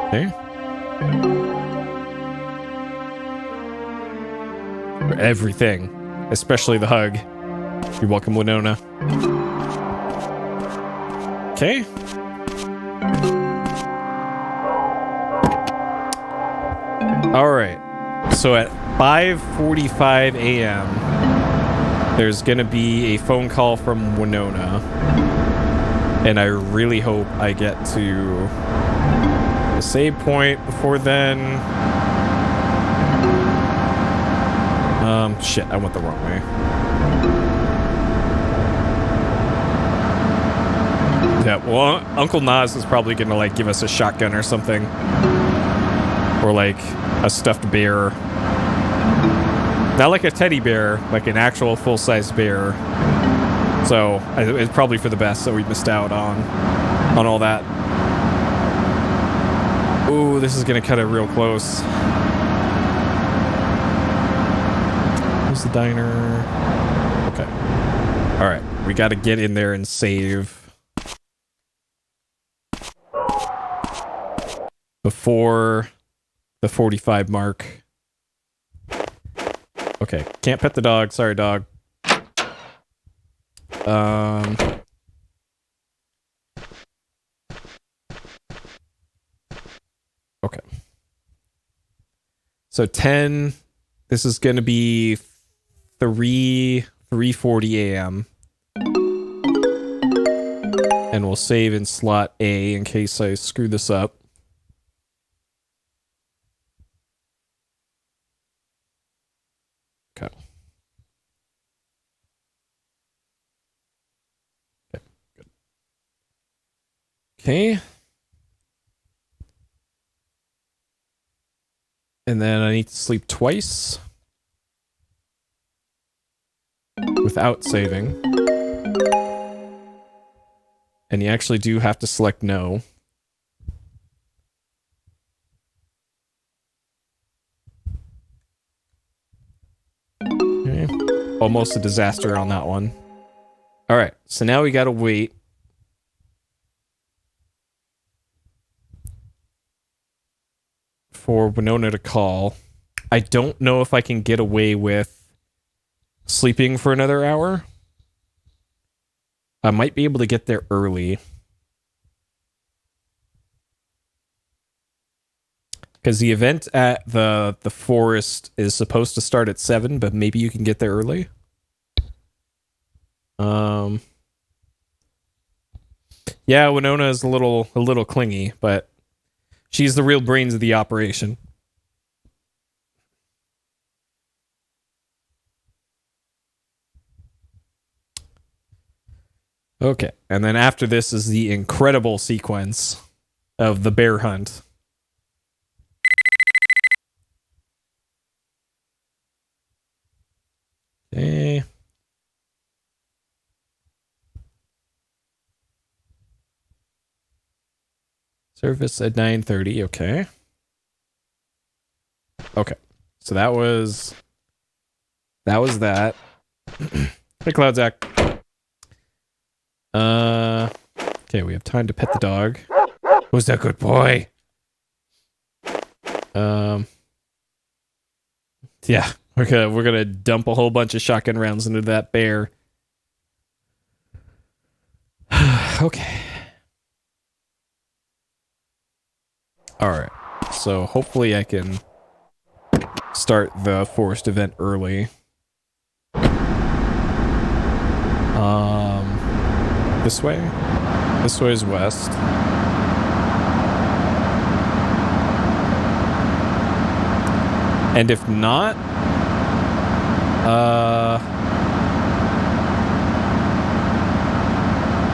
Okay. For everything, especially the hug. You're welcome, Winona. Okay. All right. So at 5:45 a.m., there's gonna be a phone call from Winona, and I really hope I get to the save point before then. Shit, I went the wrong way. Yeah, well, Uncle Nas is probably gonna like give us a shotgun or something, or like a stuffed bear. Not like a teddy bear, like an actual full-size bear. So it's probably for the best that we missed out on all that. Ooh, this is gonna cut it real close. Where's the diner? Okay. All right, we got to get in there and save before the 45 mark. Okay, can't pet the dog. Sorry, dog. Okay. So 10. This is going to be 3:40 a.m. And we'll save in slot A in case I screw this up. Okay. Okay. And then I need to sleep twice. Without saving. And you actually do have to select no. Okay. Almost a disaster on that one. Alright, so now we gotta wait. For Winona to call. I don't know if I can get away with sleeping for another hour. I might be able to get there early. Because the event at the forest is supposed to start at 7, but maybe you can get there early. Yeah, Winona is a little clingy, but she's the real brains of the operation. Okay, and then after this is the incredible sequence of the bear hunt. Okay. Service at 9:30, okay. Okay. So that was that. Hey, Cloud Zach. Okay, we have time to pet the dog. Who's that good boy? Yeah, we're gonna dump a whole bunch of shotgun rounds into that bear. Okay. Alright. So hopefully I can start the forest event early. This way? This way is west. And if not,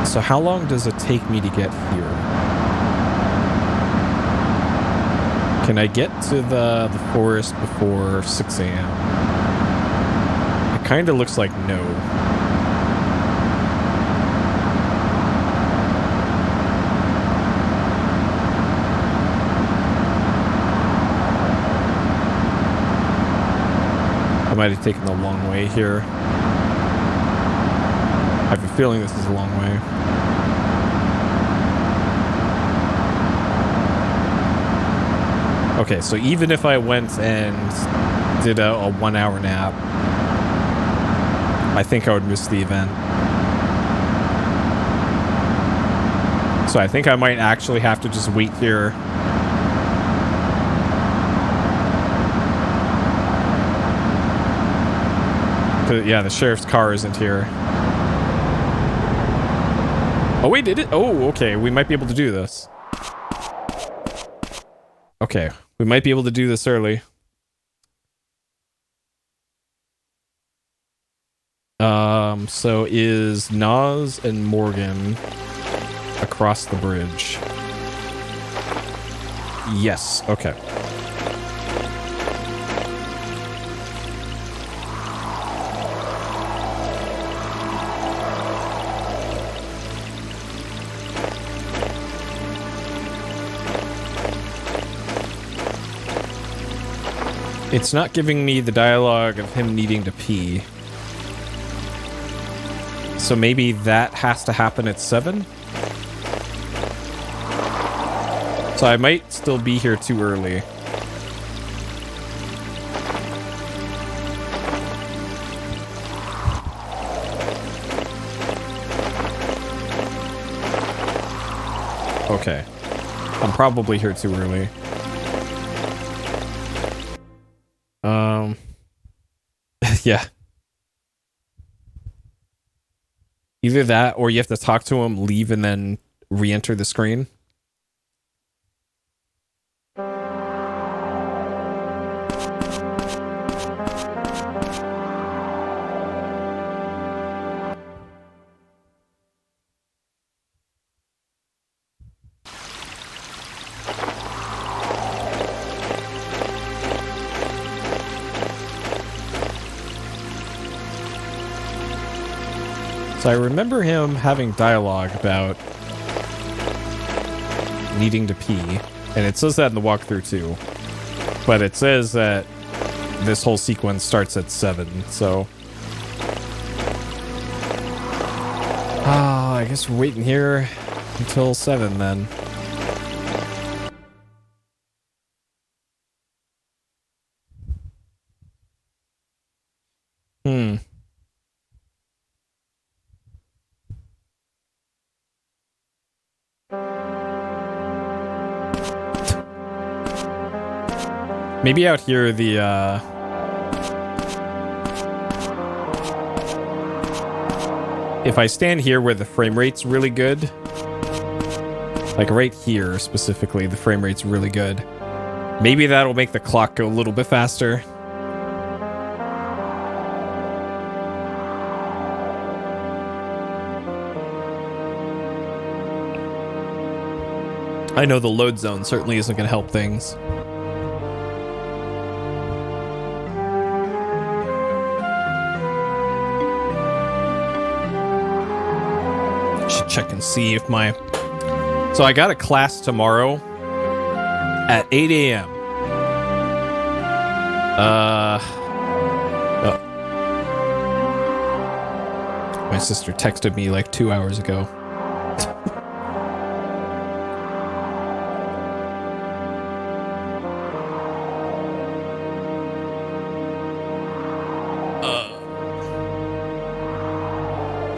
so how long does it take me to get here? Can I get to the forest before 6 a.m.? It kind of looks like no. I might have taken the long way here. I have a feeling this is a long way. Okay, so even if I went and did a 1 hour nap, I think I would miss the event. So I think I might actually have to just wait here. Yeah, the sheriff's car isn't here. Oh, wait, did it? Oh, okay, we might be able to do this. Okay, we might be able to do this early. So is Nas and Morgan across the bridge? Yes, okay. It's not giving me the dialogue of him needing to pee. So maybe that has to happen at 7? So I might still be here too early. Okay. I'm probably here too early. Yeah. Either that, or you have to talk to him, leave, and then re-enter the screen. So I remember him having dialogue about needing to pee, and it says that in the walkthrough too. But it says that this whole sequence starts at 7, so... I guess we're waiting here until 7 then. Maybe out here if I stand here where the frame rate's really good, like right here specifically, the frame rate's really good. Maybe that'll make the clock go a little bit faster. I know the load zone certainly isn't going to help things. Should check and see if my... So I got a class tomorrow at 8 a.m. My sister texted me like 2 hours ago.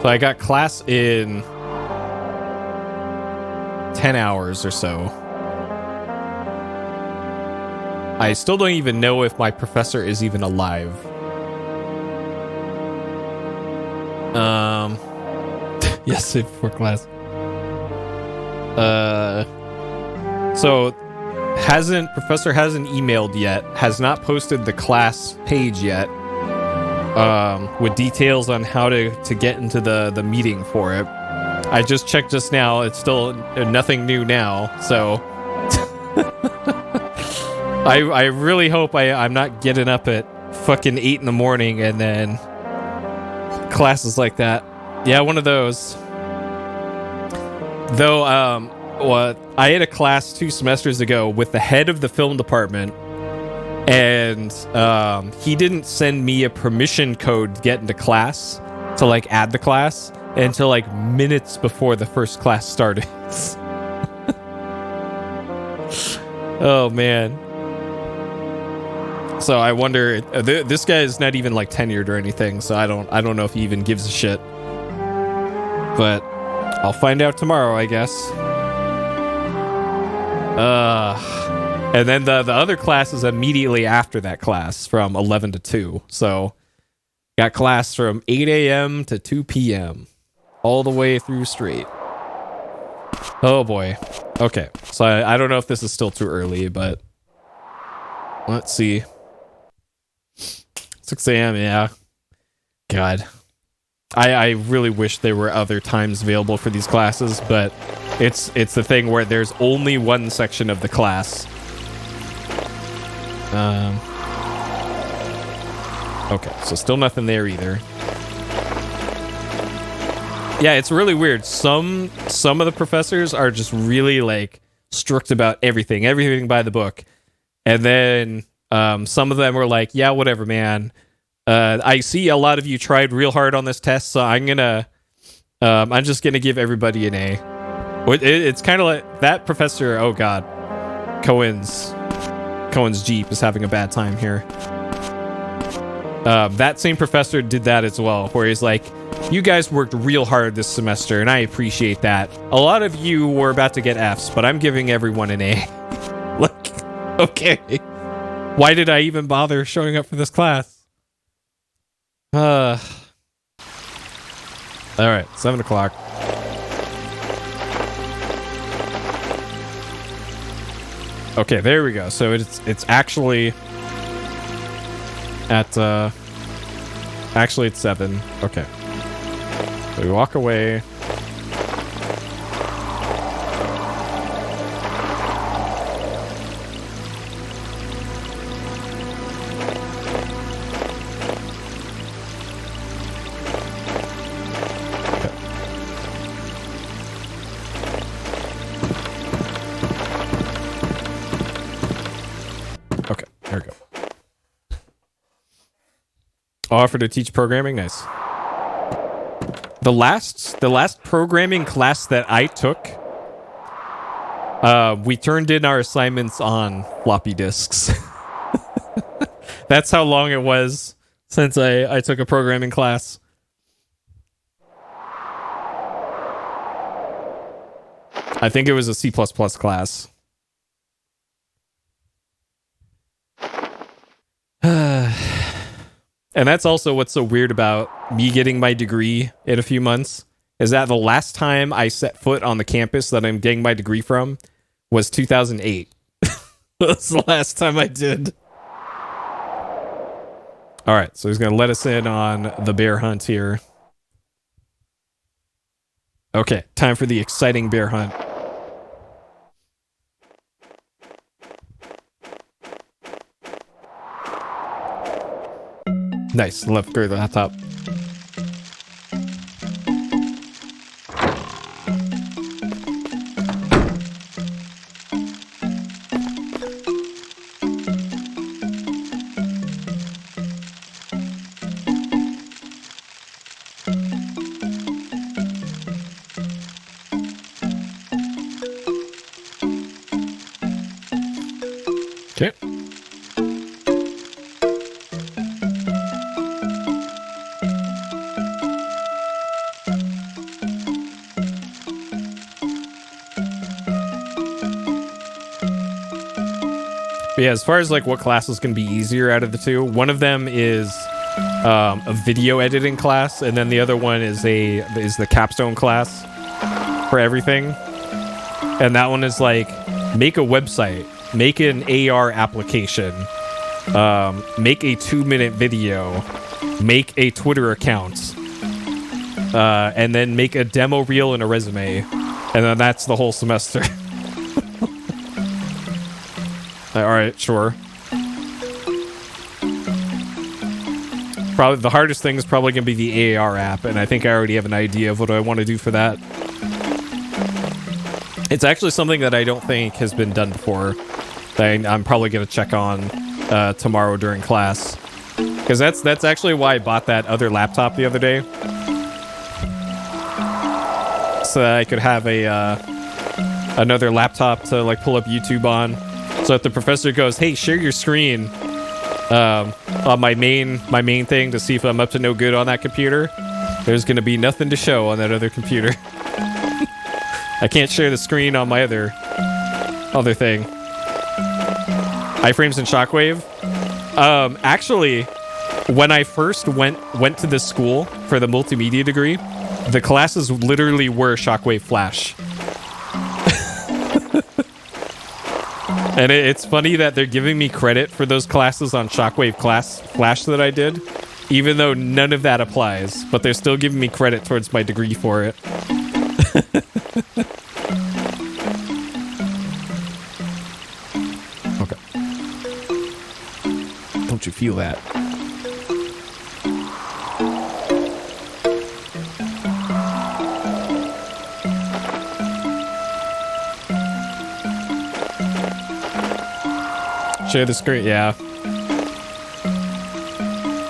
So I got class in 10 hours or so. I still don't even know if my professor is even alive. Yes, for class. So professor hasn't emailed yet, has not posted the class page yet. With details on how to get into the meeting for it. I just checked just now. It's still nothing new now, so I really hope I'm not getting up at fucking 8 in the morning and then classes like that. Yeah, one of those. Though, I had a class 2 semesters ago with the head of the film department. And he didn't send me a permission code to get into class, to like add the class, until like minutes before the first class started. Oh man. So I wonder, this guy is not even like tenured or anything, so I don't know if he even gives a shit. But I'll find out tomorrow, I guess. And then the other class is immediately after that class from 11 to 2. So got class from 8 a.m. to 2 p.m. all the way through straight. Oh boy. Okay. So I don't know if this is still too early, but let's see. 6 a.m. Yeah. God. I really wish there were other times available for these classes, but it's the thing where there's only one section of the class. Okay, so still nothing there either. Yeah, it's really weird. Some of the professors are just really like strict about everything by the book. And then some of them were like, yeah, whatever, man. I see a lot of you tried real hard on this test, so I'm just gonna give everybody an A. It's kind of like that professor. Oh God, Cohen's Jeep is having a bad time here. That same professor did that as well, where he's like, you guys worked real hard this semester, and I appreciate that. A lot of you were about to get Fs, but I'm giving everyone an A. Like, okay. Why did I even bother showing up for this class? All right, 7 o'clock. Okay, there we go. So it's actually at actually it's 7. Okay. So we walk away. There we go. Offer to teach programming. Nice. The last programming class that I took, we turned in our assignments on floppy disks. That's how long it was since I took a programming class. I think it was a C++ class. And that's also what's so weird about me getting my degree in a few months, is that the last time I set foot on the campus that I'm getting my degree from was 2008. That's the last time I did. All right, so he's going to let us in on the bear hunt here. Okay, time for the exciting bear hunt. Nice, left through the laptop. Okay. But yeah, as far as like what classes can be easier out of the two, one of them is a video editing class, and then the other one is the capstone class for everything. And that one is like, make a website, make an AR application, make a 2-minute video, make a Twitter account, and then make a demo reel and a resume, and then that's the whole semester. All right, sure. Probably the hardest thing is probably going to be the AR app, and I think I already have an idea of what I want to do for that. It's actually something that I don't think has been done before. That I'm probably going to check on tomorrow during class, because that's actually why I bought that other laptop the other day, so that I could have another laptop to like pull up YouTube on. So if the professor goes, "Hey, share your screen on my main thing to see if I'm up to no good on that computer," there's going to be nothing to show on that other computer. I can't share the screen on my other thing. Iframes and Shockwave. Actually, when I first went to this school for the multimedia degree, the classes literally were Shockwave Flash. And it's funny that they're giving me credit for those classes on Shockwave Flash that I did, even though none of that applies, but they're still giving me credit towards my degree for it. Okay. Don't you feel that? Share the screen, yeah.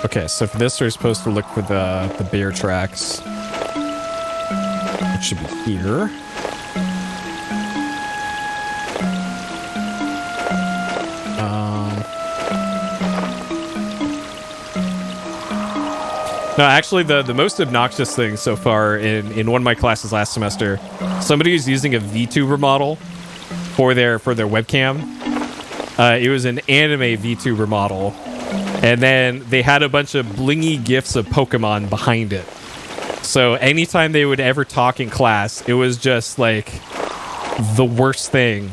Okay, so for this, we're supposed to look for the bear tracks. It should be here. No, actually, the most obnoxious thing so far in one of my classes last semester, somebody was using a VTuber model for their webcam. It was an anime VTuber model, and then they had a bunch of blingy gifs of Pokemon behind it. So anytime they would ever talk in class, it was just like the worst thing.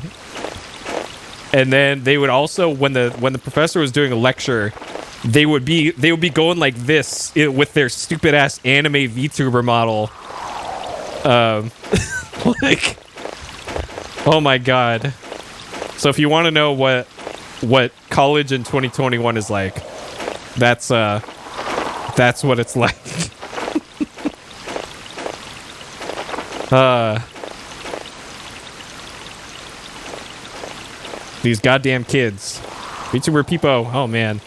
And then they would also, when the professor was doing a lecture, they would be going like this with their stupid ass anime VTuber model. Like, oh my god. So if you want to know what college in 2021 is like, that's what it's like. These goddamn kids. VTuber Peepo. Oh man.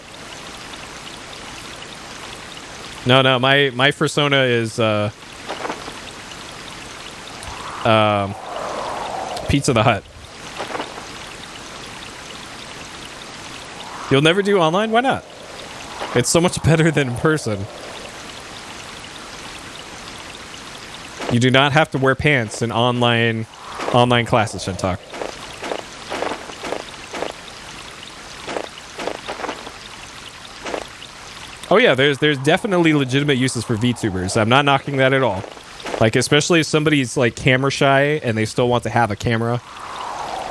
No, my persona is Pizza the Hut. You'll never do online? Why not? It's so much better than in person. You do not have to wear pants in online classes, Shintok. Oh yeah, there's definitely legitimate uses for VTubers. I'm not knocking that at all. Like, especially if somebody's like camera shy and they still want to have a camera,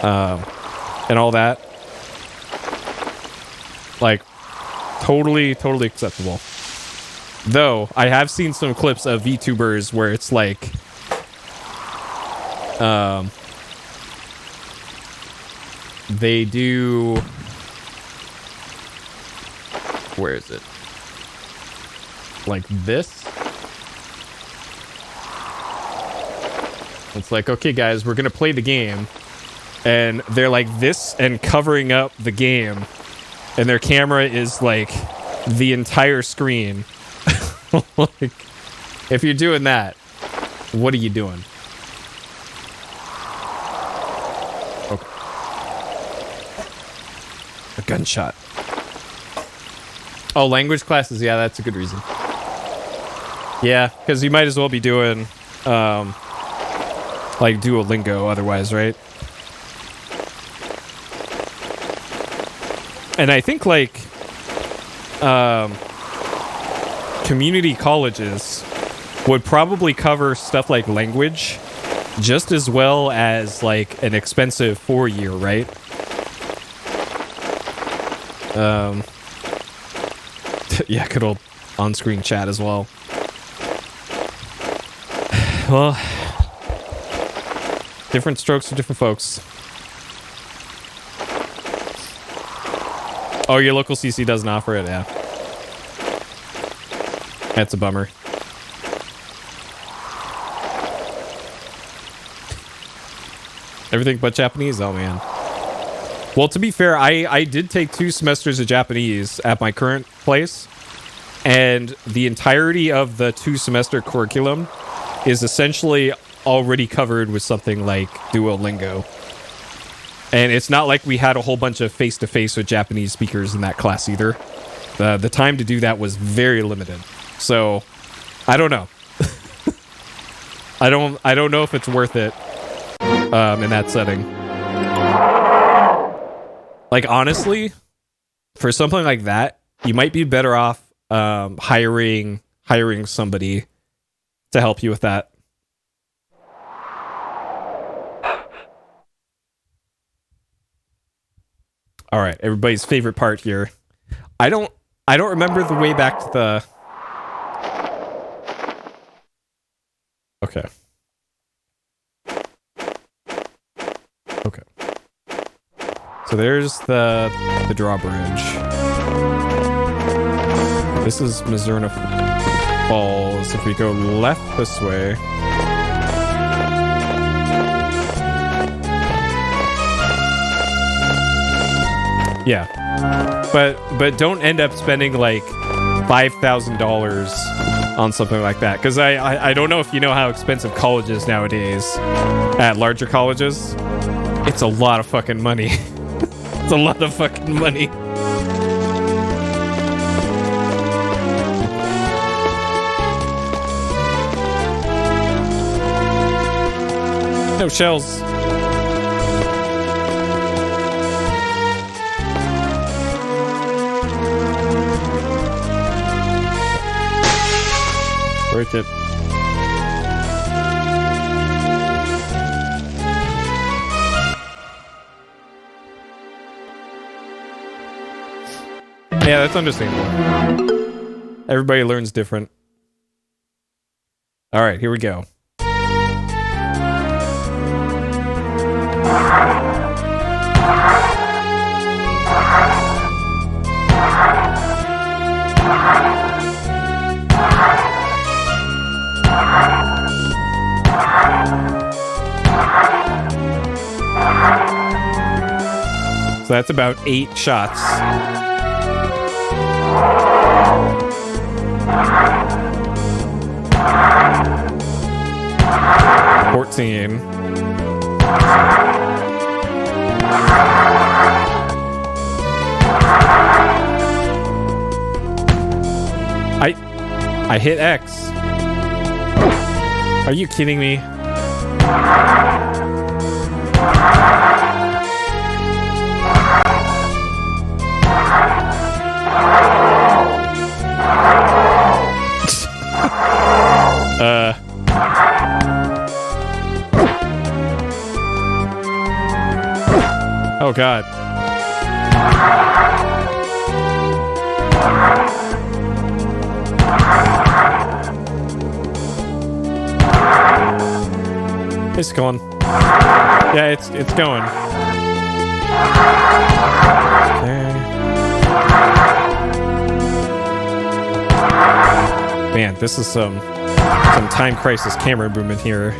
and all that. Like, totally acceptable. Though, I have seen some clips of VTubers where it's like, they do, where is it? Like this? It's like, okay guys, we're gonna play the game. And they're like this and covering up the game. And their camera is like the entire screen. Like, if you're doing that, what are you doing? Okay. A gunshot. Oh, language classes. Yeah, that's a good reason. Yeah, because you might as well be doing, like Duolingo otherwise, right? And I think, like, community colleges would probably cover stuff like language just as well as, like, an expensive 4-year, right? Yeah, good old on-screen chat as well. Well, different strokes for different folks. Oh, your local CC doesn't offer it, yeah. That's a bummer. Everything but Japanese? Oh, man. Well, to be fair, I did take 2 semesters of Japanese at my current place. And the entirety of the 2-semester curriculum is essentially already covered with something like Duolingo. And it's not like we had a whole bunch of face-to-face with Japanese speakers in that class either. The time to do that was very limited. So, I don't know. I don't know if it's worth it in that setting. Like, honestly, for something like that, you might be better off hiring somebody to help you with that. All right, everybody's favorite part here. I don't remember the way back to the. Okay. Okay. So there's the drawbridge. This is Mizzurna Falls. If we go left this way. Yeah. But don't end up spending like $5,000 on something like that. Because I don't know if you know how expensive college is nowadays. At larger colleges. It's a lot of fucking money. It's a lot of fucking money. No shells. Break it. Yeah, that's understandable. Everybody learns different. All right, here we go. So that's about 8 shots. $14. I hit X. Are you kidding me? Oh God. It's going. Yeah, it's going. Man, this is some Time Crisis camera movement here.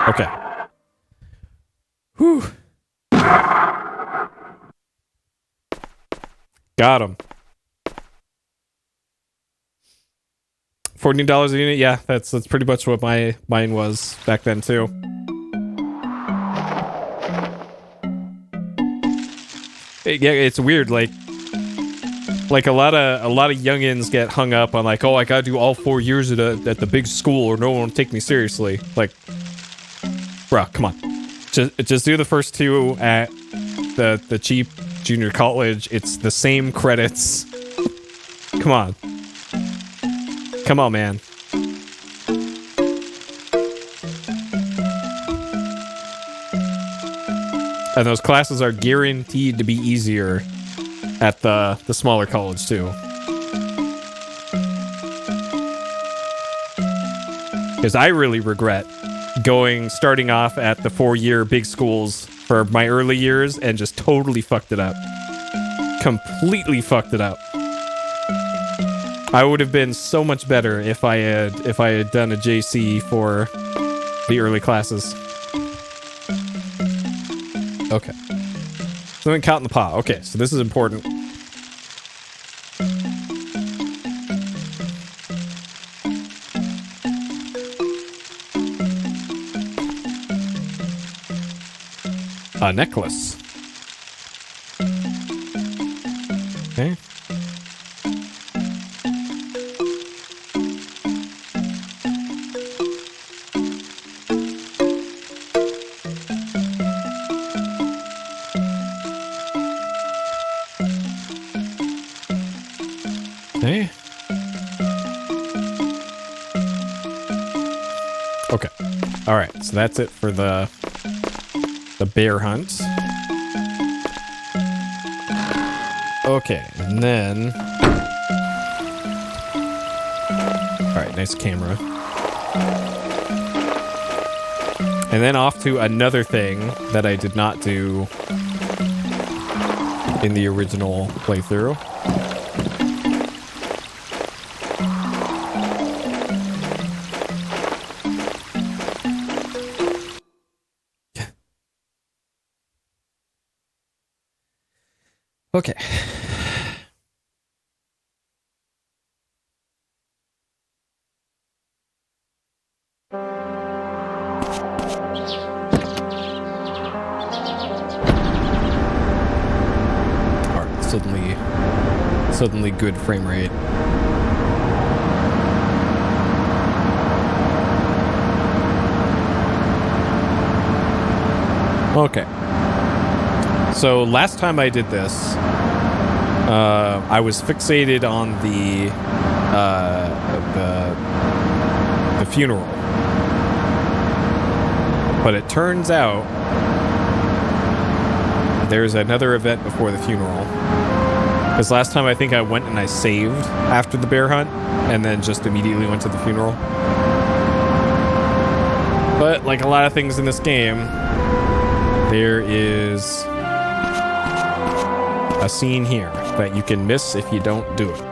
Okay. Whew. Got him. $14 a unit. Yeah, that's pretty much what mine was back then too. Yeah, it's weird. Like a lot of youngins get hung up on like, oh, I gotta do all 4 years at the big school or no one will take me seriously. Like, bruh, come on, just do the first 2 at the cheap junior college. It's the same credits. Come on, man. And those classes are guaranteed to be easier at the smaller college too. Because I really regret starting off at the 4-year big schools for my early years and just totally fucked it up. Completely fucked it up. I would have been so much better if I had done a JC for the early classes. Okay. Something caught in the paw. Okay, so this is important. A necklace. Okay. Okay. All right. So that's it for the bear hunt. Okay, and then all right, nice camera. And then off to another thing that I did not do in the original playthrough. Okay. Alright, suddenly good frame rate. Okay. So last time I did this, I was fixated on the funeral, but it turns out there's another event before the funeral. Because last time I think I went and I saved after the bear hunt, and then just immediately went to the funeral. But like a lot of things in this game, there is a scene here that you can miss if you don't do it.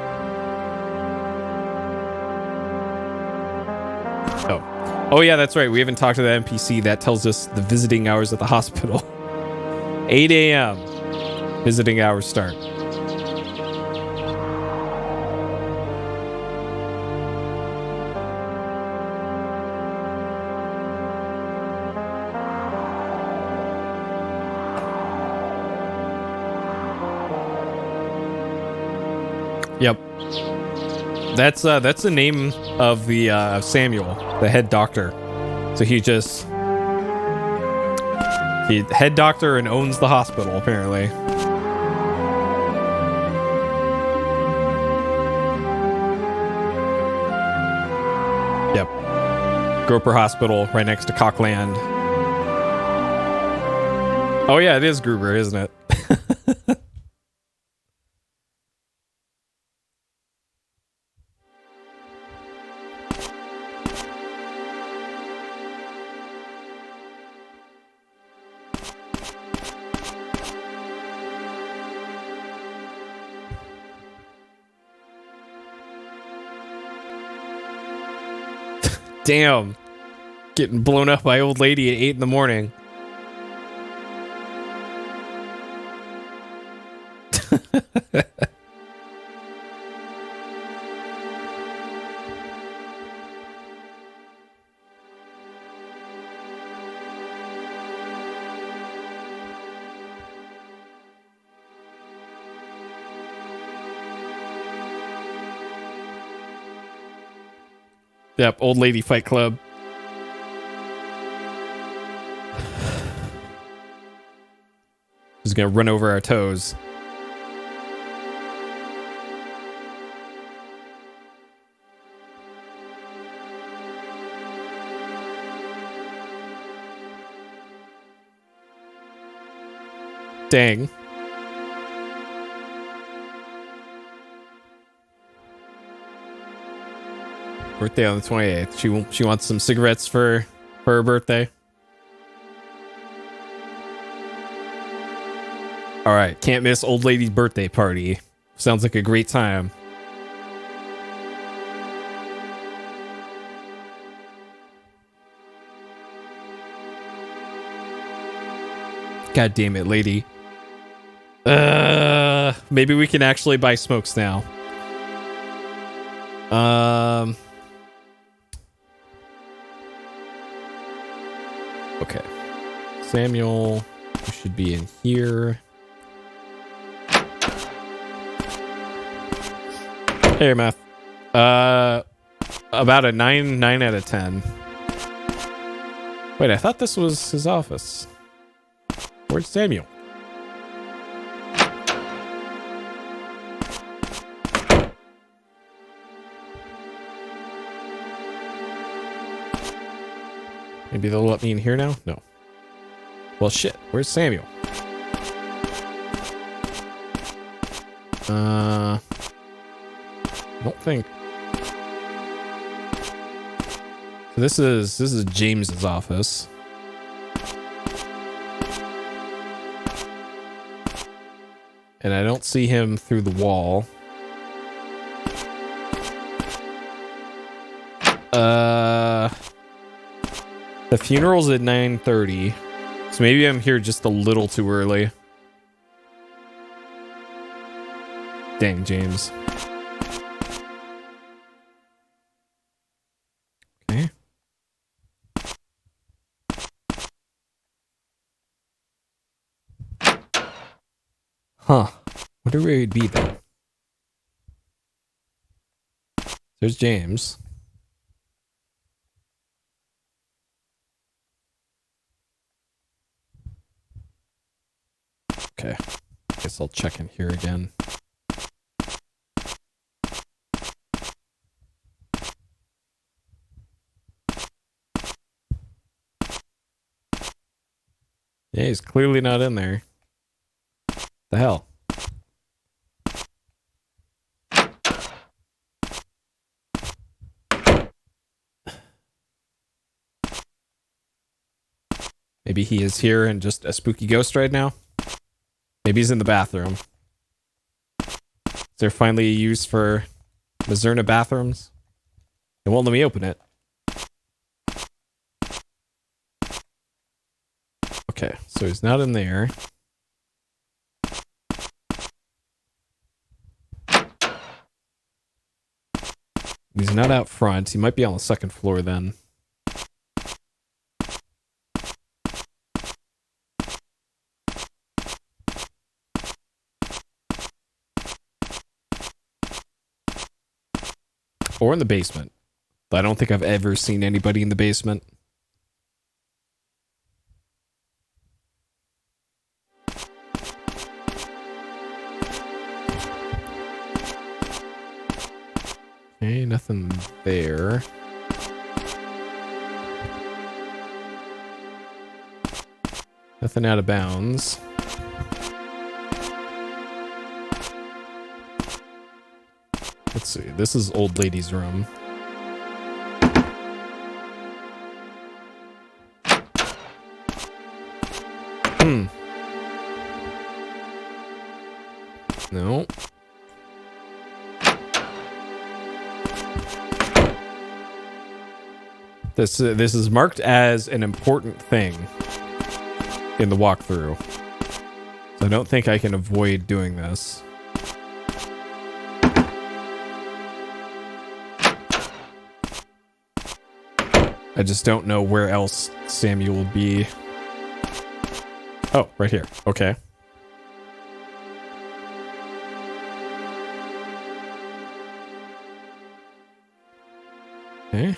Oh yeah, that's right. We haven't talked to the NPC that tells us the visiting hours at the hospital. 8 a.m. Visiting hours start. Yep. That's the name of the Samuel, the head doctor. So he head doctor and owns the hospital apparently. Yep. Groper Hospital right next to Cockland. Oh yeah, it is Gruber, isn't it? Damn. Getting blown up by old lady at 8 in the morning. Yep, old lady fight club. Just gonna run over our toes. Dang. Birthday on the 28th. She wants some cigarettes for her birthday. All right, can't miss old lady's birthday party. Sounds like a great time. God damn it, lady. Maybe we can actually buy smokes now. Okay. Samuel, you should be in here. Hey, math. About a 9 out of 10. Wait, I thought this was his office. Where's Samuel? Maybe they'll let me in here now? No. Well, shit. Where's Samuel? I don't think. So this is James's office. And I don't see him through the wall. The funeral's at 9:30. So maybe I'm here just a little too early. Dang, James. Okay. Huh. Wonder where he'd be then. There's James. Okay. Guess I'll check in here again. Yeah, he's clearly not in there. The hell? Maybe he is here and just a spooky ghost right now? Maybe he's in the bathroom. Is there finally a use for Mizzurna bathrooms? It won't let me open it. Okay, so he's not in there. He's not out front. He might be on the second floor then. Or in the basement. But I don't think I've ever seen anybody in the basement. Okay, nothing there. Nothing out of bounds. Let's see. This is old lady's room. No. This is marked as an important thing in the walkthrough. So I don't think I can avoid doing this. I just don't know where else Samuel will be. Oh, right here. Okay. Okay.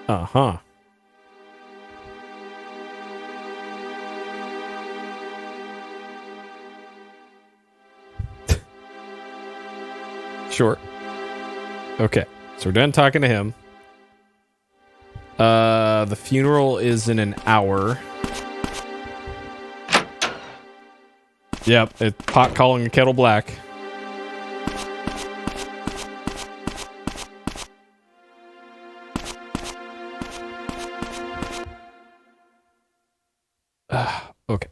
Uh-huh. Sure. Okay. So we're done talking to him. The funeral is in an hour. Yep, it's pot calling a kettle black. Okay.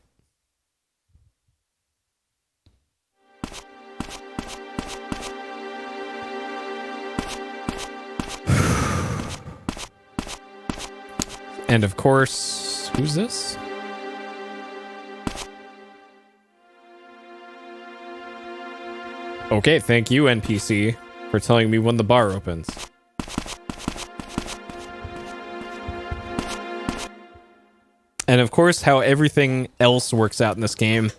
And of course, who's this? Okay, thank you, NPC, for telling me when the bar opens. And of course, how everything else works out in this game,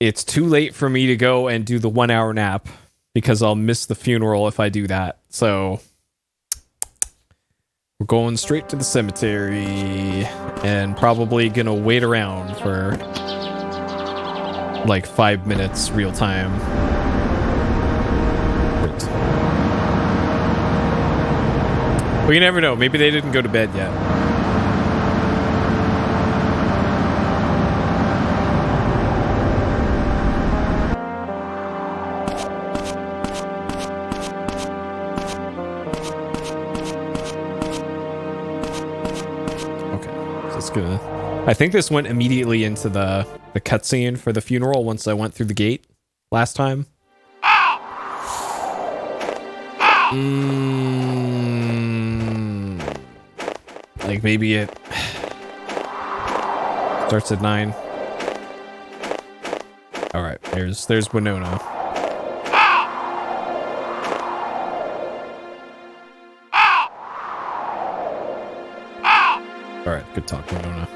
it's too late for me to go and do the 1 hour nap because I'll miss the funeral if I do that. So we're going straight to the cemetery and probably gonna wait around for like 5 minutes real time. Great. Well, you never know. Maybe they didn't go to bed yet. I think this went immediately into the cutscene for the funeral once I went through the gate last time. Like maybe it starts at 9. All right, there's Winona. All right, good talk, Winona.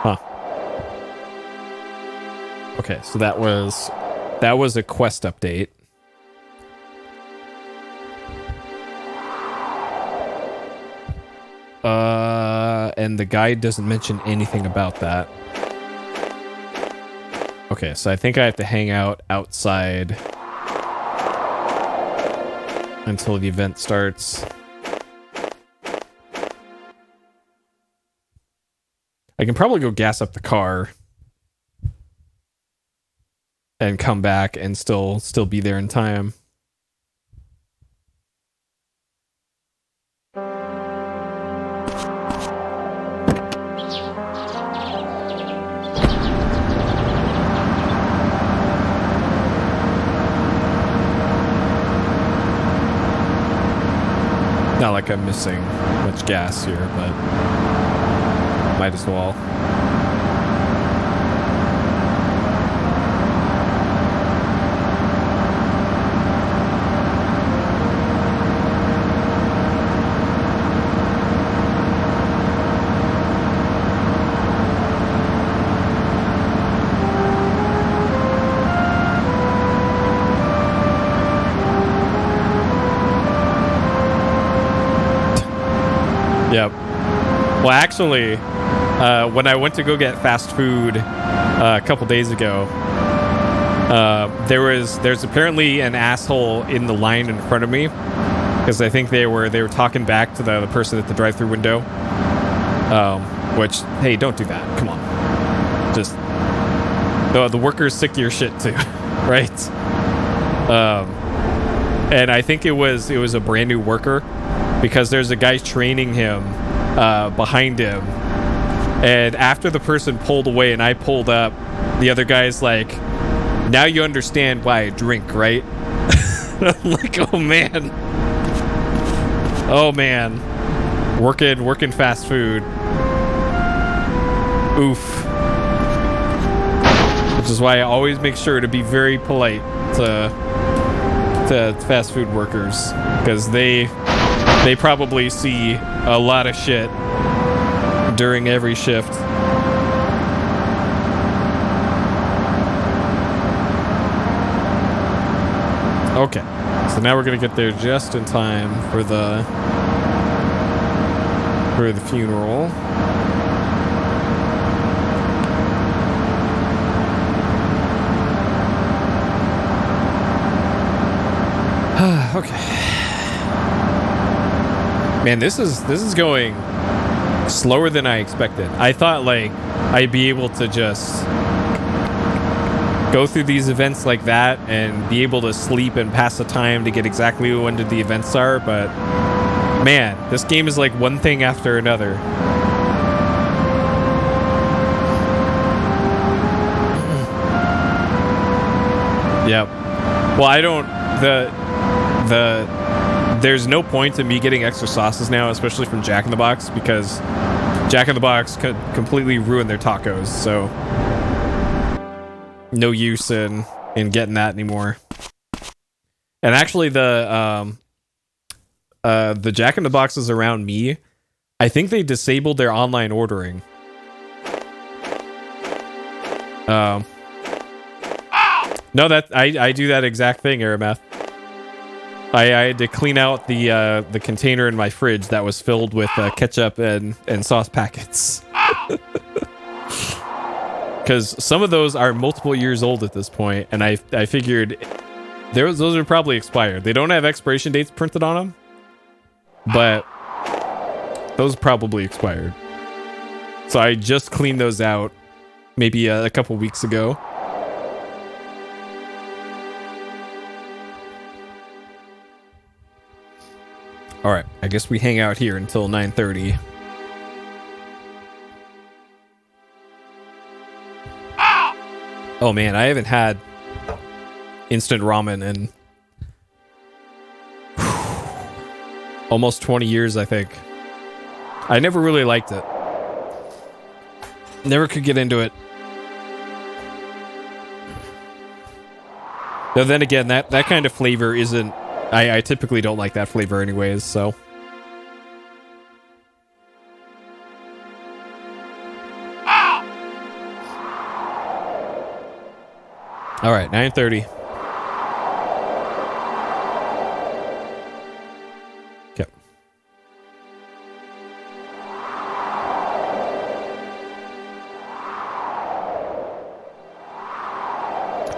Huh. Okay, so that was a quest update. And the guide doesn't mention anything about that. Okay, so I think I have to hang out outside until the event starts. I can probably go gas up the car and come back and still be there in time. Not like I'm missing much gas here, but might as well. Yep. Well, actually, when I went to go get fast food a couple days ago, there's apparently an asshole in the line in front of me, because I think they were talking back to the person at the drive-through window. Which, hey, don't do that. Come on. Just the workers sick of your shit too, right? And I think it was a brand new worker, because there's a guy training him behind him, and after the person pulled away and I pulled up, the other guy's like, "Now you understand why I drink, right?" I'm like, oh man, working fast food. Oof. Which is why I always make sure to be very polite to fast food workers, because they probably see a lot of shit during every shift. Okay, so now we're gonna get there just in time for the funeral. Okay. Man, this is going slower than I expected. I thought like I'd be able to just go through these events like that and be able to sleep and pass the time to get exactly when the events are, but man, this game is like one thing after another. Yep. Well, I don't there's no point in me getting extra sauces now, especially from Jack in the Box, because Jack in the Box could completely ruin their tacos, so no use in getting that anymore. And actually, the Jack in the Boxes around me, I think they disabled their online ordering. No, that I do that exact thing, Arameth. I had to clean out the container in my fridge that was filled with ketchup and sauce packets. Because some of those are multiple years old at this point, and I figured those are probably expired. They don't have expiration dates printed on them, but those probably expired. So I just cleaned those out maybe a couple weeks ago. All right, I guess we hang out here until 9:30. Oh man, I haven't had instant ramen in almost 20 years, I think. I never really liked it. Never could get into it. Though then again, that kind of flavor isn't... I typically don't like that flavor anyways, so... Alright, 9:30. Okay.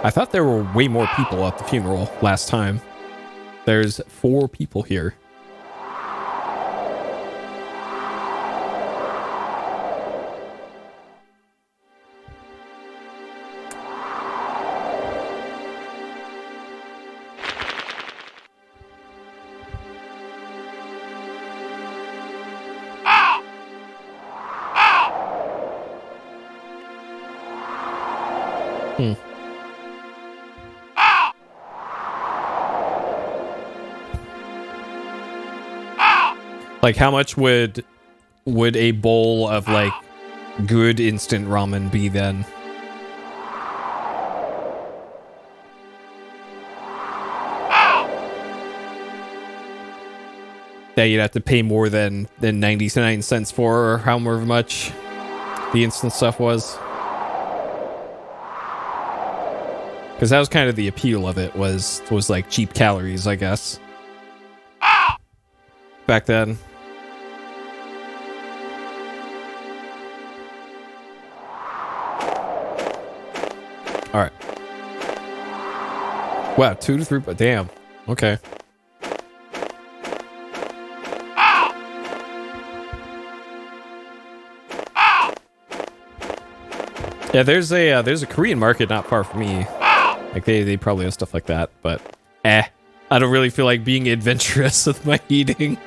I thought there were way more people at the funeral last time. There's 4 people here. Like, how much would a bowl of, like, good instant ramen be then? That you'd have to pay more than 99 cents for, or however much the instant stuff was. Because that was kind of the appeal of it, was like cheap calories, I guess. Back then. Alright. Wow, 2 to 3, but damn. Okay. Yeah, there's a Korean market not far from me. Like they probably have stuff like that, but I don't really feel like being adventurous with my eating.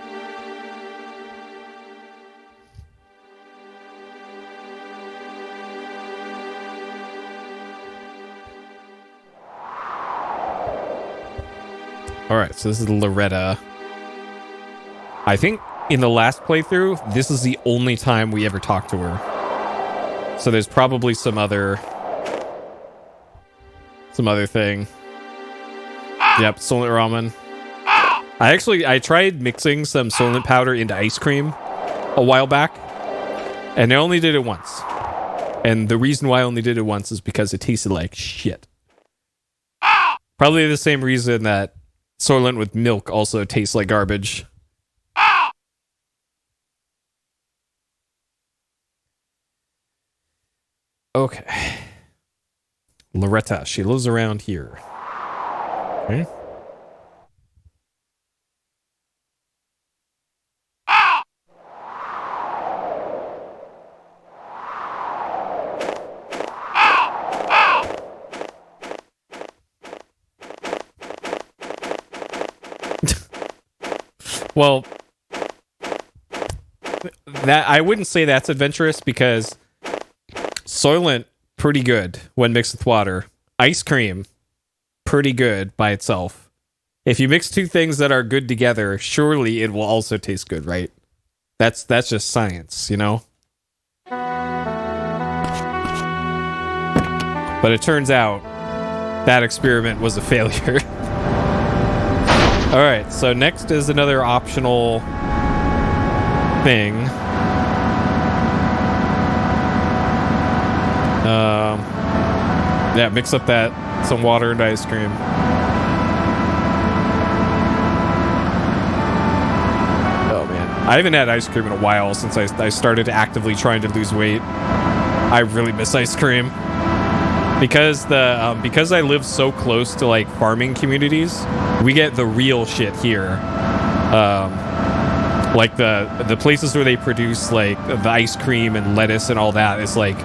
Alright, so this is Loretta. I think in the last playthrough, this is the only time we ever talked to her. So there's probably some other thing. Yep, Soylent ramen. I tried mixing some Soylent powder into ice cream a while back, and I only did it once. And the reason why I only did it once is because it tasted like shit. Probably the same reason that Soylent with milk also tastes like garbage. Okay. Loretta, she lives around here. Okay. Well, that I wouldn't say that's adventurous, because Soylent, pretty good when mixed with water. Ice cream, pretty good by itself. If you mix two things that are good together, surely it will also taste good, right? That's just science, you know? But it turns out that experiment was a failure. Alright, so next is another optional thing. Yeah, mix up some water and ice cream. Oh man, I haven't had ice cream in a while since I started actively trying to lose weight. I really miss ice cream because because I live so close to like farming communities. We get the real shit here. Like the places where they produce like the ice cream and lettuce and all that is like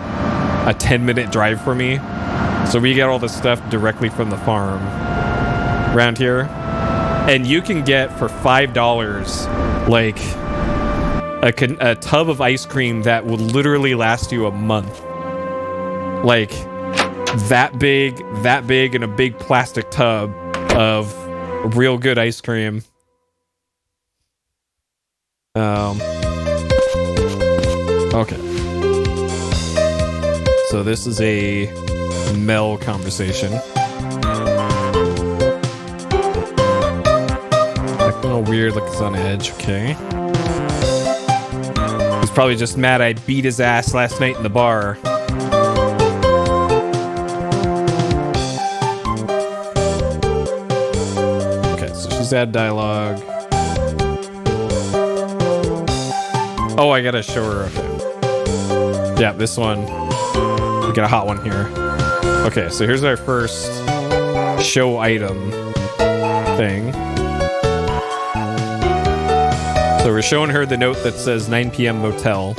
a 10-minute drive for me. So we get all the stuff directly from the farm around here. And you can get for $5 like a tub of ice cream that will literally last you a month. Like that big in a big plastic tub of real good ice cream. Okay. So this is a Mel conversation. Acting all weird, like it's on edge. Okay. He's probably just mad I beat his ass last night in the bar. Okay, so she's had dialogue. Oh, I gotta show her. Okay. Yeah, this one. We got a hot one here. Okay, so here's our first show item thing. So we're showing her the note that says 9 p.m. motel.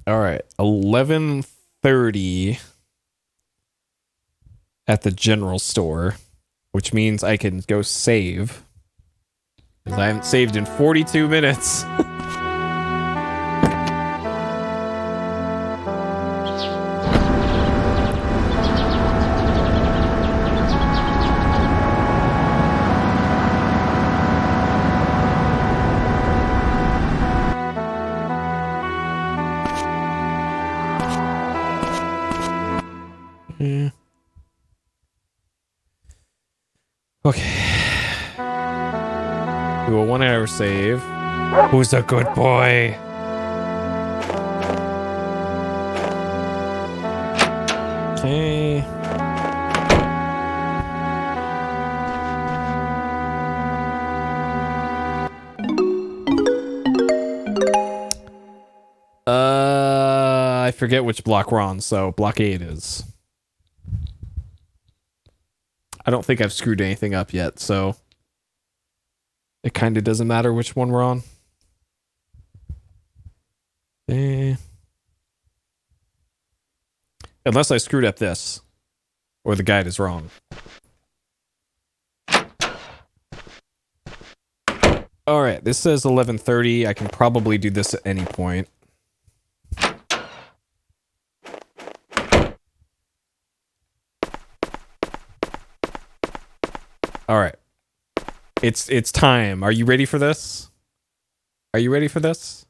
All right, 11:30 at the general store, which means I can go save, because I haven't saved in 42 minutes. Okay. Do a 1 hour save. Who's a good boy? Okay. I forget which block we're on, so block 8 is. I don't think I've screwed anything up yet, so it kind of doesn't matter which one we're on. Unless I screwed up this, or the guide is wrong. All right, this says 11:30. I can probably do this at any point. All right. It's time. Are you ready for this? Are you ready for this?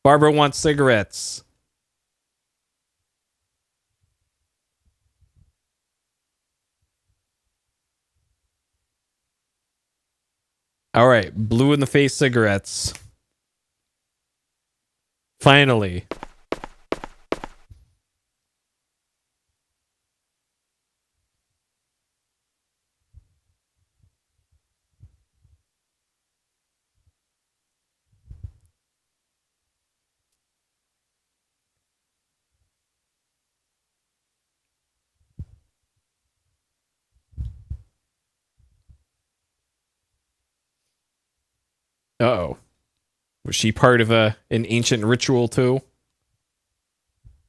Barbara wants cigarettes. All right, blue in the face cigarettes. Finally. Uh-oh. Was she part of an ancient ritual too?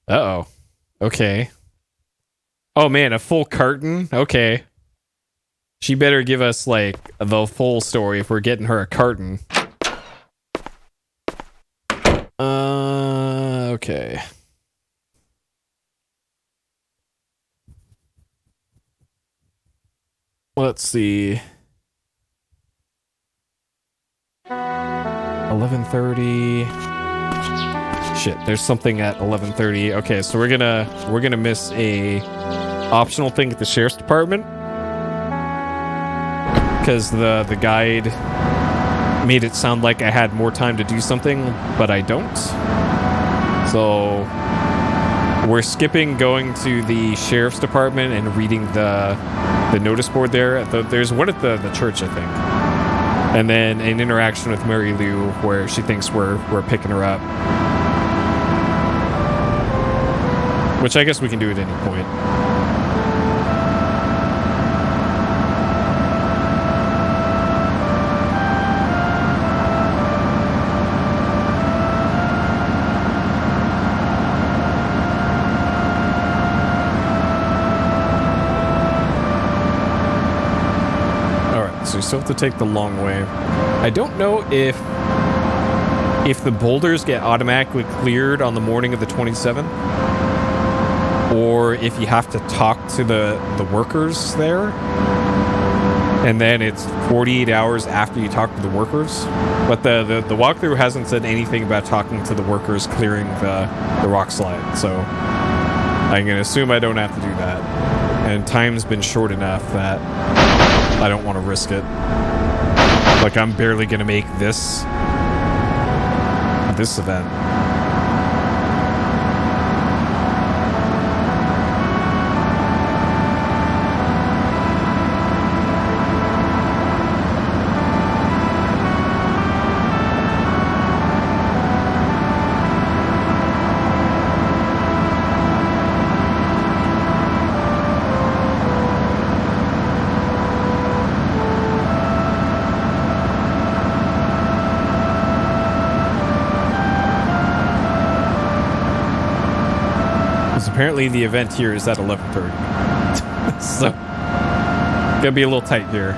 Uh-oh. Okay. Oh man, a full carton? Okay. She better give us, like, the full story if we're getting her a carton. Okay. Let's see. 11:30. Shit, there's something at 11:30. Okay, so we're gonna miss a optional thing at the sheriff's department because the guide made it sound like I had more time to do something, but I don't. So we're skipping going to the sheriff's department and reading the notice board there. There's one at the church, I think. And then an interaction with Mary Lou where she thinks we're picking her up. Which I guess we can do at any point. So you still have to take the long way. I don't know if the boulders get automatically cleared on the morning of the 27th, or if you have to talk to the workers there, and then it's 48 hours after you talk to the workers. But the walkthrough hasn't said anything about talking to the workers clearing the rock slide, so I'm gonna assume I don't have to do that. And time's been short enough that I don't want to risk it. Like, I'm barely gonna make this this event. Apparently the event here is at 11:30. So, gonna be a little tight here.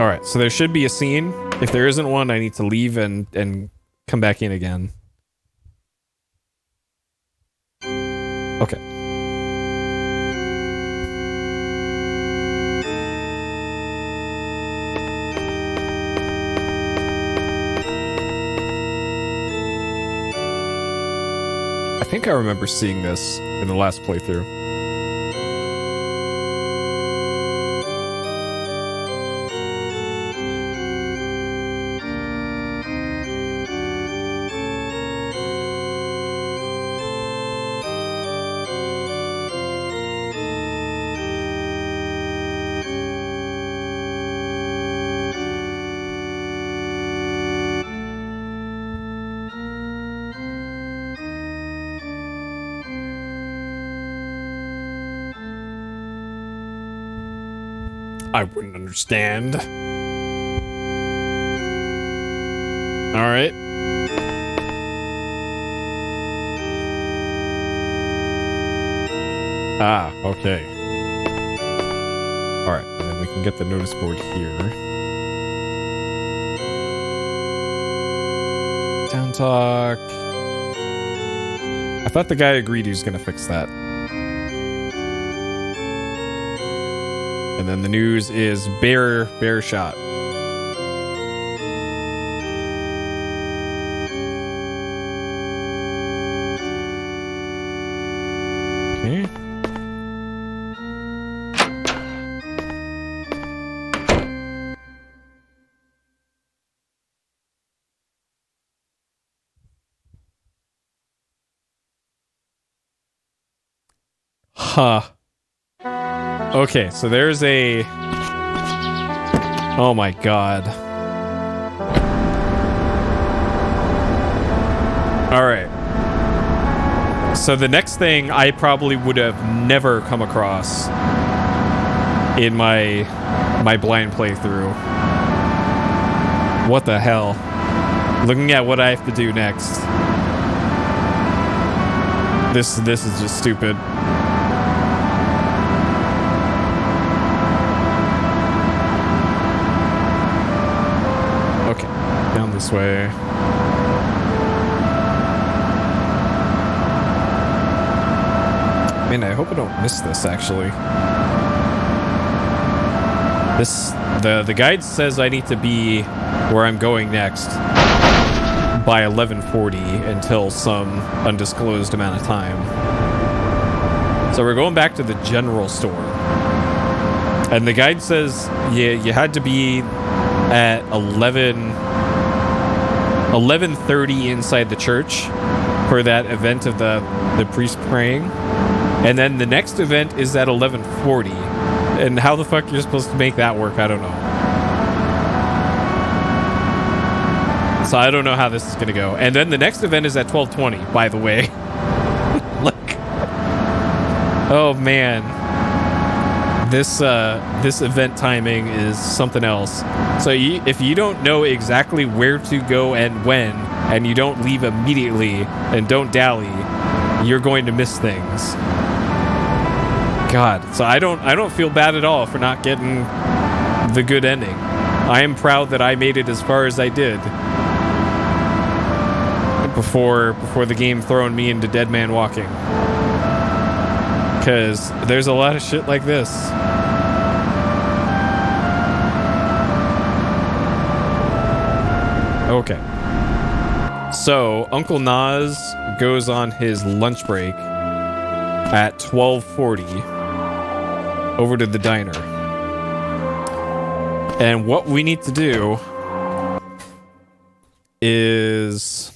Alright, so there should be a scene. If there isn't one, I need to leave and come back in again. Okay. I think I remember seeing this in the last playthrough. I wouldn't understand. All right. Ah, okay. All right, and then we can get the notice board here. Town talk. I thought the guy agreed he was going to fix that. And then the news is bear shot. Okay. Huh. Okay, so there's a... Oh my god. Alright. So the next thing I probably would have never come across in my blind playthrough. What the hell? Looking at what I have to do next. This is just stupid. Down this way. Man, I hope I don't miss this, actually. The guide says I need to be where I'm going next by 11:40 until some undisclosed amount of time. So we're going back to the general store. And the guide says you had to be at 11:30 inside the church for that event of the priest praying. And then the next event is at 11:40. And how the fuck you're supposed to make that work, I don't know. So I don't know how this is going to go. And then the next event is at 12:20, by the way. Like, oh man. This event timing is something else. So if you don't know exactly where to go and when, and you don't leave immediately and don't dally, you're going to miss things. God, so I don't feel bad at all for not getting the good ending. I am proud that I made it as far as I did before the game throwing me into Dead Man Walking. Because there's a lot of shit like this. Okay. So, Uncle Nas goes on his lunch break at 1240 over to the diner. And what we need to do is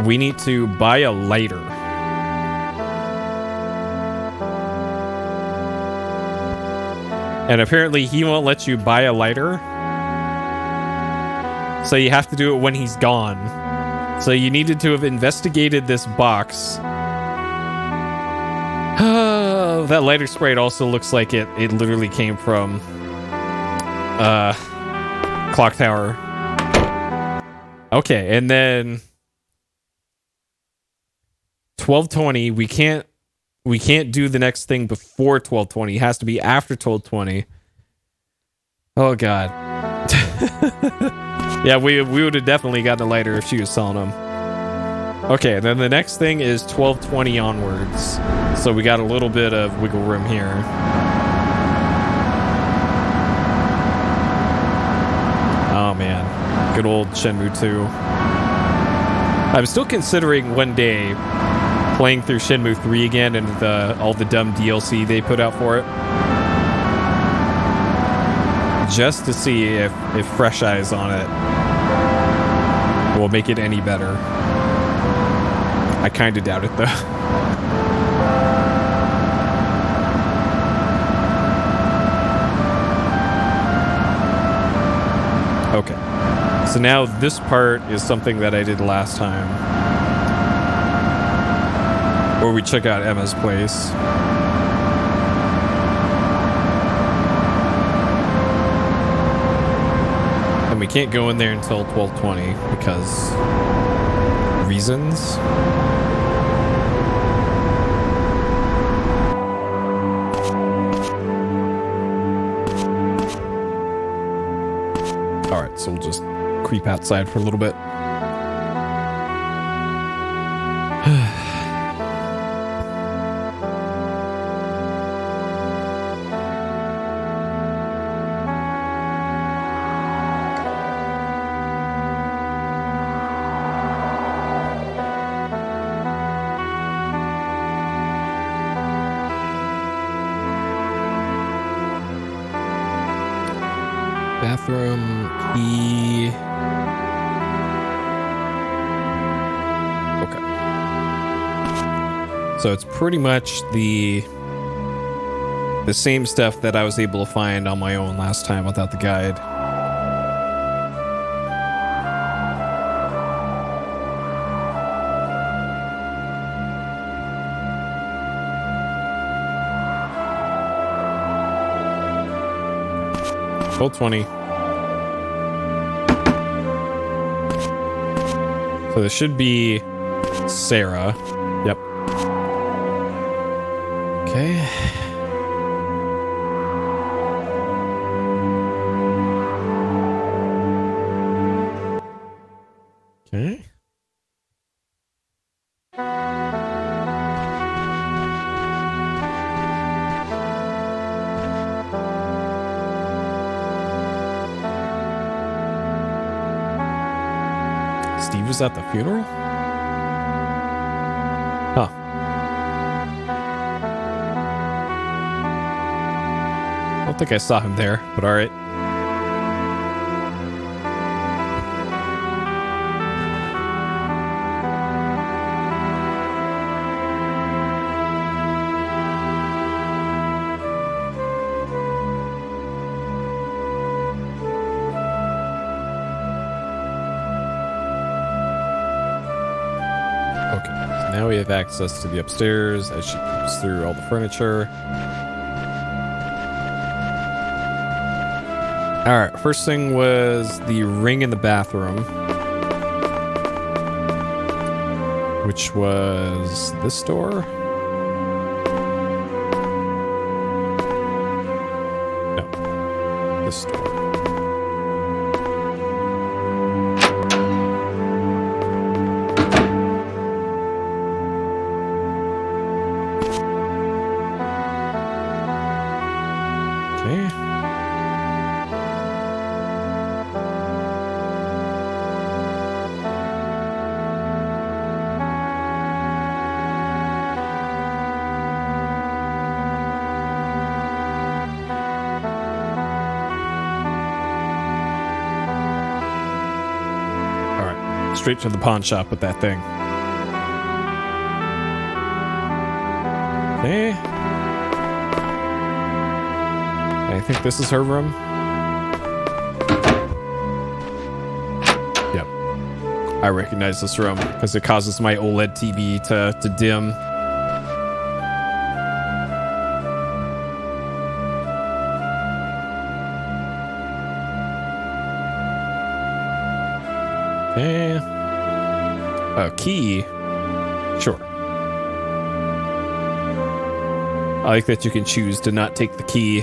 we need to buy a lighter. And apparently he won't let you buy a lighter. So you have to do it when he's gone. So you needed to have investigated this box. That lighter sprite also looks like it literally came from Clock Tower. Okay, and then 1220, we can't do the next thing before 1220. It has to be after 1220. Oh god. Yeah, we would have definitely gotten a lighter if she was selling them. Okay, then the next thing is 1220 onwards. So we got a little bit of wiggle room here. Oh man, good old Shenmue 2. I'm still considering one day playing through Shenmue 3 again and all the dumb DLC they put out for it. Just to see if Fresh Eyes on it will make it any better. I kind of doubt it though. Okay. So now this part is something that I did last time. Where we check out Emma's place. And we can't go in there until 1220 because reasons. Alright, so we'll just creep outside for a little bit. Bathroom key. Okay. So it's pretty much the same stuff that I was able to find on my own last time without the guide. Full 20. So this should be Sarah. Yep. Okay. Okay. Steve was at the funeral? Huh. I don't think I saw him there, but alright. Now we have access to the upstairs as she peeks through all the furniture. Alright, first thing was the ring in the bathroom. Which was this door? No. This door. straight to the pawn shop with that thing. Okay. I think this is her room. Yep. I recognize this room because it causes my OLED TV to dim. Okay. A key. Sure. I like that you can choose to not take the key.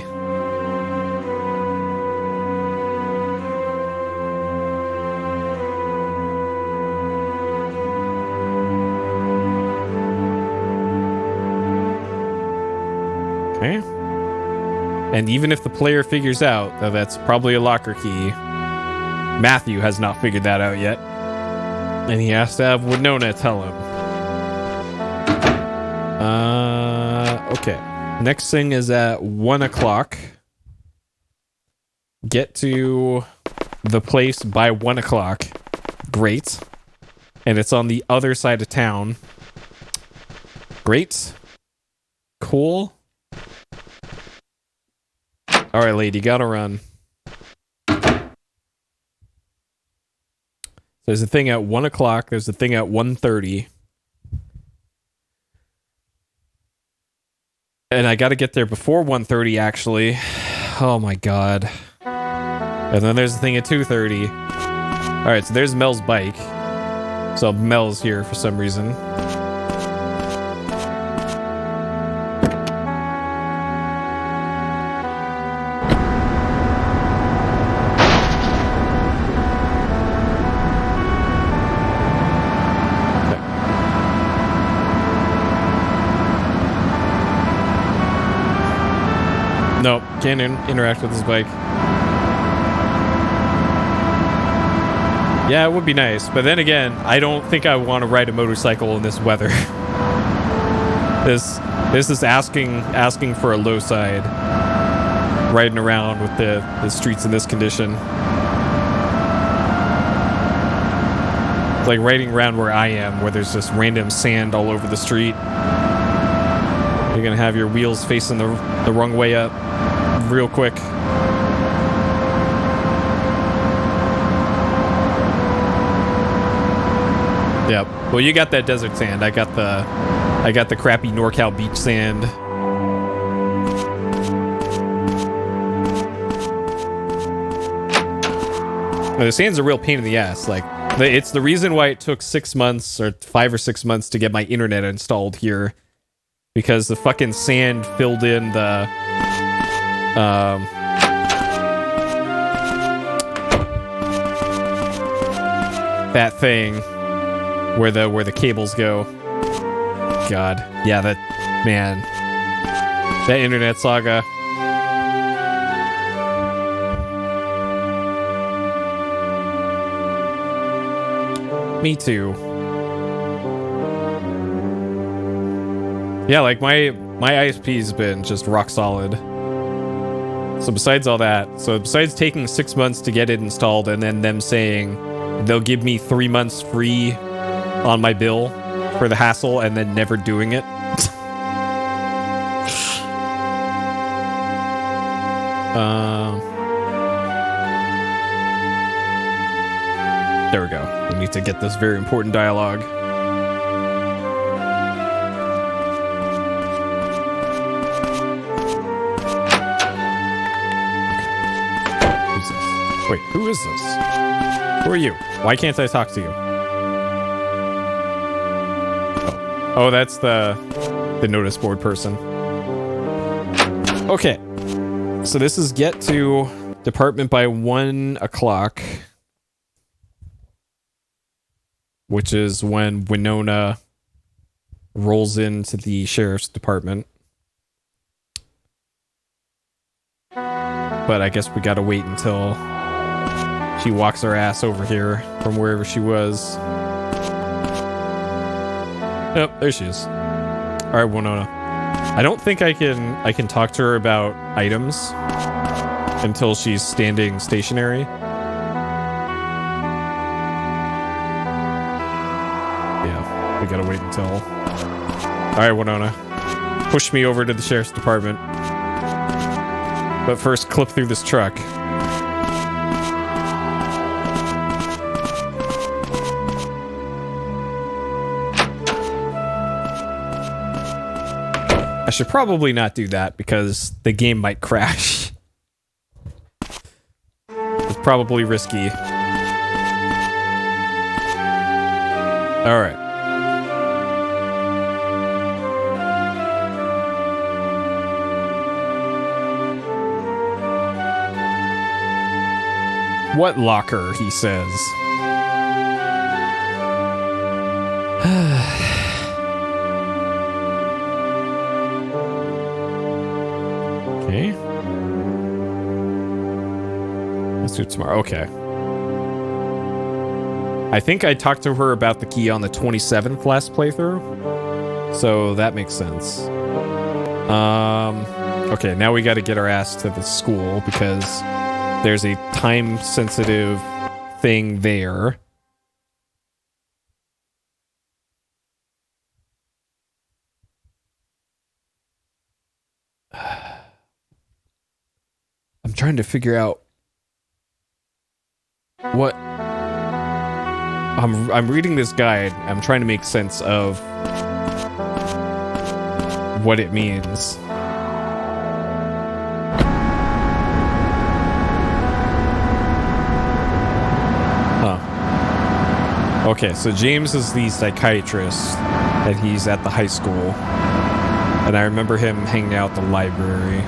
Okay. And even if the player figures out that that's probably a locker key, Matthew has not figured that out yet. And he has to have Winona tell him. Okay. Next thing is at 1 o'clock. Get to the place by 1 o'clock. Great. And it's on the other side of town. Great. Cool. Alright, lady, gotta run. There's a thing at 1 o'clock. There's a thing at 1:30. And I got to get there before 1:30, actually. Oh, my God. And then there's a thing at 2:30. All right, so there's Mel's bike. So Mel's here for some reason. Nope, can't interact with his bike. Yeah, it would be nice, but then again, I don't think I want to ride a motorcycle in this weather. This is asking for a low side. Riding around with the streets in this condition. It's like riding around where I am, where there's just random sand all over the street. You're gonna have your wheels facing the wrong way up real quick. Yep. Well, you got that desert sand. I got the crappy NorCal beach sand. The sand's a real pain in the ass. Like, it's the reason why it took 6 months or 5 or 6 months to get my internet installed here. Because the fucking sand filled in the that thing where the cables go. God. Yeah, that internet saga. Me too. Yeah, like my ISP's been just rock solid. So besides all that, besides taking 6 months to get it installed and then them saying they'll give me 3 months free on my bill for the hassle and then never doing it. There we go. We need to get this very important dialogue. Wait, who is this? Who are you? Why can't I talk to you? Oh, that's the notice board person. Okay. So this is get to department by 1 o'clock. Which is when Winona rolls into the sheriff's department. But I guess we gotta wait until she walks her ass over here from wherever she was. Yep, there she is. Alright, Winona. I don't think I can talk to her about items until she's standing stationary. gotta wait until... Alright, Winona. Push me over to the sheriff's department. But first, clip through this truck. I should probably not do that because the game might crash. It's probably risky. Alright. What locker, he says. Okay. Let's do it tomorrow. Okay. I think I talked to her about the key on the 27th last playthrough. So that makes sense. Okay, now we got to get our ass to the school because there's a time-sensitive thing there. I'm trying to figure out what... I'm reading this guide. I'm trying to make sense of what it means. Huh. Okay, so James is the psychiatrist, and he's at the high school. And I remember him hanging out at the library.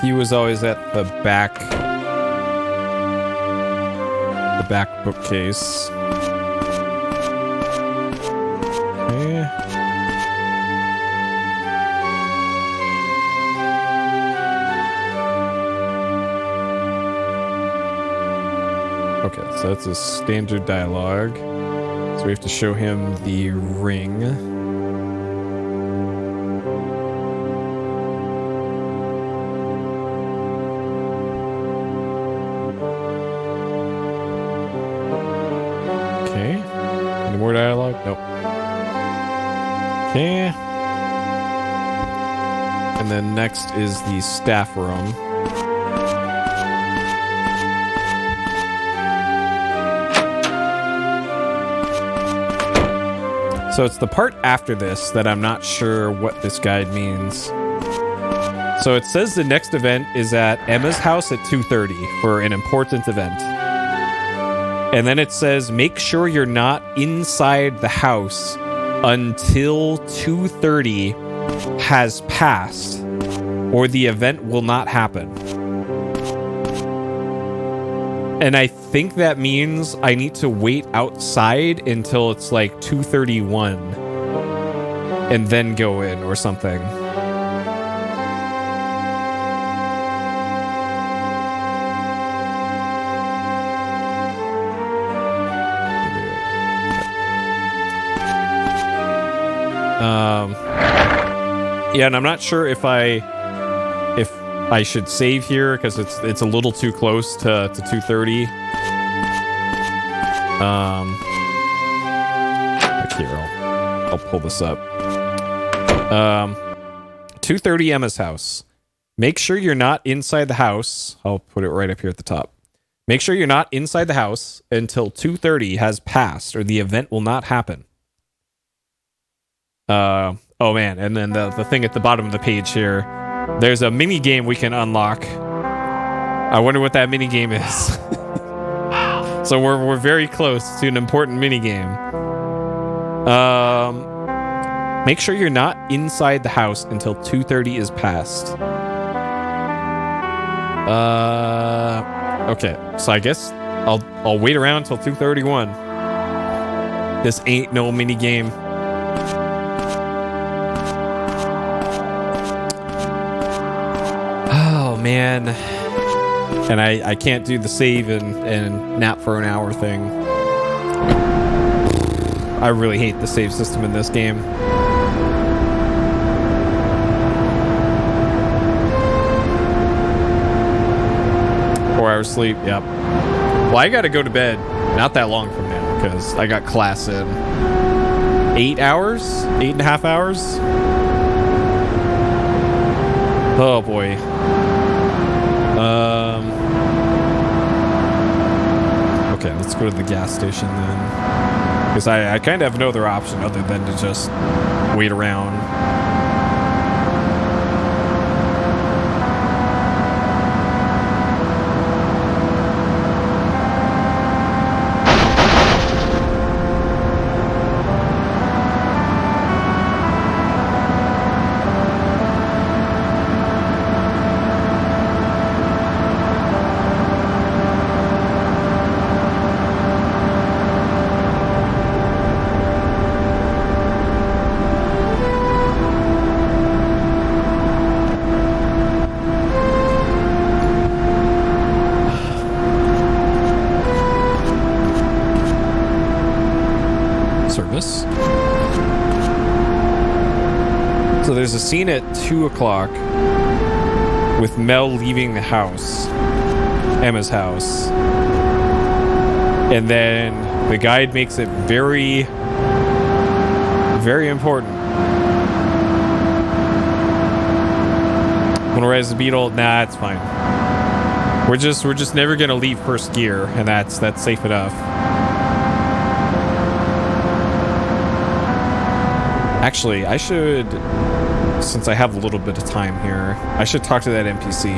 He was always at the back bookcase. Okay. Okay, so that's a standard dialogue. So we have to show him the ring. More dialogue? Nope. Okay. And then next is the staff room. So it's the part after this that I'm not sure what this guide means. So it says the next event is at Emma's house at 2:30 for an important event. And then it says, make sure you're not inside the house until 2:30 has passed, or the event will not happen. And I think that means I need to wait outside until it's like 2:31 and then go in or something. Yeah, and I'm not sure if I should save here because it's a little too close to 2:30. Here, I'll pull this up. 2:30 Emma's house. Make sure you're not inside the house. I'll put it right up here at the top. Make sure you're not inside the house until 2:30 has passed, or the event will not happen. Oh man, and then the thing at the bottom of the page here, there's a mini game we can unlock. I wonder what that mini game is. So we're very close to an important mini game. Make sure you're not inside the house until 2:30 is past. Okay. So I guess I'll wait around until 2:31. This ain't no mini game. Oh man. And I can't do the save and nap for an hour thing. I really hate the save system in this game. 4 hours sleep, yep. Well, I gotta go to bed not that long from now because I got class in 8 hours? 8.5 hours? Oh boy. Okay, let's go to the gas station then. Because I kind of have no other option other than to just wait around. So there's a scene at 2 o'clock with Mel leaving the house, Emma's house. And then the guide makes it very, very important. Wanna rise the beetle? Nah, it's fine. We're just never gonna leave first gear, and that's safe enough. Actually, I should, since I have a little bit of time here, I should talk to that NPC.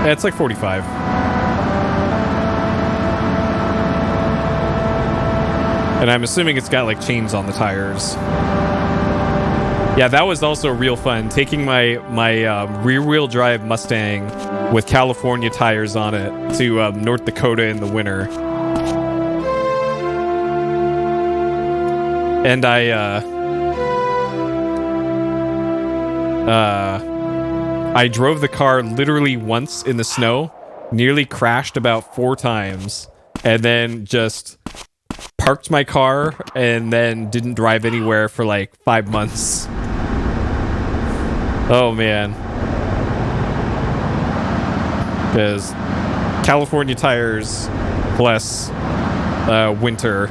Yeah, it's like 45. And I'm assuming it's got like chains on the tires. Yeah, that was also real fun. Taking my rear-wheel drive Mustang with California tires on it to North Dakota in the winter. And I drove the car literally once in the snow, nearly crashed about 4 times, and then just parked my car and then didn't drive anywhere for like 5 months. Oh man. Because California tires plus winter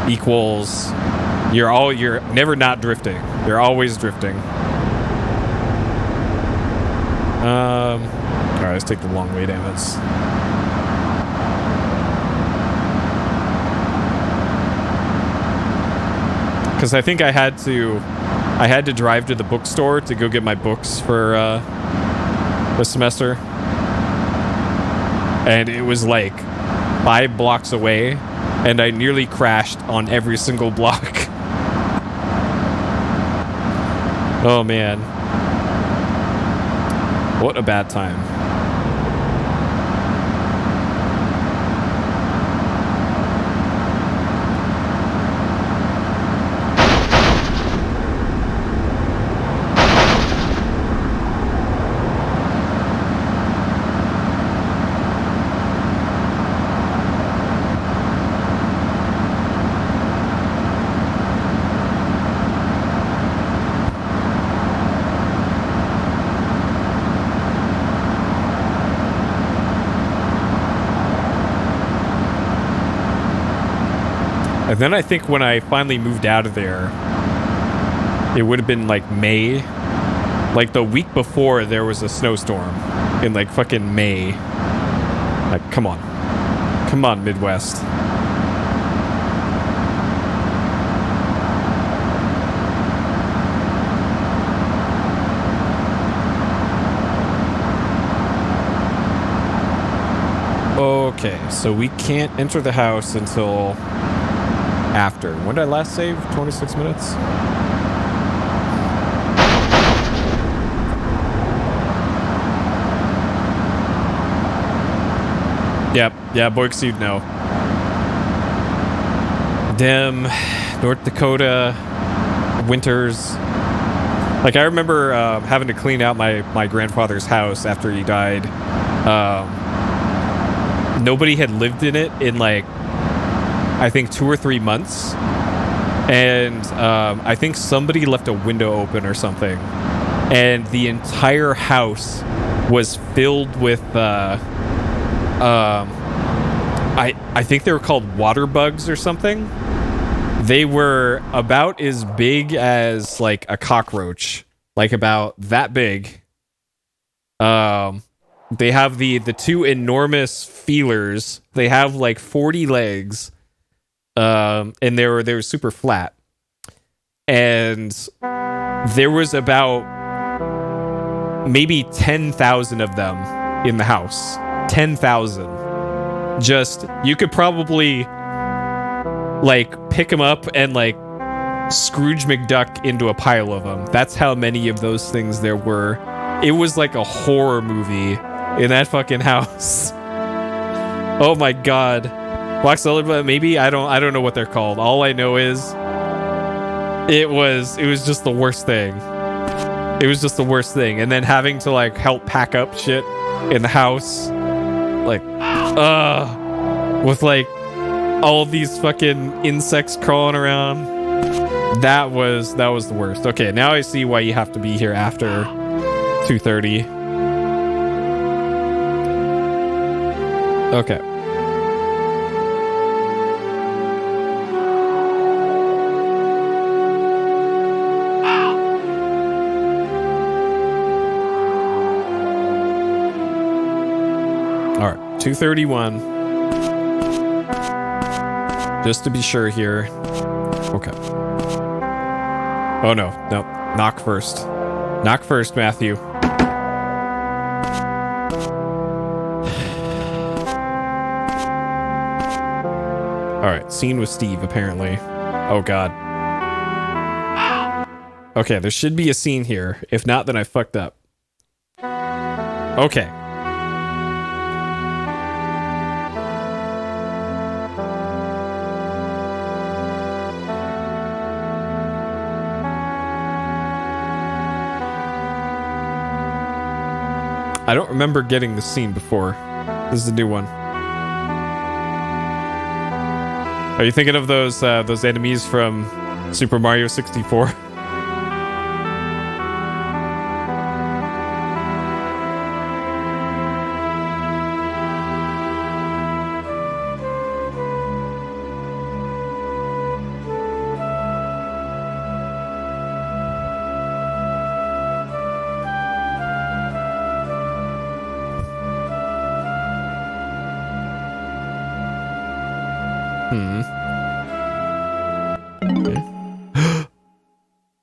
equals you're never not drifting. You're always drifting. Alright, let's take the long way, damn it. Because I think I had to drive to the bookstore to go get my books for the semester. And it was like 5 blocks away, and I nearly crashed on every single block. Oh man. What a bad time. And then I think when I finally moved out of there, it would have been like May. Like the week before there was a snowstorm in like fucking May. Like, come on. Come on, Midwest. Okay, so we can't enter the house until after. When did I last save? 26 minutes? Yep, yeah, Boixud, no. Dem, North Dakota, Winters. Like, I remember having to clean out my grandfather's house after he died. Nobody had lived in it in, like, I think 2 or 3 months. And I think somebody left a window open or something. And the entire house was filled with... I think they were called water bugs or something. They were about as big as like a cockroach, like about that big. They have the 2 enormous feelers. They have like 40 legs, and they were super flat. And there was about maybe 10,000 of them in the house. 10,000. Just, you could probably like pick them up and like Scrooge McDuck into a pile of them. That's how many of those things there were. It was like a horror movie in that fucking house. Oh my god. Black Cellar, maybe? I don't know what they're called. All I know is it was just the worst thing. It was just the worst thing. And then having to like help pack up shit in the house, like with like all these fucking insects crawling around. That was the worst. Okay, now I see why you have to be here after 2:30. Okay. All right, 2:31. Just to be sure here. Okay. Oh no, nope. Knock first. Knock first, Matthew. Alright, scene with Steve, apparently. Oh god. Okay, there should be a scene here. If not, then I fucked up. Okay. I don't remember getting this scene before. This is a new one. Are you thinking of those enemies from Super Mario 64?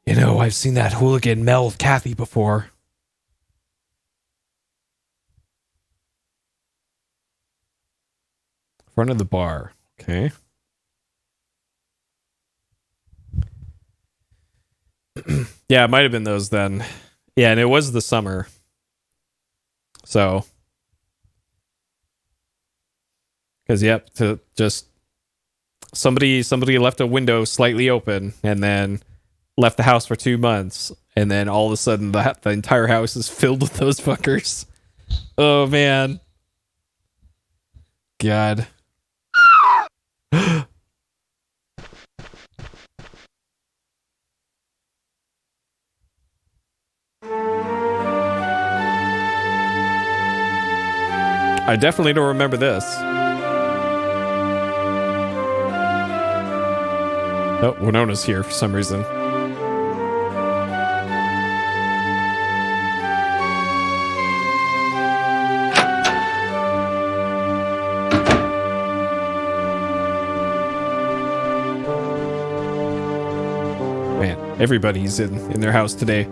You know, I've seen that hooligan Mel with Kathy before. Front of the bar. Okay. Yeah, it might have been those then. Yeah, and it was the summer. So. Because, yep, to just... Somebody left a window slightly open and then left the house for 2 months. And then all of a sudden, the entire house is filled with those fuckers. Oh, man. God. I definitely don't remember this. Oh, Winona's here for some reason. Man, everybody's in their house today.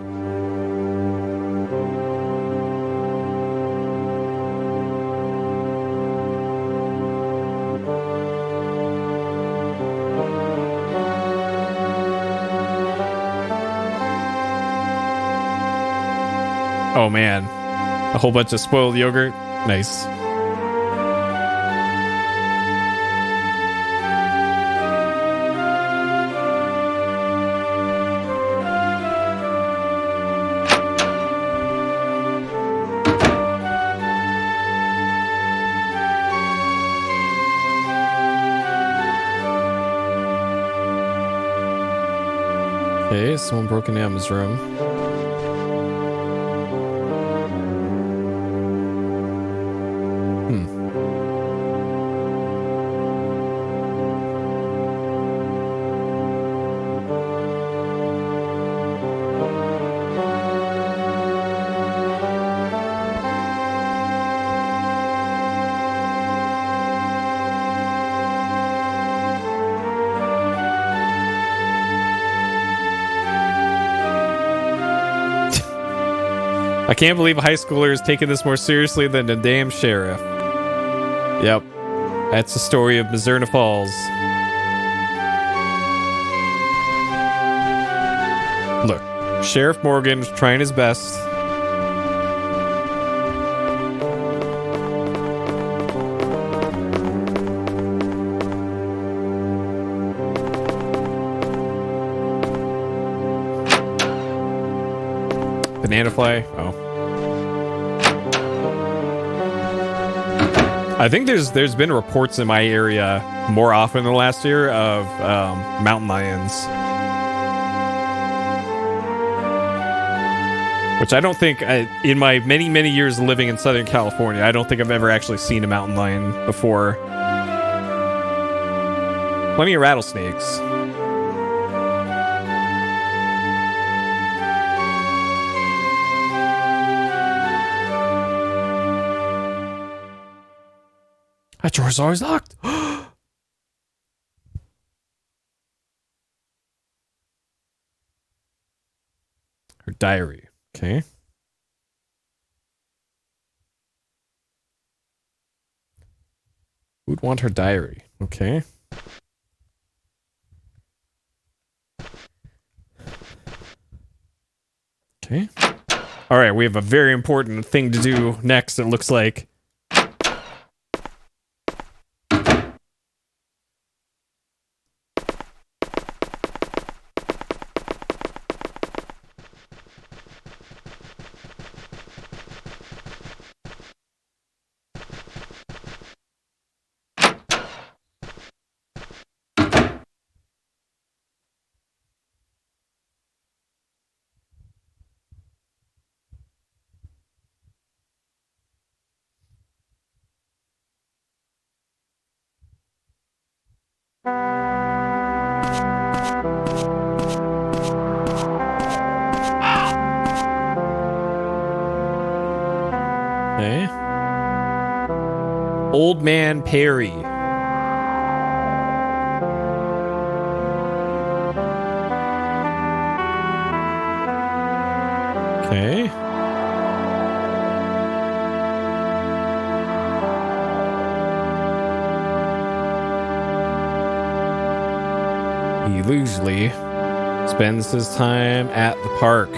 Oh man, a whole bunch of spoiled yogurt. Nice. Okay, someone broke into Emma's room. I can't believe a high schooler is taking this more seriously than a damn sheriff. Yep. That's the story of Mizzurna Falls. Look, Sheriff Morgan's trying his best. Banana fly? Oh. I think there's been reports in my area more often than last year of mountain lions. Which I don't think, in my many years living in Southern California, I don't think I've ever actually seen a mountain lion before. Plenty of rattlesnakes. That door's always locked. Her diary. Okay. Who'd want her diary? Okay. Okay. All right, we have a very important thing to do next, it looks like. Okay. Old Man Perry. Okay. He usually spends his time at the park.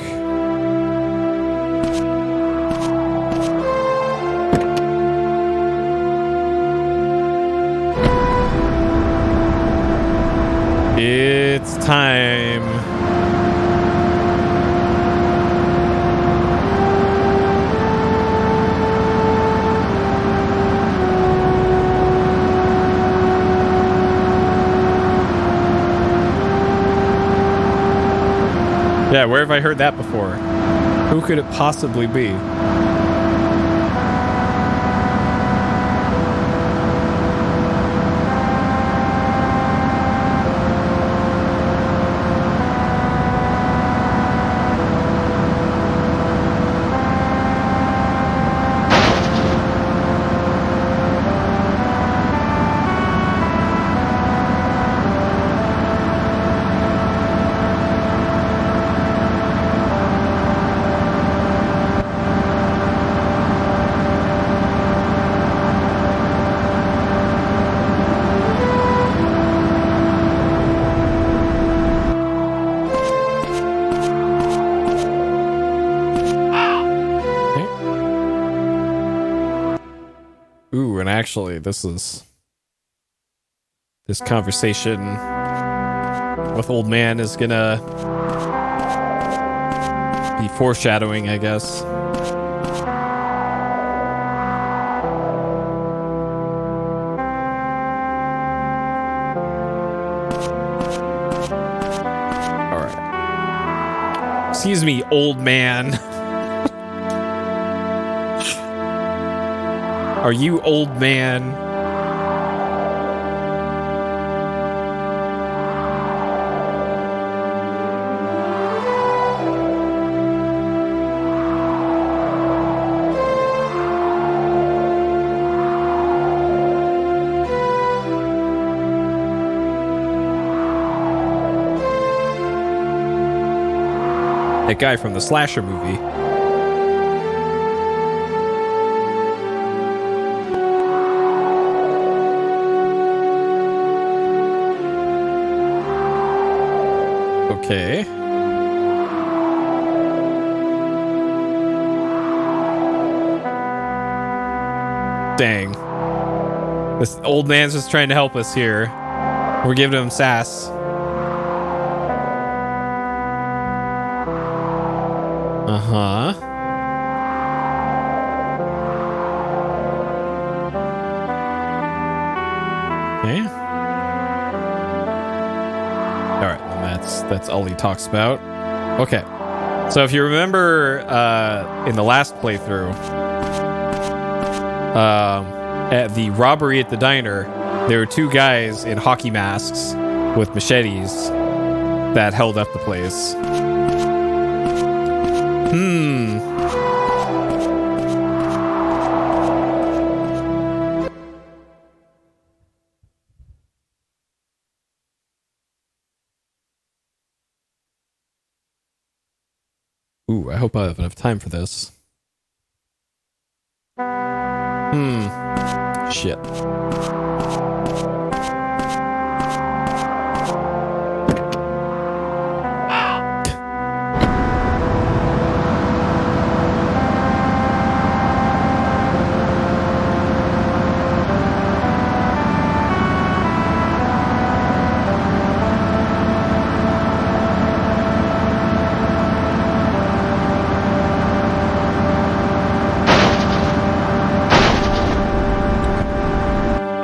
It's time. Yeah, where have I heard that before? Who could it possibly be? actually. This conversation with old man is gonna be foreshadowing, I guess. All right. Excuse me, old man. Are you old man? That guy from the slasher movie. Okay. Dang. This old man's just trying to help us here. We're giving him sass. Uh-huh. Okay. Alright, that's all he talks about. Okay. So if you remember in the last playthrough, at the robbery at the diner, there were two guys in hockey masks with machetes that held up the place. Ooh, I hope I have enough time for this. Shit.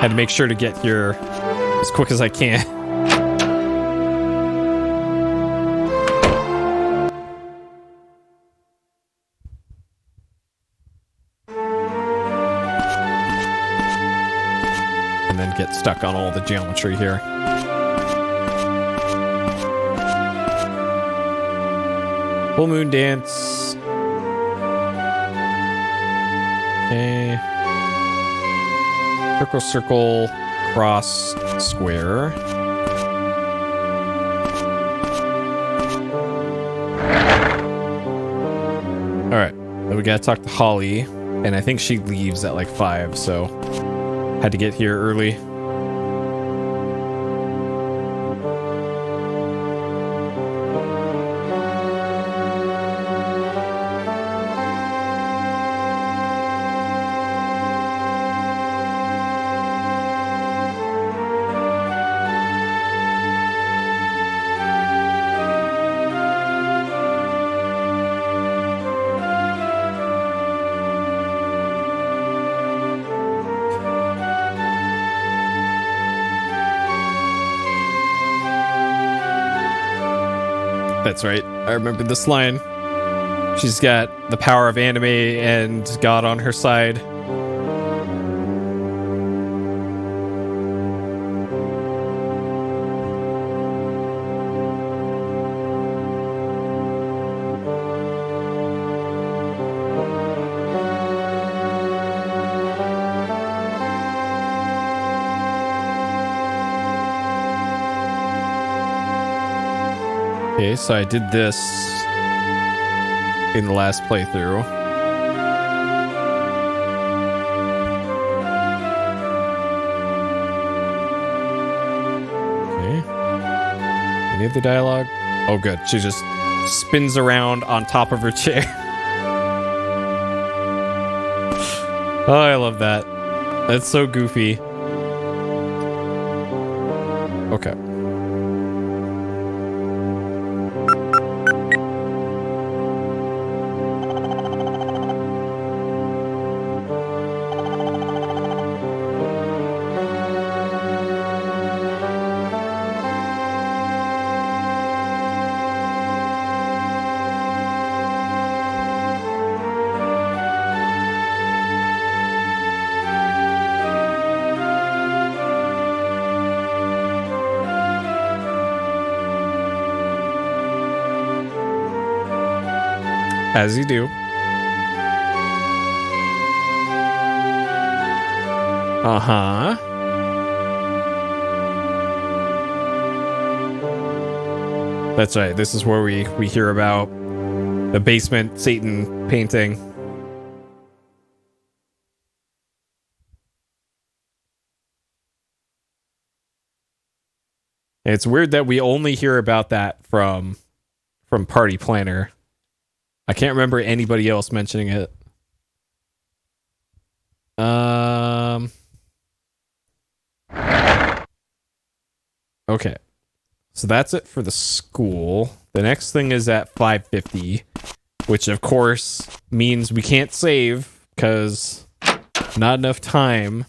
Had to make sure to get here as quick as I can. And then get stuck on all the geometry here. Full moon dance. Okay. Circle, circle, cross, square. Alright, then we gotta talk to Holly, and I think she leaves at like 5, so had to get here early. That's right. I remember this line. She's got the power of anime and God on her side. Okay, so I did this in the last playthrough. Okay. Any other dialogue? Oh, good. She just spins around on top of her chair. Oh, I love that. That's so goofy. Okay. As you do. Uh-huh. That's right. This is where we hear about the basement Satan painting. And it's weird that we only hear about that from Party Planner. I can't remember anybody else mentioning it. Okay. So that's it for the school. The next thing is at 5:50, which of course means we can't save because not enough time.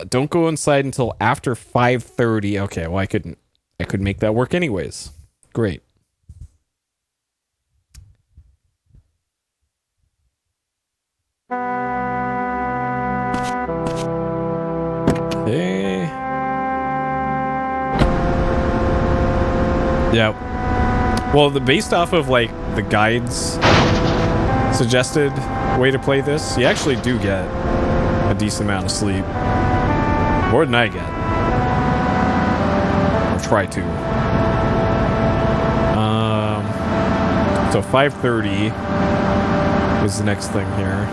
Don't go inside until after 5:30. Okay, well I could make that work anyways. Great. Okay. Yeah. Well, based off of like the guides suggested way to play this, you actually do get a decent amount of sleep. More than I get. Or try to. So 5:30 is the next thing here.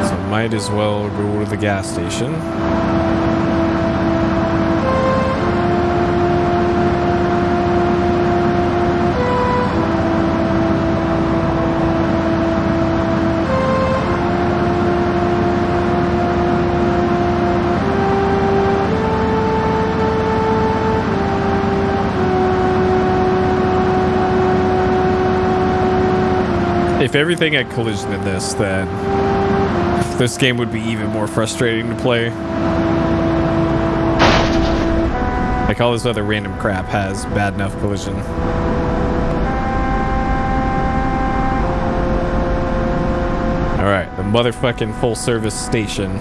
So might as well go to the gas station. If everything had collision in this, then this game would be even more frustrating to play. Like all this other random crap has bad enough collision. Alright, the motherfucking full service station.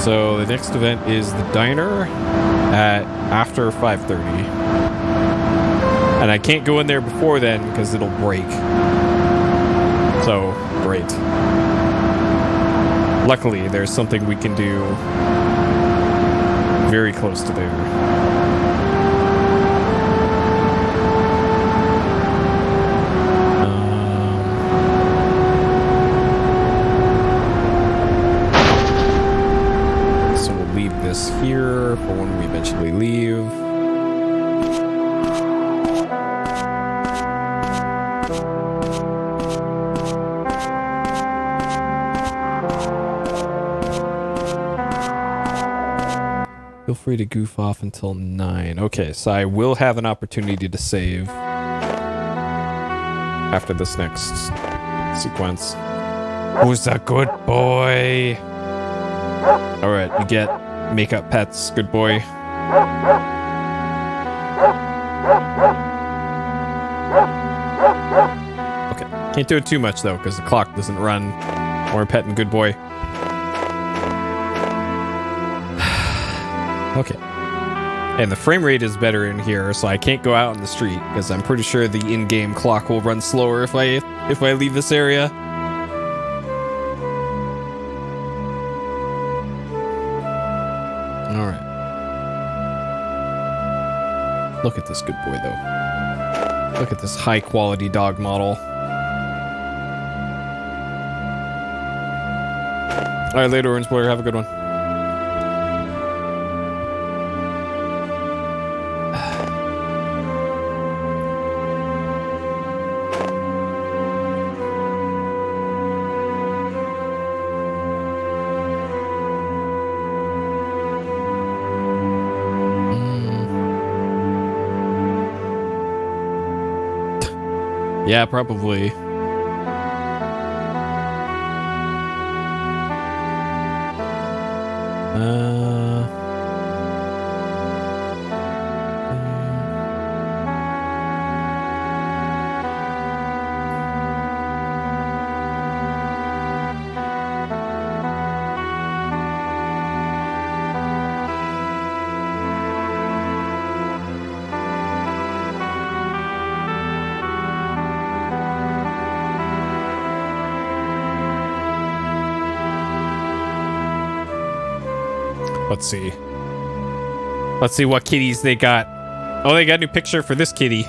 So the next event is the diner at after 5:30. And I can't go in there before then because it'll break. So, great. Luckily, there's something we can do very close to there. Here for when we eventually leave. Feel free to goof off until 9. Okay, so I will have an opportunity to save after this next sequence. Who's a good boy? Alright, you get makeup pets, good boy. Okay, can't do it too much though, because the clock doesn't run. More petting, good boy. Okay. And the frame rate is better in here, so I can't go out on the street, because I'm pretty sure the in-game clock will run slower if I leave this area. Look at this good boy, though. Look at this high-quality dog model. All right, later, Orange Boy. Have a good one. Yeah, probably. Let's see. Let's see what kitties they got. Oh, they got a new picture for this kitty.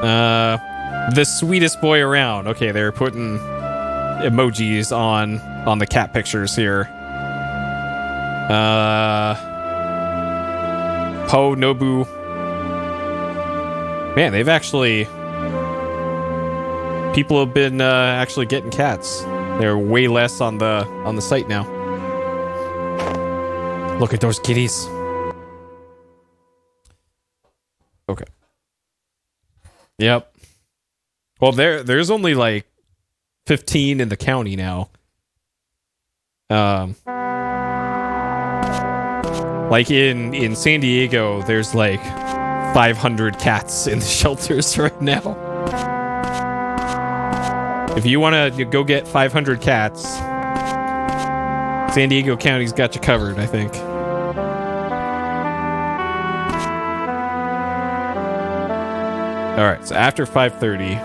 The sweetest boy around. Okay, they're putting emojis on the cat pictures here. Po Nobu. Man, they've actually... People have been actually getting cats. They're way less on the site now. Look at those kitties. Okay. Yep. Well, there's only like 15 in the county now. Like in San Diego, there's like 500 cats in the shelters right now. If you want to go get 500 cats, San Diego County's got you covered, I think. All right, so after 5:30,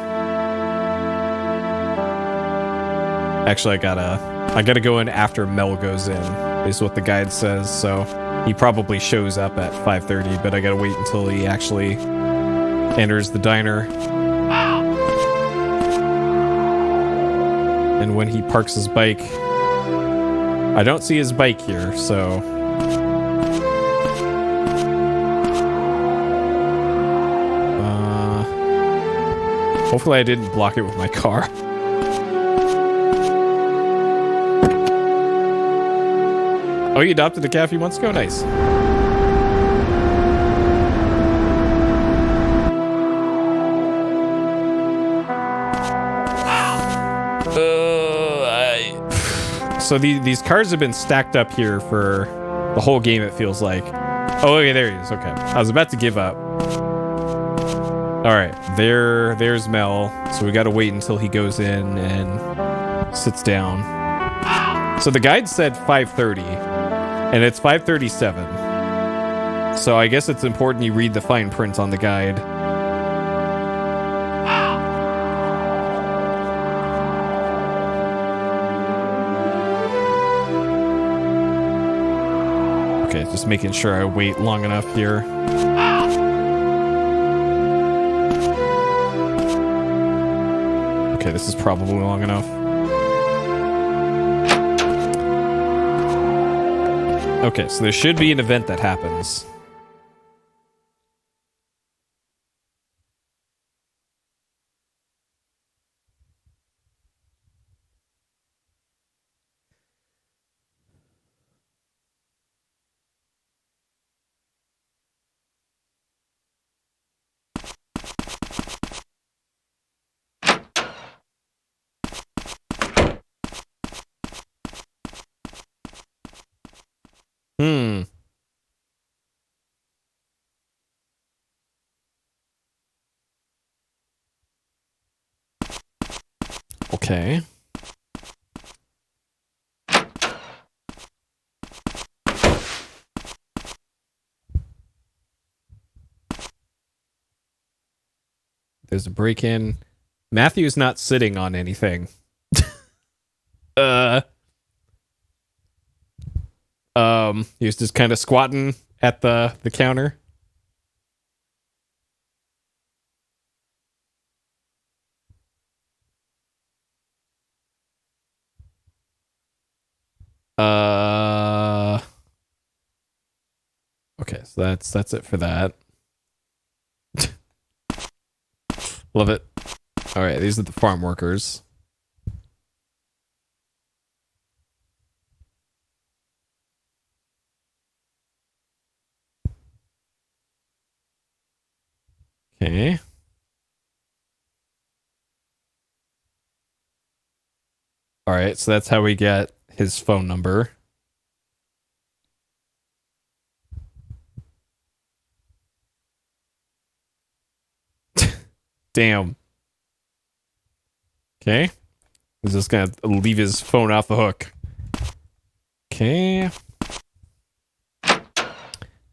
actually, I gotta go in after Mel goes in, is what the guide says. So he probably shows up at 5:30, but I gotta wait until he actually enters the diner. And when he parks his bike, I don't see his bike here, so... hopefully I didn't block it with my car. Oh, you adopted a cat a few months ago? Nice. So these cars have been stacked up here for the whole game, it feels like. Oh, okay, there he is. Okay. I was about to give up. All right, there's Mel. So we got to wait until he goes in and sits down. So the guide said 5:30, and it's 5:37. So I guess it's important you read the fine print on the guide. Okay, just making sure I wait long enough here. Okay, this is probably long enough. Okay, so there should be an event that happens. Okay. There's a break-in. Matthew's not sitting on anything. He was just kind of squatting at the counter. Okay, so that's it for that. Love it. All right, these are the farm workers. Okay. All right, so that's how we get his phone number. Damn. Okay. He's just gonna leave his phone off the hook. Okay.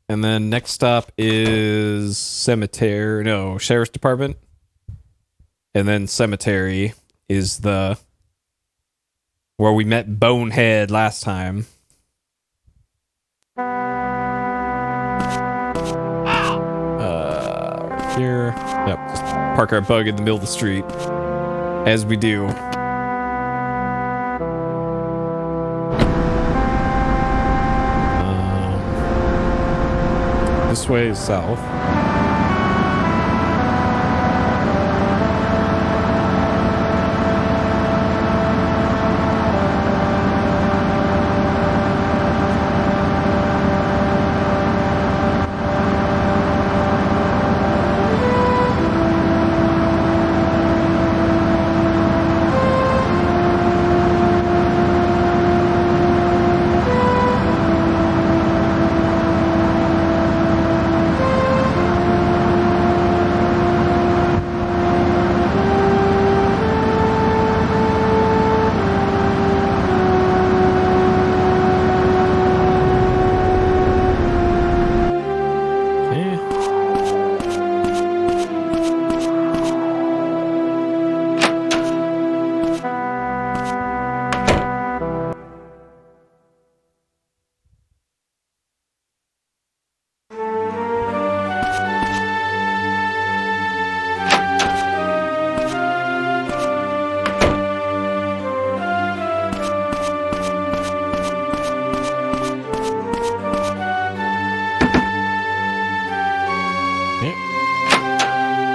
And then next stop is cemetery. No, sheriff's department. And then cemetery is the where we met Bonehead last time. Right here. Yep, just park our bug in the middle of the street. As we do. This way is south.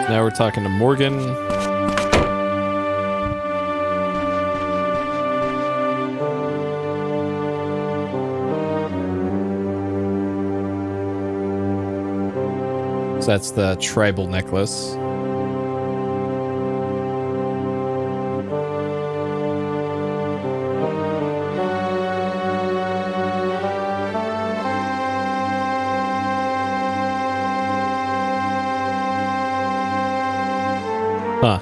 Now we're talking to Morgan. So that's the tribal necklace. Huh.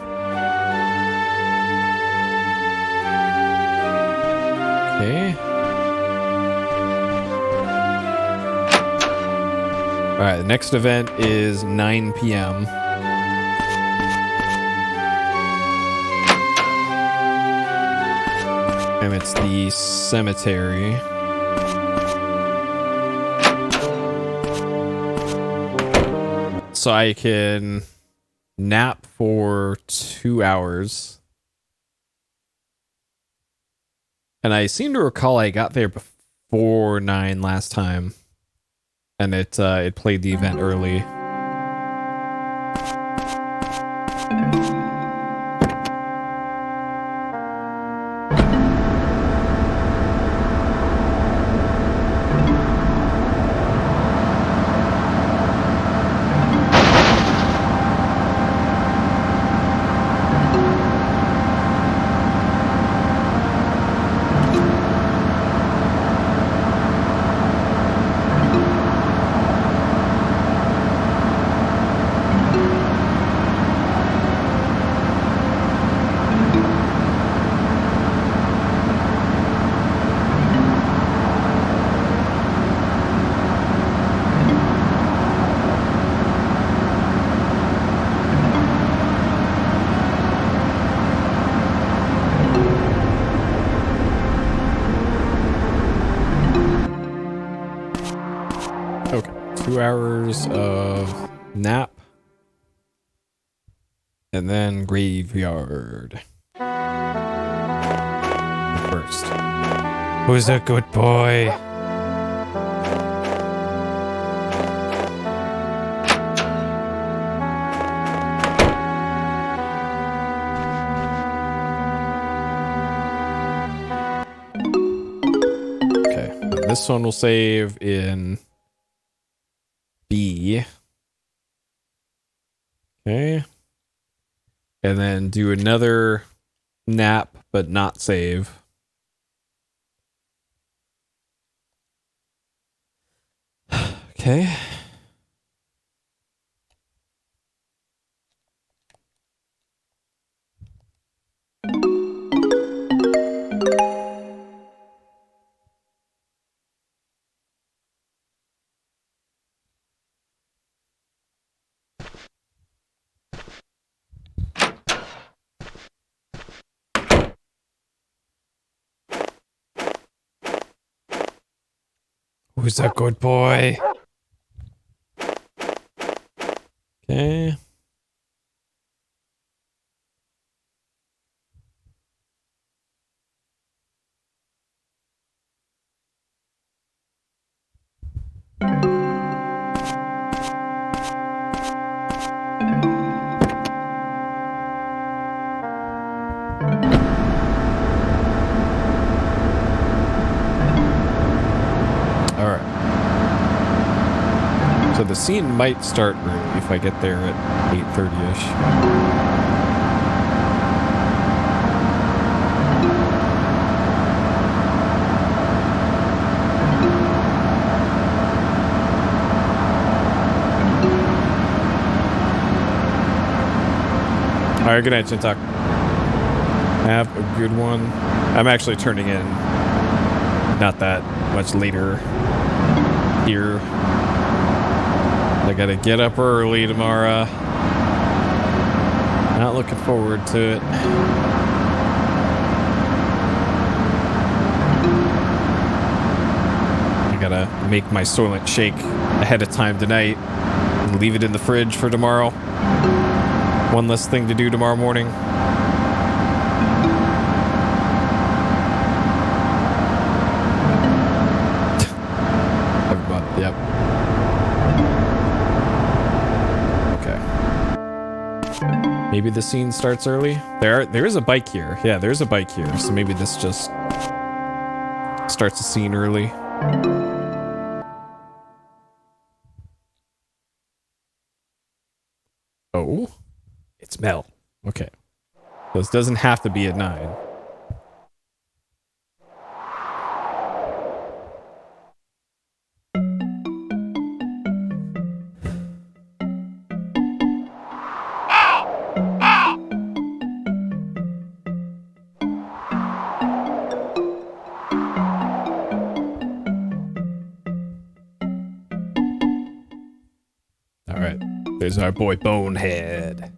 Okay. All right, the next event is 9 p.m. And it's the cemetery. So I can nap for 2 hours. And I seem to recall I got there before 9 last time. And it played the event early. Okay, 2 hours of nap. And then graveyard. First. Who's a good boy? Okay, this one will save in B. Okay. And then do another nap, but not save. Okay. Who's a good boy? Okay. So the scene might start early if I get there at 8:30ish. All right, good night, Chintok. Have a good one. I'm actually turning in not that much later here. I gotta get up early tomorrow. Not looking forward to it. I gotta make my Soylent Shake ahead of time tonight and leave it in the fridge for tomorrow. One less thing to do tomorrow morning. Everybody, yep. Maybe the scene starts early. There is a bike here. Yeah, there's a bike here. So maybe this just starts the scene early. Oh, it's Mel. Okay. This doesn't have to be at 9. There's our boy Bonehead.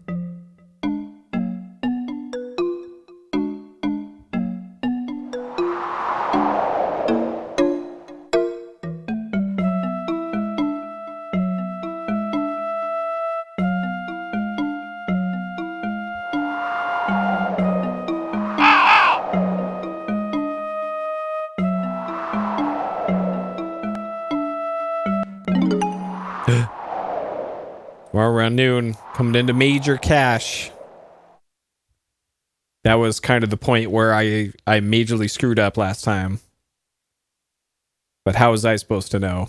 Tomorrow around noon, coming into Major Cash. That was kind of the point where I majorly screwed up last time. But how was I supposed to know?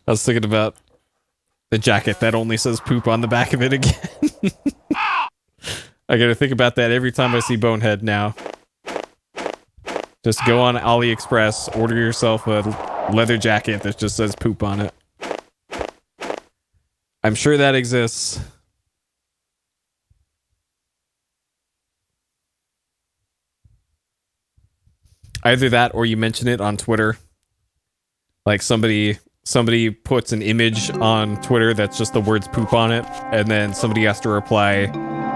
I was thinking about the jacket that only says poop on the back of it again. I gotta think about that every time I see Bonehead now. Just go on AliExpress, order yourself a leather jacket that just says poop on it. I'm sure that exists. Either that or you mention it on Twitter. Like somebody puts an image on Twitter that's just the words poop on it, and then somebody has to reply,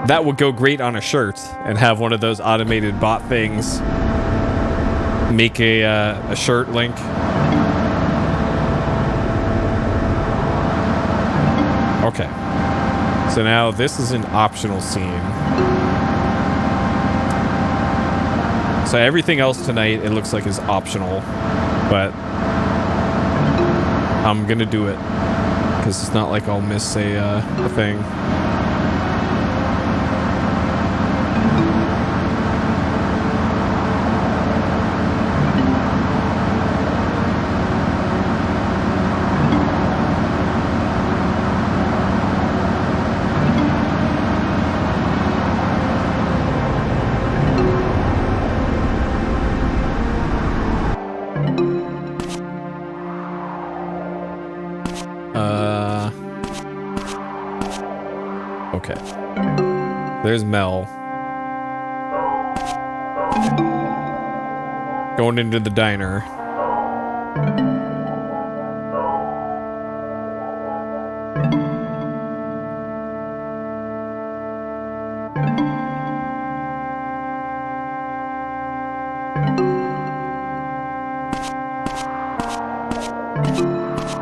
that would go great on a shirt, and have one of those automated bot things make a shirt link. Okay. So now this is an optional scene. So everything else tonight, it looks like, is optional, but I'm gonna do it because it's not like I'll miss a thing. Okay. There's Mel. Going into the diner.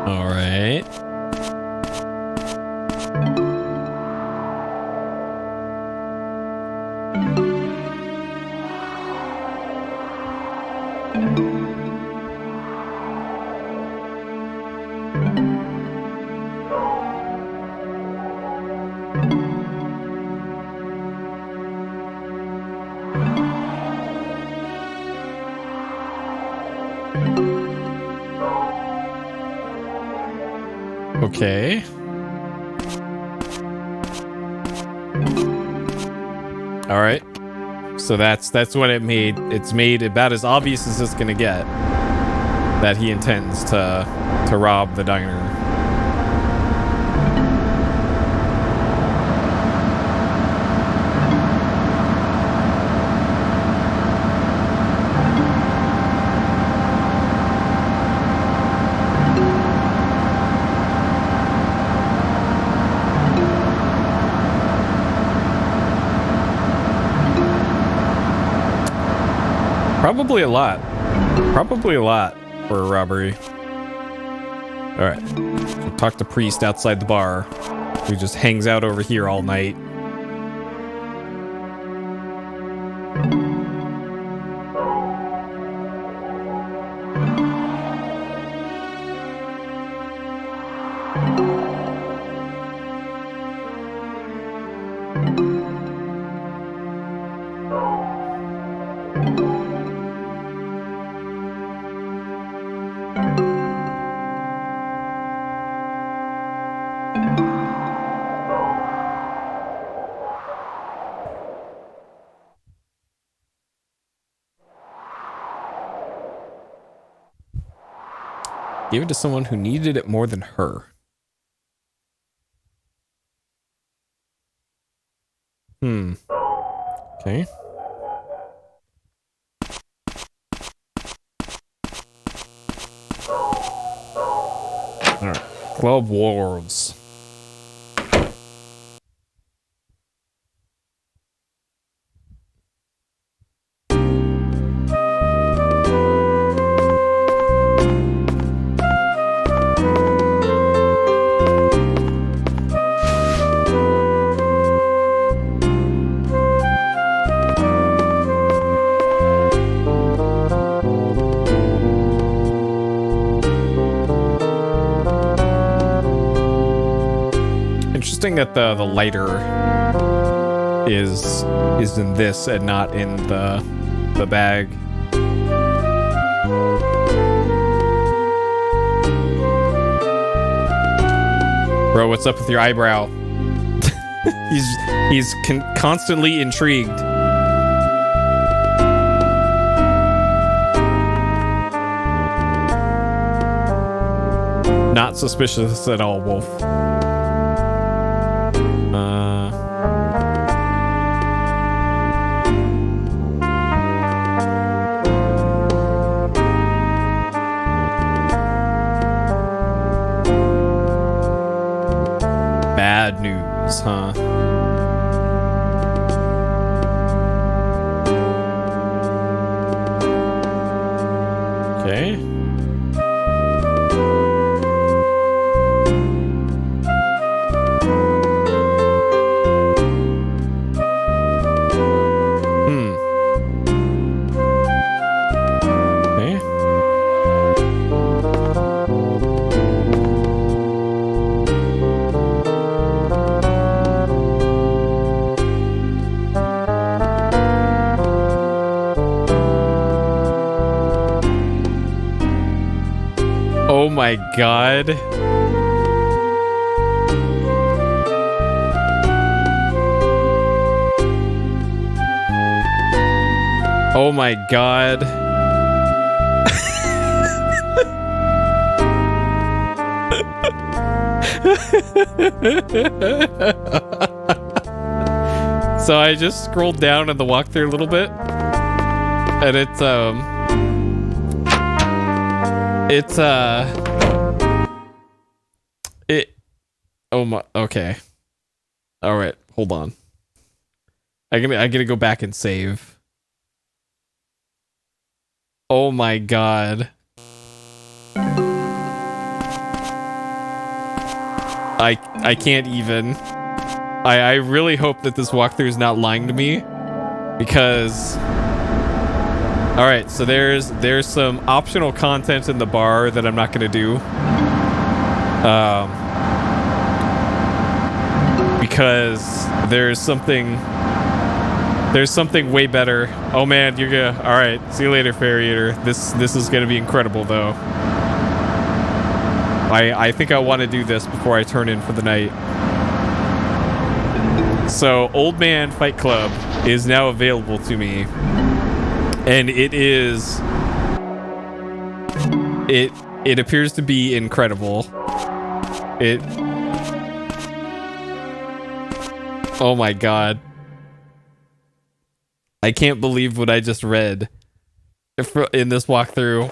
All right. Okay. All right. So that's what it made. It's made about as obvious as it's gonna get that he intends to rob the diner. Probably a lot. Probably a lot for a robbery. Alright. So talk to Priest outside the bar, who just hangs out over here all night. Gave it to someone who needed it more than her. Okay. Alright. Club Wars. That the lighter is in this and not in the bag. Bro, what's up with your eyebrow? he's constantly intrigued. Not suspicious at all, Wolf. Bad news, huh? Okay. Okay. Oh my god. Oh my god. So I just scrolled down in the walkthrough a little bit, and oh my, okay. All right, hold on. I'm gonna go back and save. Oh my god. I can't even. I really hope that this walkthrough is not lying to me, because all right, so there's some optional content in the bar that I'm not gonna do, because there's something way better. Oh man, you're gonna, all right, see you later, Fairy Eater. This is gonna be incredible though. I think I want to do this before I turn in for the night. So, Old Man Fight Club is now available to me, and it appears to be incredible. Oh my god. I can't believe what I just read in this walkthrough.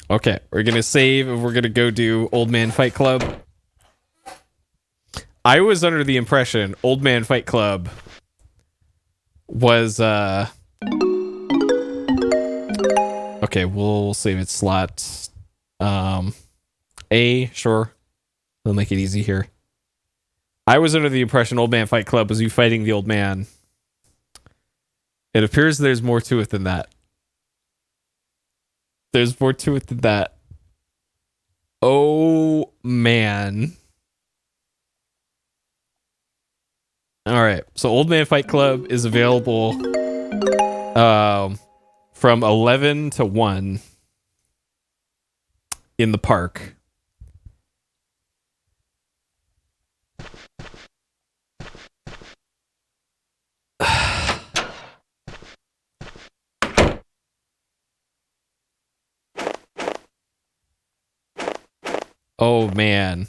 Okay, we're gonna save and we're gonna go do Old Man Fight Club. I was under the impression Old Man Fight Club was okay, we'll save its slot. A, sure. We'll make it easy here. I was under the impression Old Man Fight Club was you fighting the old man. It appears there's more to it than that. There's more to it than that. Oh, man. All right. So Old Man Fight Club is available from 11 to 1 in the park. Oh man.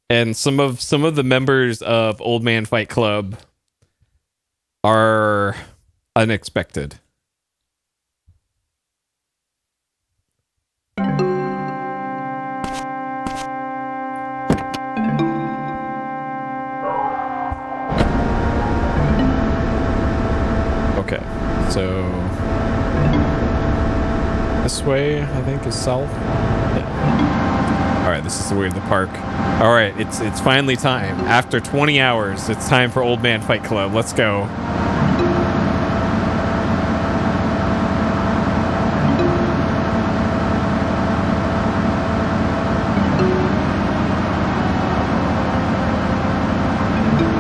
And some of the members of Old Man Fight Club are unexpected. Okay. So this way, I think, is south. Yeah. All right, this is the way to the park. All right, it's finally time. After 20 hours, it's time for Old Man Fight Club. Let's go.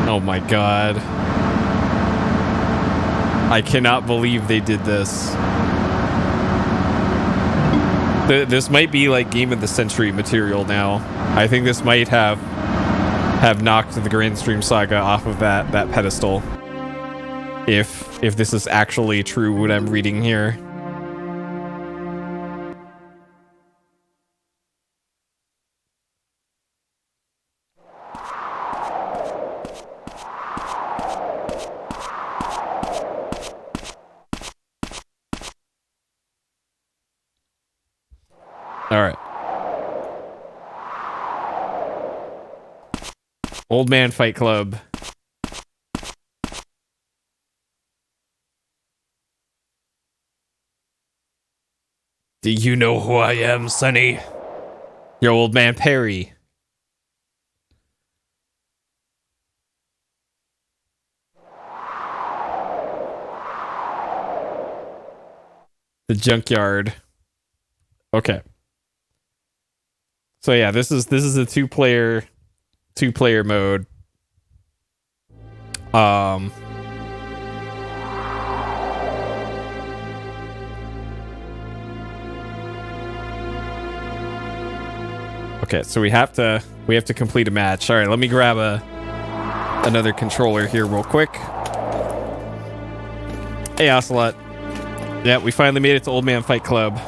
Oh my god. I cannot believe they did this. This might be like Game of the Century material now. I think this might have knocked the Grand Stream Saga off of that pedestal. If if this is actually true what I'm reading here. All right. Old Man Fight Club. Do you know who I am, Sonny? Your old man Perry. The junkyard. Okay. So yeah, this is a two-player mode. Okay, so we have to complete a match. All right, let me grab another controller here real quick. Hey, Ocelot. Yeah, we finally made it to Old Man Fight Club.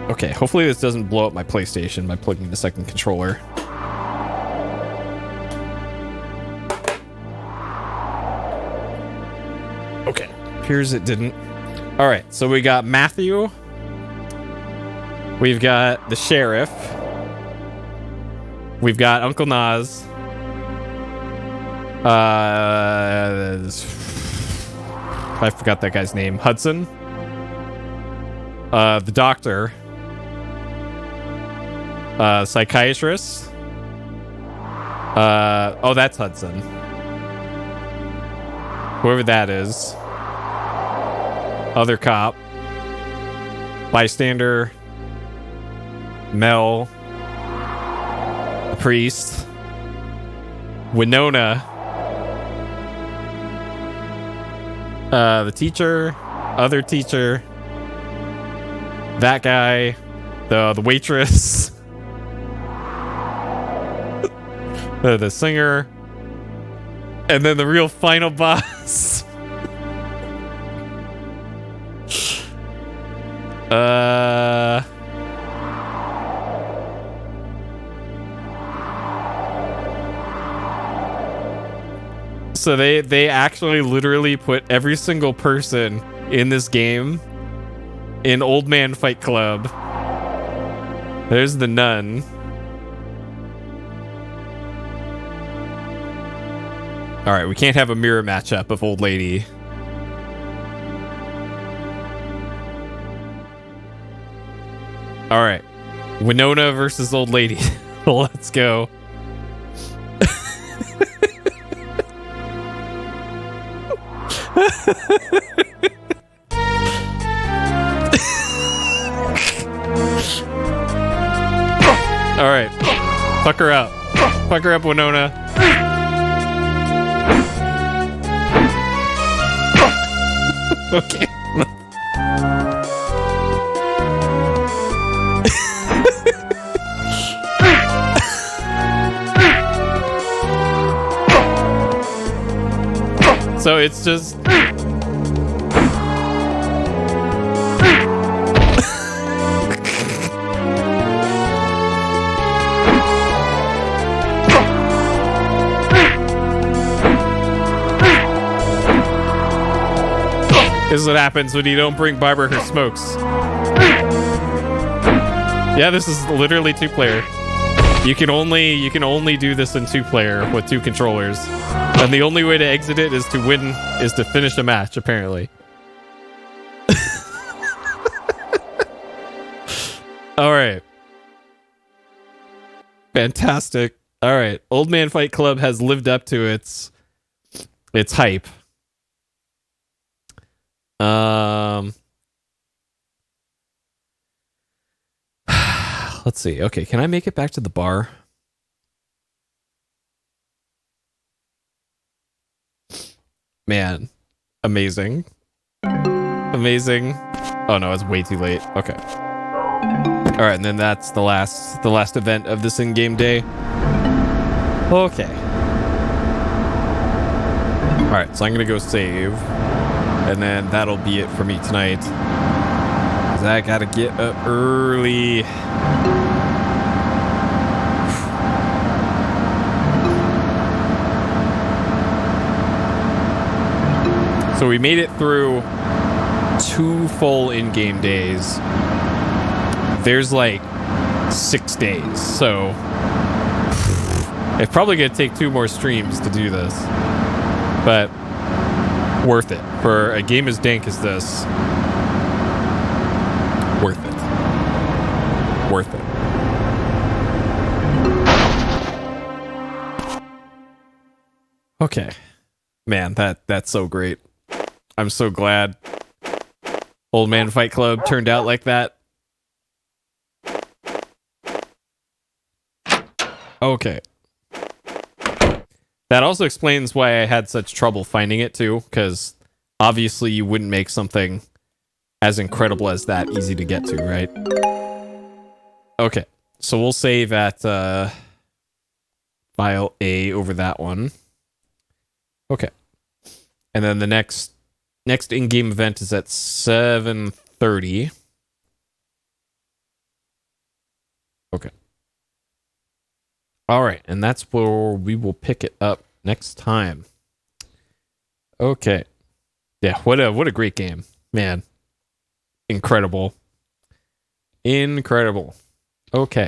Okay, hopefully this doesn't blow up my PlayStation by plugging the second controller. Okay, appears it didn't. All right, so we got Matthew. We've got the sheriff. We've got Uncle Nas. I forgot that guy's name. Hudson. The doctor. Psychiatrist. Oh, that's Hudson. Whoever that is. Other cop. Bystander. Mel. The priest. Winona. The teacher. Other teacher. That guy. The waitress. The singer. And then the real final boss. So they actually literally put every single person in this game in Old Man Fight Club. There's the nun. All right, we can't have a mirror matchup of old lady. All right, Winona versus old lady. Let's go. All right, fuck her up. Fuck her up, Winona. Okay. So it's just this is what happens when you don't bring Barbara her smokes. Yeah, this is literally two-player. You can only do this in two-player with two controllers. And the only way to exit it is to finish a match, apparently. All right. Fantastic. All right. Old Man Fight Club has lived up to its hype. Let's see. Okay, can I make it back to the bar? Man, amazing. Amazing. Oh no, it's way too late. Okay. All right, and then that's the last event of this in-game day. Okay. Alright, so I'm gonna go save. And then that'll be it for me tonight. 'Cause I gotta get up early. So we made it through 2 full in-game days. There's like 6 days, so it's probably gonna take 2 more streams to do this, but worth it for a game as dank as this. Worth it. Okay, man, that's so great. I'm so glad Old Man Fight Club turned out like that. Okay. That also explains why I had such trouble finding it too, because obviously you wouldn't make something as incredible as that easy to get to, right? Okay, so we'll save at file A over that one. Okay. And then the next in-game event is at 7:30. Okay. All right, and that's where we will pick it up next time. Okay. Yeah, what a great game. Man. Incredible. Okay.